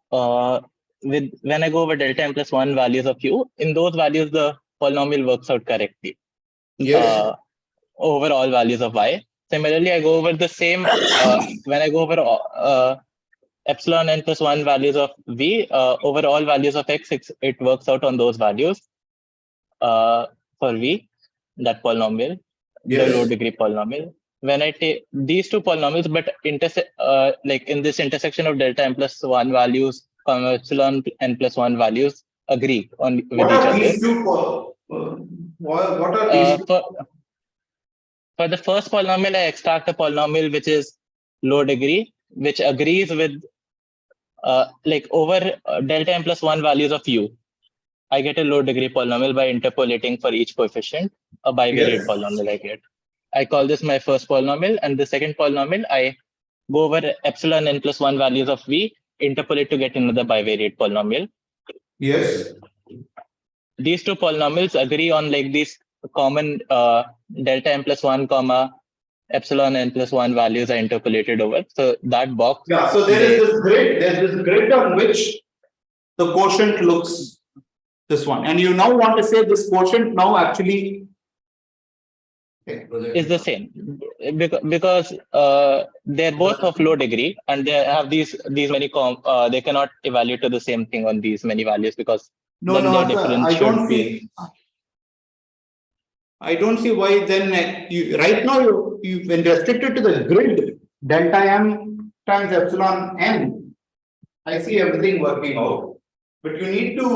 when I go over delta m plus 1 values of u, in those values the polynomial works out correctly. Yes. Over all values of y. Similarly, I go over the same when I go over epsilon n plus 1 values of v, over all values of x, it works out on those values for v, that polynomial, Yes. the low degree polynomial. When I take these two polynomials, but like in this intersection of delta m plus 1 values, epsilon n plus 1 values agree on with what each are other. These two what are these two? For the first polynomial, I extract a polynomial which is low degree, which agrees with like over delta m plus 1 values of u. I get a low degree polynomial by interpolating for each coefficient, a bivariate polynomial I get. I call this my first polynomial, and the second polynomial, I go over epsilon n plus 1 values of v, interpolate to get another bivariate polynomial. Yes. These two polynomials agree on like these common delta m plus 1 comma epsilon n plus 1 values are interpolated over. So that box. Yeah, so there's this grid on which the quotient looks this one. And you now want to say this quotient now actually is the same because they're both of low degree, and they have these many they cannot evaluate to the same thing on these many values, because then their difference should be. I don't see why then right now you when restricted to the grid delta m times epsilon n, I see everything working out, but you need to.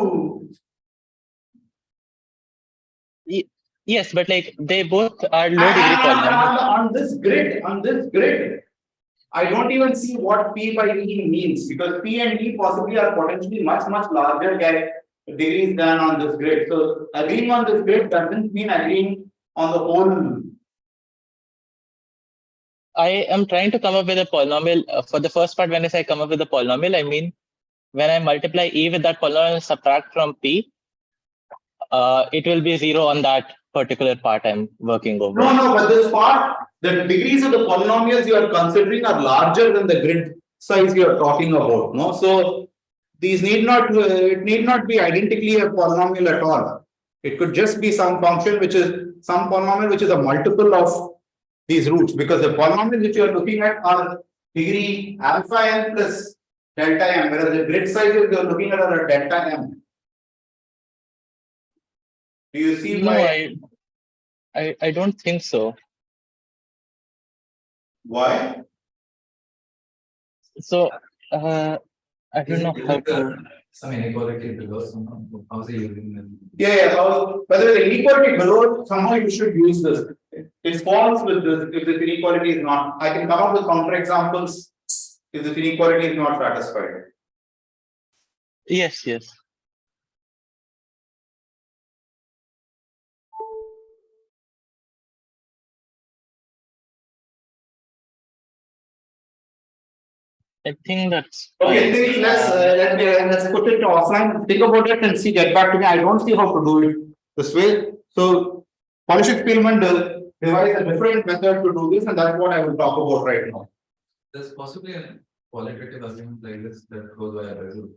Yes, but like they both are low degree polynomials. On this grid, I don't even see what P by E means, because P and E possibly are potentially much larger degrees than on this grid. So agreeing on this grid doesn't mean agreeing on the whole. I am trying to come up with a polynomial. For the first part, when I say come up with a polynomial, I mean when I multiply E with that polynomial and subtract from P, it will be 0 on that particular part I'm working over. No, but this part, the degrees of the polynomials you are considering are larger than the grid size you are talking about. No, so these need not be identically a polynomial at all. It could just be some function which is some polynomial which is a multiple of these roots, because the polynomials which you are looking at are degree alpha n plus delta m, whereas the grid sizes you are looking at are a delta m. Do you see why? No, I don't think so. Why? So I don't know how to. Some inequality below somehow. How's he using them? Yeah. Whether the inequality below, somehow you should use this. It falls with this if this inequality is not. I can come up with counterexamples if this inequality is not satisfied. Yes, yes. I think that's Okay, fine. think let's put it offline. Think about it and see. Get back to me. I don't see how to do it this way. So, Polishchuk-Spielman devised a different method to do this, and that's what I will talk about right now. There's possibly a qualitative argument like this that goes via result.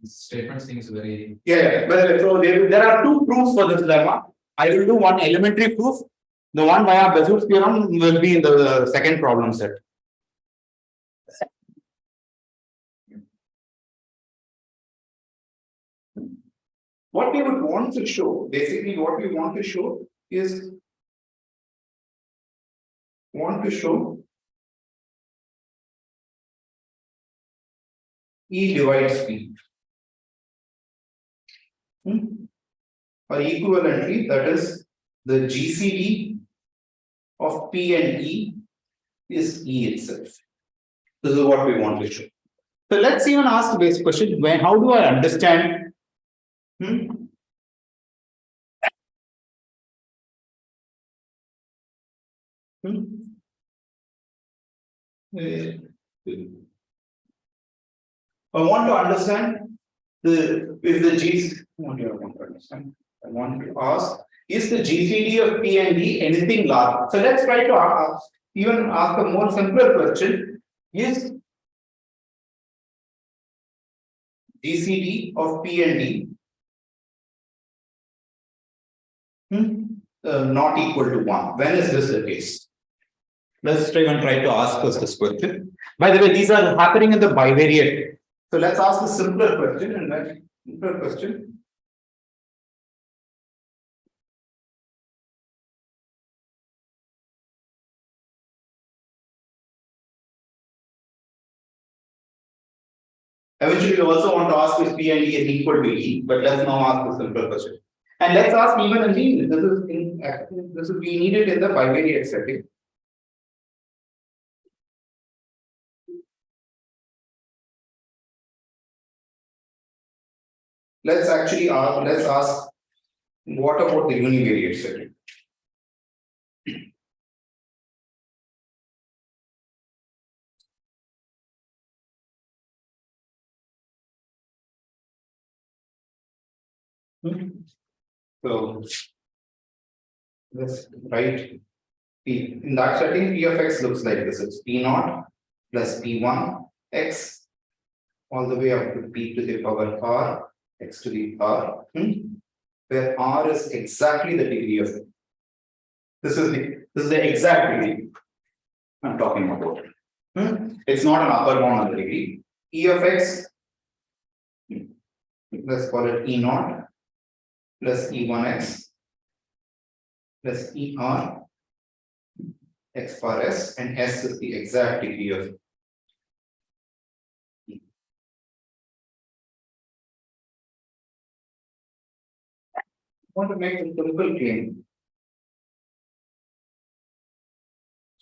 This statement seems very. Yeah. Well, so there are two proofs for this lemma. I will do one elementary proof. The one via Bessel's theorem will be in the second problem set. What we would want to show, basically what we want to show is E divides P. Or equivalently, that is the GCD of P and E is E itself. This is what we want to show. So let's even ask the basic question: how do I understand? I want to understand what do I want to understand? I want to ask: is the GCD of P and D anything large? So let's try to even ask a more simpler question: is GCD of P and D not equal to 1? When is this the case? Let's try to ask us this question. By the way, these are happening in the bivariate. So let's ask a simpler question, and that simpler question. Eventually, we also want to ask if P and D is equal to E, but let's now ask the simpler question. And let's ask even again, this is we need it in the bivariate setting. Let's actually ask what about the univariate setting? So let's write P. In that setting, P of X looks like this. It's P0 plus P1 X all the way up to P to the power R X to the R, where R is exactly the degree of it. This is the exact degree I'm talking about. It's not an upper bound of the degree. E of X, let's call it E0 plus E1X plus ER X bar S, and S is the exact degree of E. I want to make a simple claim.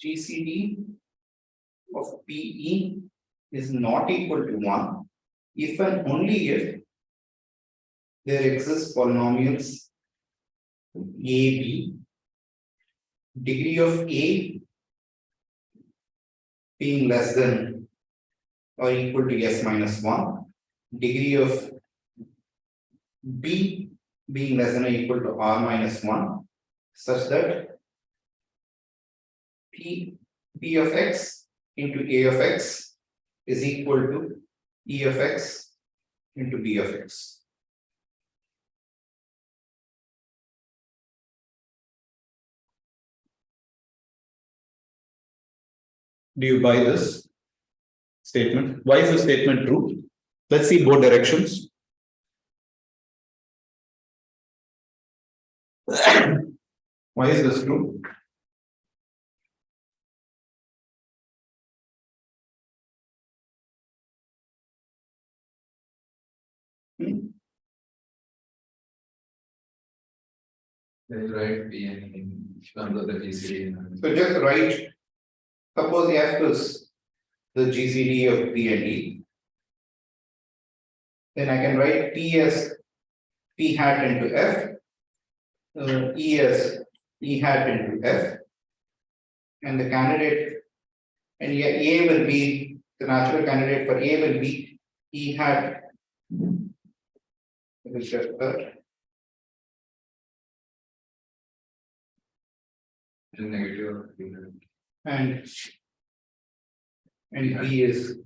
GCD of PE is not equal to 1 if and only if there exist polynomials AB, degree of A being less than or equal to S minus 1, degree of B being less than or equal to R minus 1, such that P of X into A of X is equal to E of X into B of X. Do you buy this statement? Why is the statement true? Let's see both directions. Why is this true? Then you write P and in terms of the GCD. So just write, suppose F is the GCD of P and E. Then I can write P as P hat into F, E as E hat into F, and the candidate, and A will be, the natural candidate for A will be E hat. Negative. And B is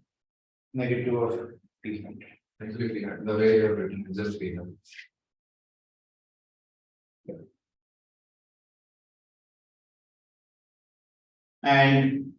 negative of P hat. Actually, P hat. The way you have written is just P hat. And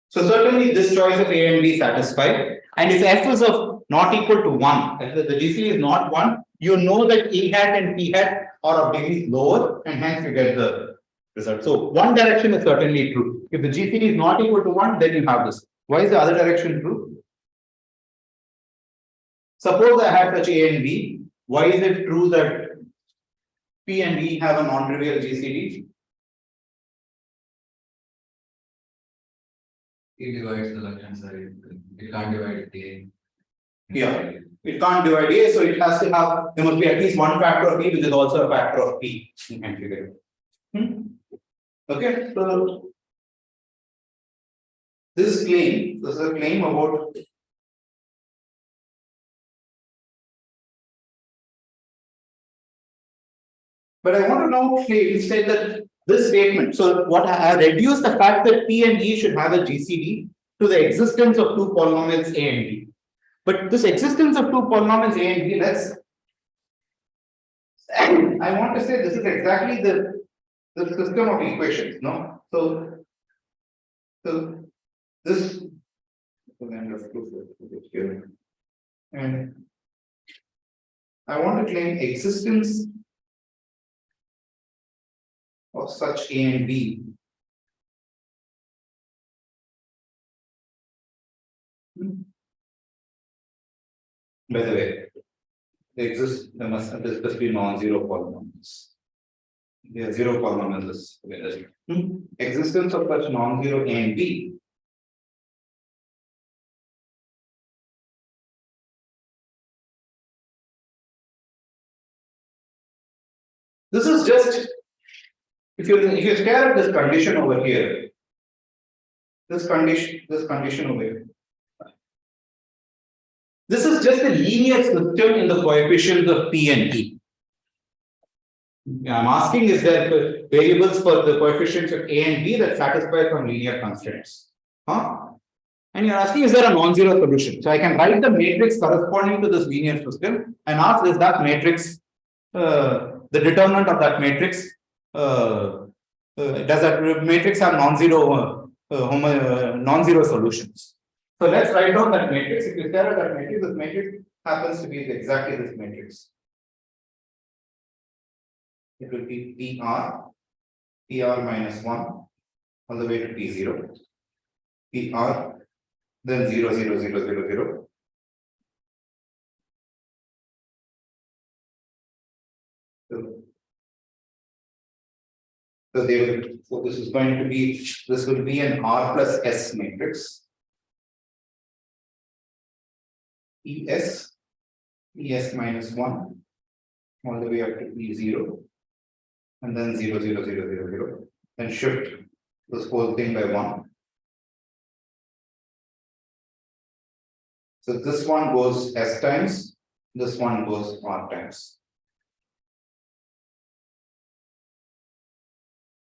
so certainly this choice of A and B satisfied. And if F is of not equal to 1, if the GCD is not 1, you know that E hat and P hat are of degrees lower, and hence you get the result. So one direction is certainly true. If the GCD is not equal to 1, then you have this. Why is the other direction true? Suppose I have such A and B. Why is it true that P and E have a non-trivial GCD? It divides the left hand side. It can't divide A. Yeah. It can't divide A, so it has to have, there must be at least one factor of E, which is also a factor of P. You can figure it. Okay, so this is a claim about but I want to now instead that this statement. So what I have reduced the fact that P and E should have a GCD to the existence of two polynomials A and B. But this existence of two polynomials A and B, I want to say this is exactly the system of equations, no? So this and I want to claim existence of such A and B. By the way, there must be non-zero polynomials. Yeah, zero polynomials. Existence of such non-zero A and B. This is just if you stare at this condition over here, this condition over here. This is just a linear system in the coefficients of P and E. I'm asking, is there variables for the coefficients of A and B that satisfy some linear constraints? And you're asking, is there a non-zero solution? So I can write the matrix corresponding to this linear system and ask, is that matrix, the determinant of that matrix, does that matrix have non-zero non-zero solutions? So let's write down that matrix. If you stare at that matrix, this matrix happens to be exactly this matrix. It will be PR minus 1 all the way to P0, PR, then 0, 0, 0, 0, 0. So this is going to be, this will be an R plus S matrix. ES minus 1 all the way up to E0 and then 0, 0, 0, 0, 0. Then shift this whole thing by 1. So this one goes S times, this one goes R times.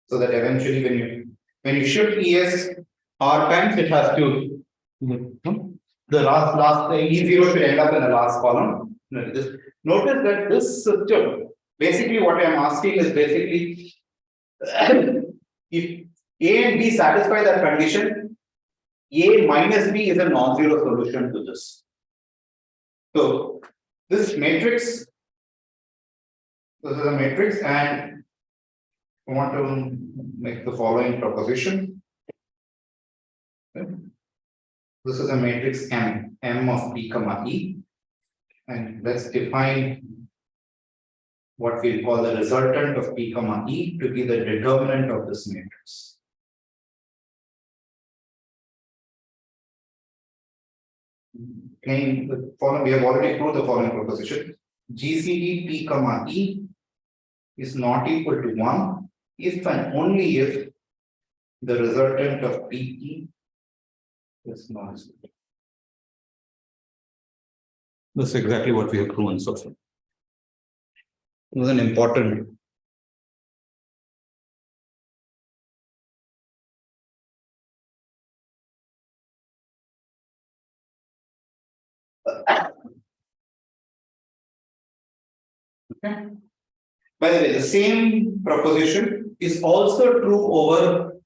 So that eventually when you shift ES R times, it has to the last E0 should end up in the last column. Notice that this system, basically what I am asking is basically if A and B satisfy that condition, A minus B is a non-zero solution to this. So this matrix, this is a matrix, and I want to make the following proposition. This is a matrix M of P comma E, and let's define what we'll call the resultant of P comma E to be the determinant of this matrix. The following, we have already proved the following proposition. GCD P comma E is not equal to 1 if and only if the resultant of PE is not zero. That's exactly what we have proven so far. It was an important okay. By the way, the same proposition is also true over.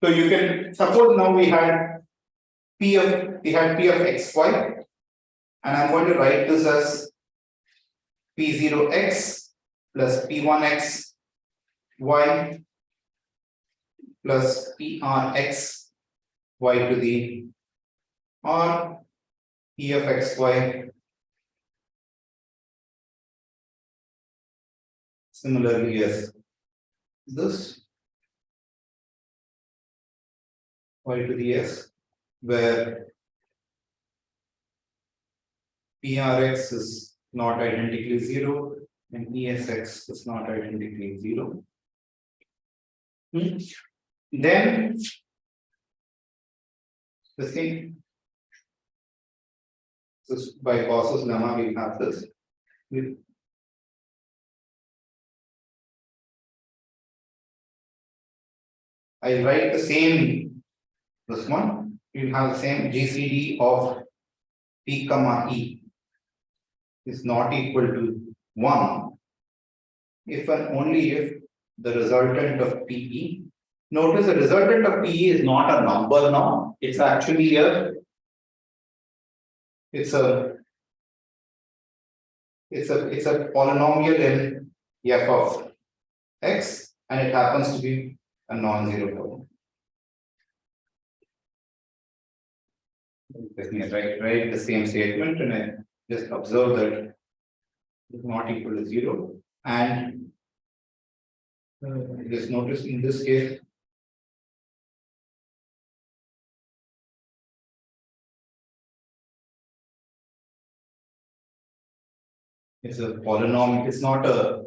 So you can suppose now we had P of XY, and I'm going to write this as P0x plus P1x y plus PRX y to the or P of XY. Similarly, as this y to the s, where PRX is not identically 0 and ESX is not identically 0. Then the thing, this by Gauss's lemma, we have this. I write the same, this one, you have the same GCD of P comma E is not equal to 1 if and only if the resultant of PE. Notice the resultant of PE is not a number now, it's actually a polynomial in f of x, and it happens to be a non-zero polynomial. Let me write the same statement, and I just observe that it's not equal to 0, and just notice in this case it's a polynomial, it's not a.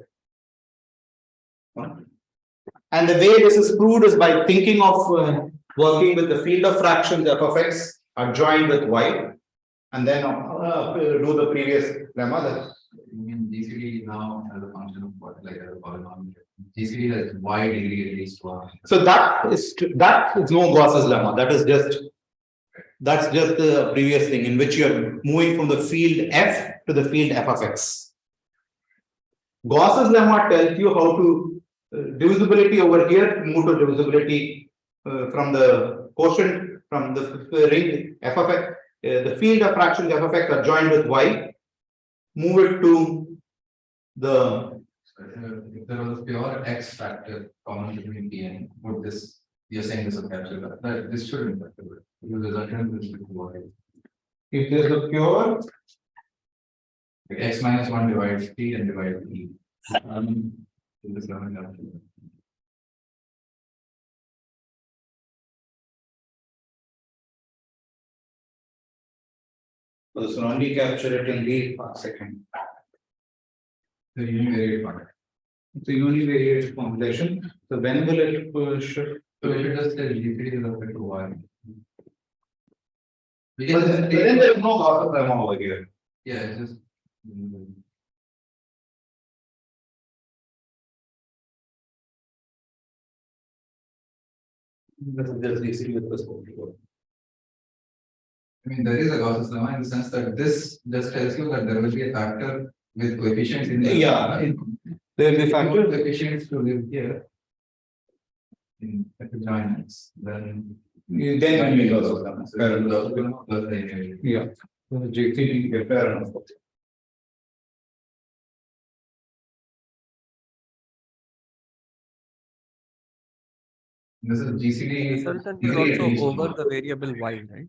And the way this is proved is by thinking of working with the field of fractions f of x adjoined with y, and then do the previous lemma that GCD now as a function of what, like as a polynomial. GCD has y degree at least 1. So that is no Gauss's lemma. That's just the previous thing in which you are moving from the field f to the field f of x. Gauss's lemma tells you how to divisibility over here, move to divisibility from the quotient from the ring f of x, the field of fractions f of x are joined with y, move it to the. If there was a pure x factor common between P and would this, you're saying this will capture that this shouldn't capture it because the resultant is y. If there's a pure Like x minus 1 divides P and divides E. This doesn't capture that. this will only capture it in the second. The univariate part. It's a univariate formulation. So when will it shift? So if it does the GCD is equal to y. We But can then just there is no Gauss's lemma over here. yeah, it's just This is just basically with this code. I mean, there is a Gauss's lemma in the sense that this just tells you that there will be a factor with coefficients in the There will be factors. coefficients to live here. In at the joints, then You then you will also come. there will also be plus the integral. Yeah. GCD fair enough. This is GCD. Resultant is also over the variable y, right?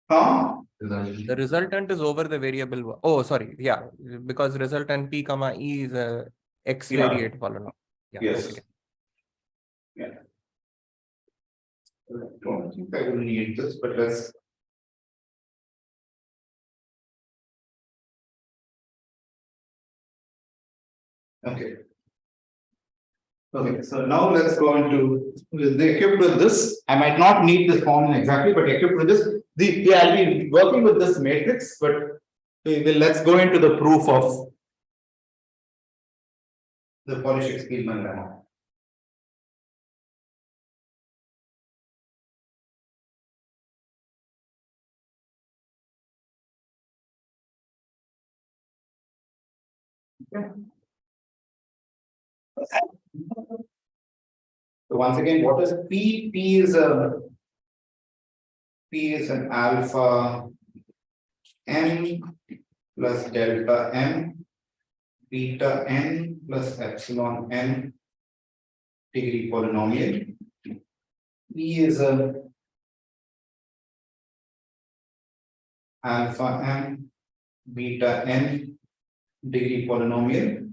Huh? The resultant is over the variable. Oh, sorry. Yeah, because resultant p comma e is a x variate polynomial. Yeah, Yes. okay. Yeah. I don't think I will need this, but let's. Okay. Okay, so now let's go into the equipped with this. I might not need this form exactly, but equipped with this, I'll be working with this matrix, but let's go into the proof of the Polishchuk-Spielman lemma. Okay. So once again, what is P? P is an alpha n plus delta n, beta n plus epsilon n degree polynomial. E is a alpha n beta n degree polynomial,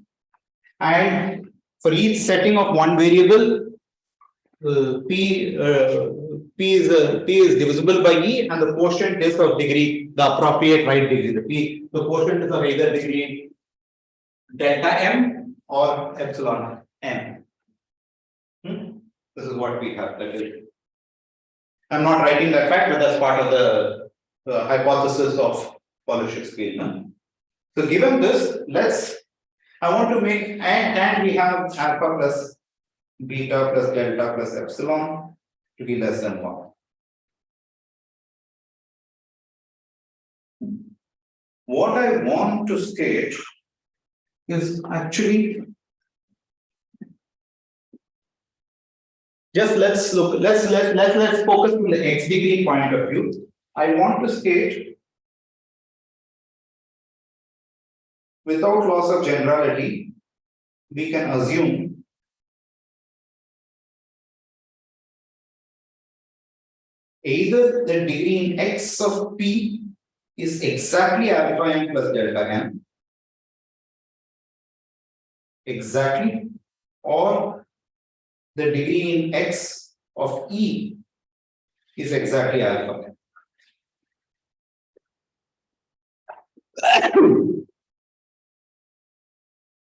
and for each setting of one variable, P is divisible by E, and the quotient is of degree, the appropriate right degree. The quotient is of either degree delta m or epsilon m. This is what we have. That is, I'm not writing that fact, but that's part of the hypothesis of Polishchuk-Spielman. So given this, I want to make, and we have alpha plus beta plus delta plus epsilon to be less than 1. What I want to state is actually, just let's focus on the x degree point of view. I want to state, without loss of generality, we can assume either the degree in x of p is exactly alpha n plus delta n, exactly, or the degree in x of e is exactly alpha n.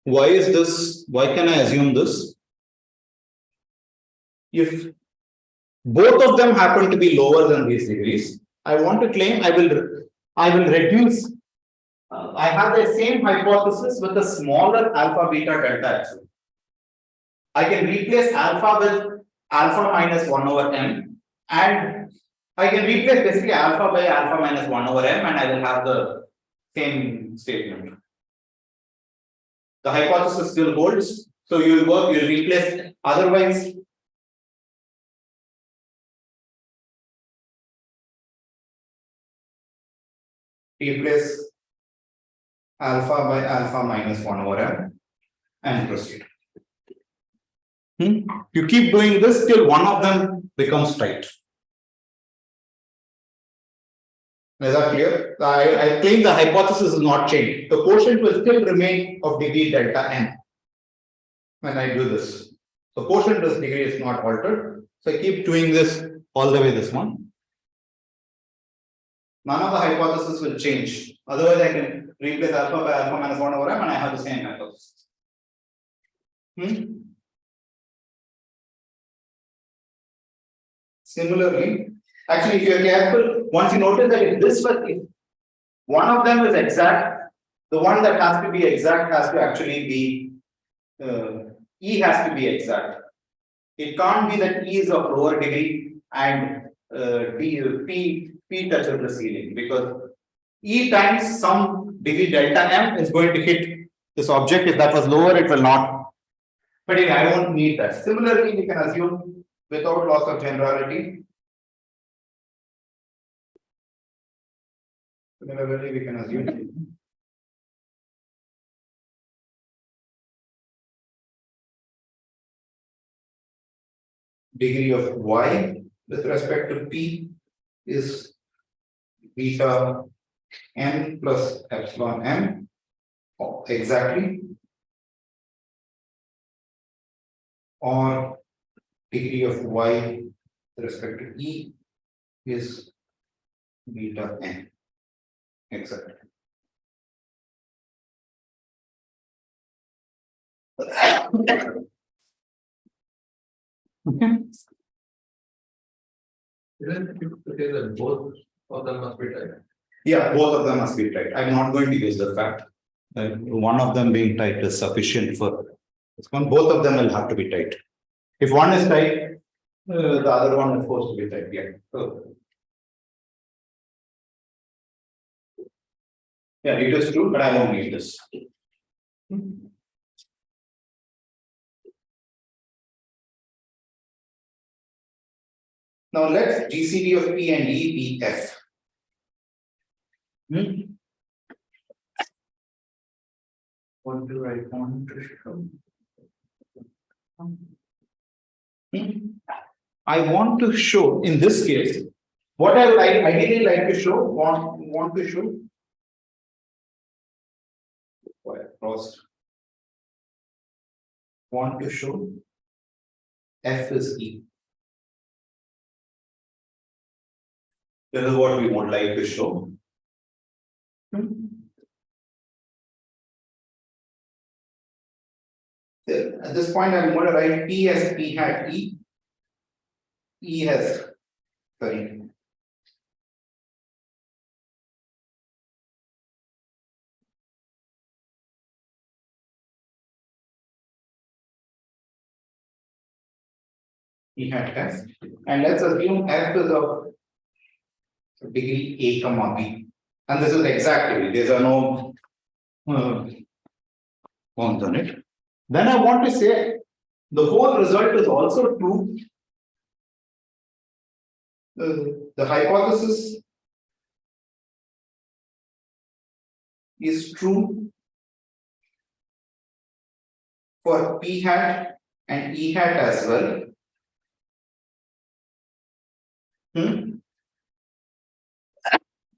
Why is this? Why can I assume this? If both of them happen to be lower than these degrees, I want to claim I will reduce. I have the same hypothesis with a smaller alpha beta delta epsilon. I can replace alpha with alpha minus 1 over m, and I can replace basically alpha by alpha minus 1 over m, and I will have the same statement. The hypothesis still holds, so you'll replace, otherwise replace alpha by alpha minus 1 over m and proceed. You keep doing this till one of them becomes right. Is that clear? I claim the hypothesis is not changed. The quotient will still remain of degree delta n when I do this. The quotient this degree is not altered. So I keep doing this all the way this one. None of the hypothesis will change. Otherwise, I can replace alpha by alpha minus 1 over m and I have the same hypothesis. Similarly, actually, if you are careful, once you notice that if this was, one of them is exact, the one that has to be exact has to actually be, E has to be exact. It can't be that E is of lower degree and P touches the ceiling, because E times some degree delta m is going to hit this object. If that was lower, it will not. But anyway, I won't need that. Similarly, we can assume without loss of generality. Similarly, we can assume degree of y with respect to p is beta n plus epsilon m exactly, or degree of y with respect to E is beta n exactly. Okay. Isn't it to say that both of them must be tight? Yeah, both of them must be tight. I'm not going to use the fact that one of them being tight is sufficient for this one. Both of them will have to be tight. If one is tight, the other one is supposed to be tight. Yeah. So, yeah, it is true, but I won't need this. Now let's GCD of P and E be F. What do I want to show? I want to show in this case what I would ideally like to show, want to show. Want to show F is E. This is what we would like to show. At this point, I'm going to write P as P hat E. E has, sorry. E hat F. And let's assume F is of degree A comma B. And this is exactly, there are no points on it. Then I want to say the whole result is also true. The hypothesis is true for P hat and E hat as well.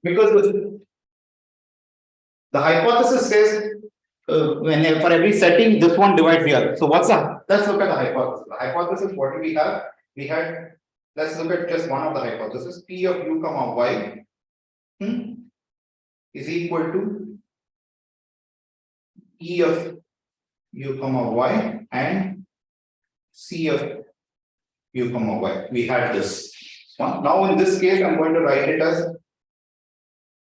Because the hypothesis says when for every setting this one divides the other. So what's that? Let's look at the hypothesis. The hypothesis, what do we have? We had, let's look at just one of the hypotheses. P of u comma y is equal to E of u comma y and C of u comma y. We had this one. Now in this case, I'm going to write it as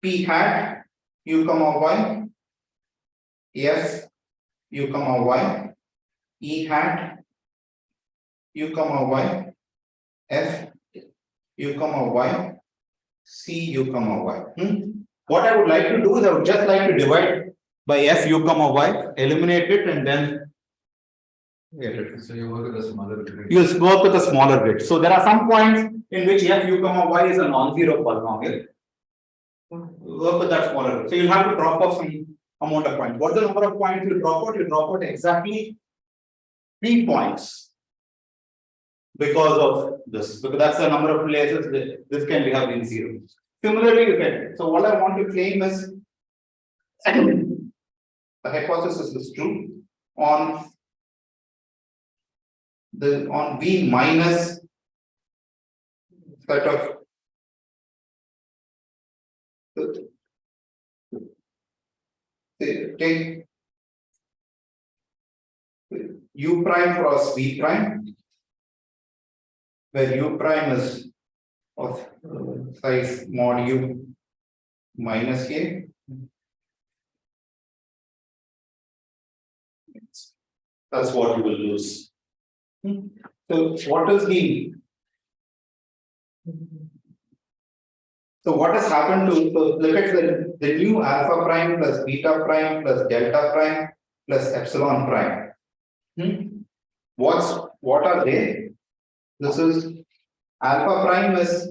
P hat u comma y, F u comma y, E hat u comma y, F u comma y, C u comma y. What I would like to do is I would just like to divide by F u comma y, eliminate it, and then get it. So you work with a smaller grid. You work with a smaller grid. So there are some points in which F u comma y is a non-zero polynomial. Work with that smaller grid. So you'll have to drop off some amount of points. What's the number of points you drop out? You drop out exactly 3 points because of this, because that's the number of places that this can have been zero. Similarly, you can. So what I want to claim is the hypothesis is true on V minus set of take U prime cross V prime, where U prime is of size mod U minus A. That's what you will lose. So what is what has happened to, look at the new alpha prime plus beta prime plus delta prime plus epsilon prime. What are they? This is alpha prime is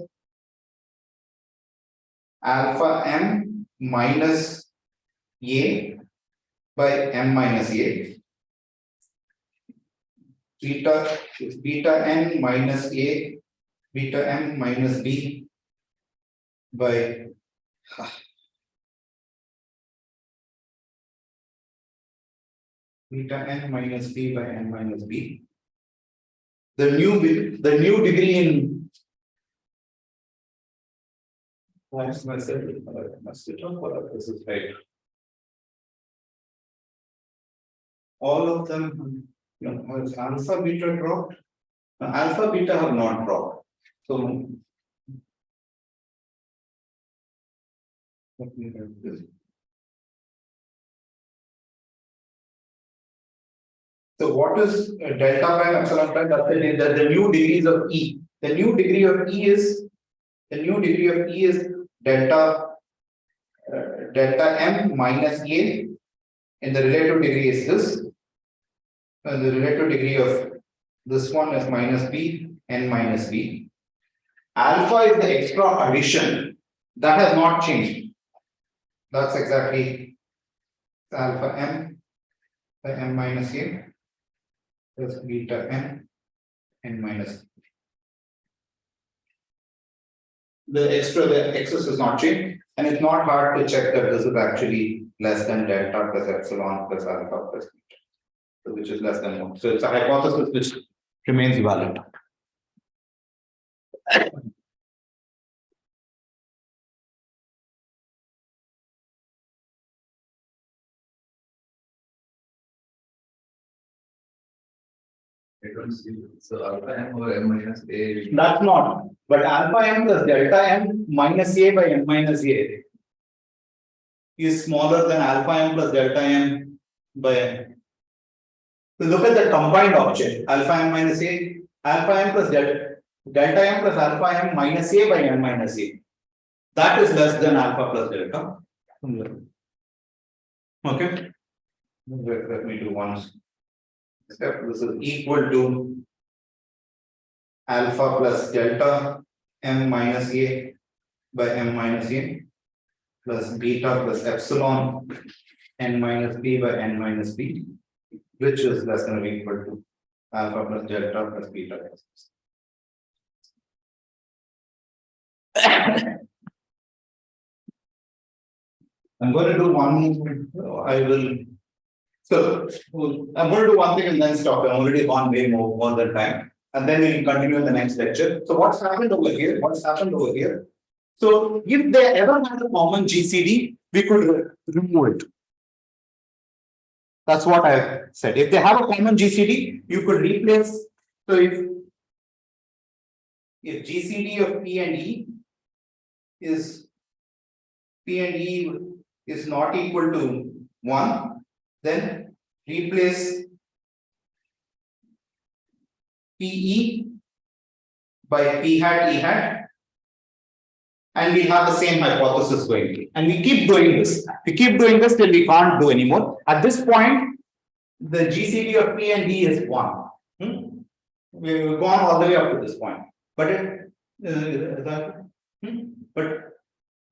alpha m minus A by m minus A. Beta is beta n minus A, beta m minus B by Beta n minus b by n minus b. The new degree in this is right. All of them, has alpha beta dropped? Alpha beta have not dropped. So let me write this. So what is delta prime epsilon prime? That's the new degrees of E. The new degree of E is delta m minus A, and the relative degree is this. And the relative degree of this one is minus B n minus B. Alpha is the extra addition that has not changed. That's exactly alpha m by m minus A plus beta n minus. The excess is not changed, and it's not hard to check that this is actually less than delta plus epsilon plus alpha plus beta, so which is less than 1. So it's a hypothesis which remains valid. I don't see. So alpha m over m minus a. That's not, but alpha m plus delta m minus a by n minus a is smaller than alpha m plus delta m by n. So look at the combined object, alpha m minus a, alpha m plus delta m plus alpha m minus a by n minus a. That is less than alpha plus delta. Okay. Let me do one step. This is equal to alpha plus delta m minus a by m minus a plus beta plus epsilon n minus b by n minus b, which is less than or equal to alpha plus delta plus beta plus. I'm going to do one. So I'm going to do one thing and then stop. I'm already gone way more than time, and then we'll continue in the next lecture. So what's happened over here? So if they ever had a common GCD, we could remove it. That's what I said. If they have a common GCD, you could replace. So if GCD of P and E is not equal to 1, then replace PE by P hat E hat, and we have the same hypothesis going. And we keep doing this. We keep doing this till we can't do anymore. At this point, the GCD of P and D is 1. We've gone all the way up to this point. But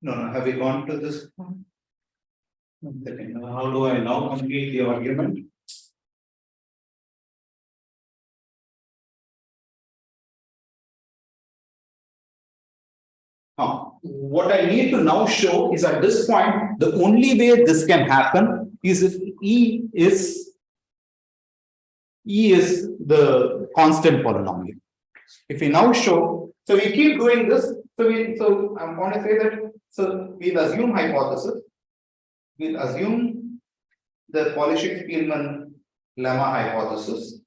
no, have we gone to this point? How do I now complete the argument? What I need to now show is at this point, the only way this can happen is if E is the constant polynomial. If we now show, so we keep doing this. So I'm going to say that. So we'll assume hypothesis. We'll assume the Polishchuk-Spielman lemma hypothesis.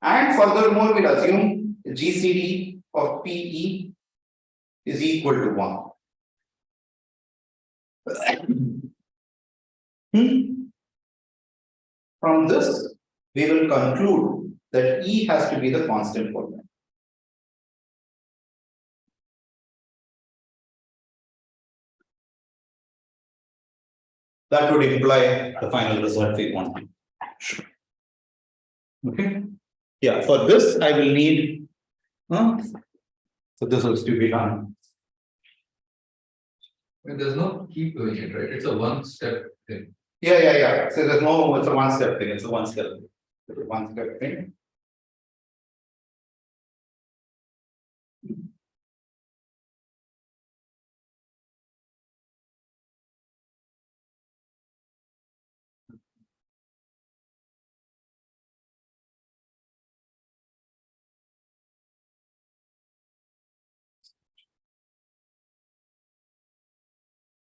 And furthermore, we'll assume the GCD of PE is equal to 1. From this, we will conclude that E has to be the constant polynomial. That would imply the final result we want. Okay. Yeah, for this I will need. So this has to be done. There's no keep doing it, right? It's a one-step thing. Yeah. So there's no. It's a one-step thing. It's a one-step thing.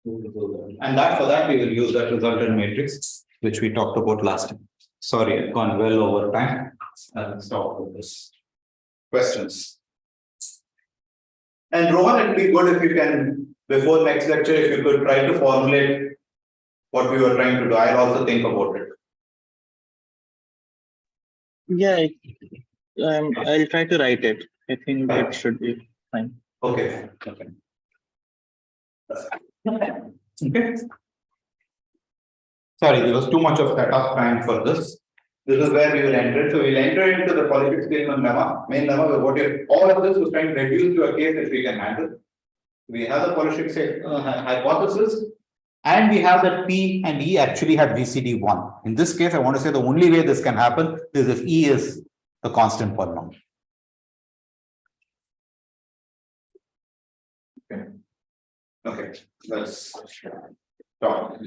And that for that we will use that resultant matrix, which we talked about last time. Sorry, I've gone well over time. I'll stop with this. Questions? And Rohan, it'd be good if you can, before next lecture, if you could try to formulate what we were trying to do. I'll also think about it. Yeah, I'll try to write it. I think it should be fine. Okay. Okay. Okay. Sorry, there was too much of setup time for this. This is where we will enter. So we'll enter into the Polishchuk-Spielman lemma, main lemma. What if all of this was trying to reduce to a case that we can handle. We have the Polishchuk hypothesis, and we have that P and E actually have GCD1. In this case, I want to say the only way this can happen is if E is the constant polynomial. Okay. Okay, let's talk.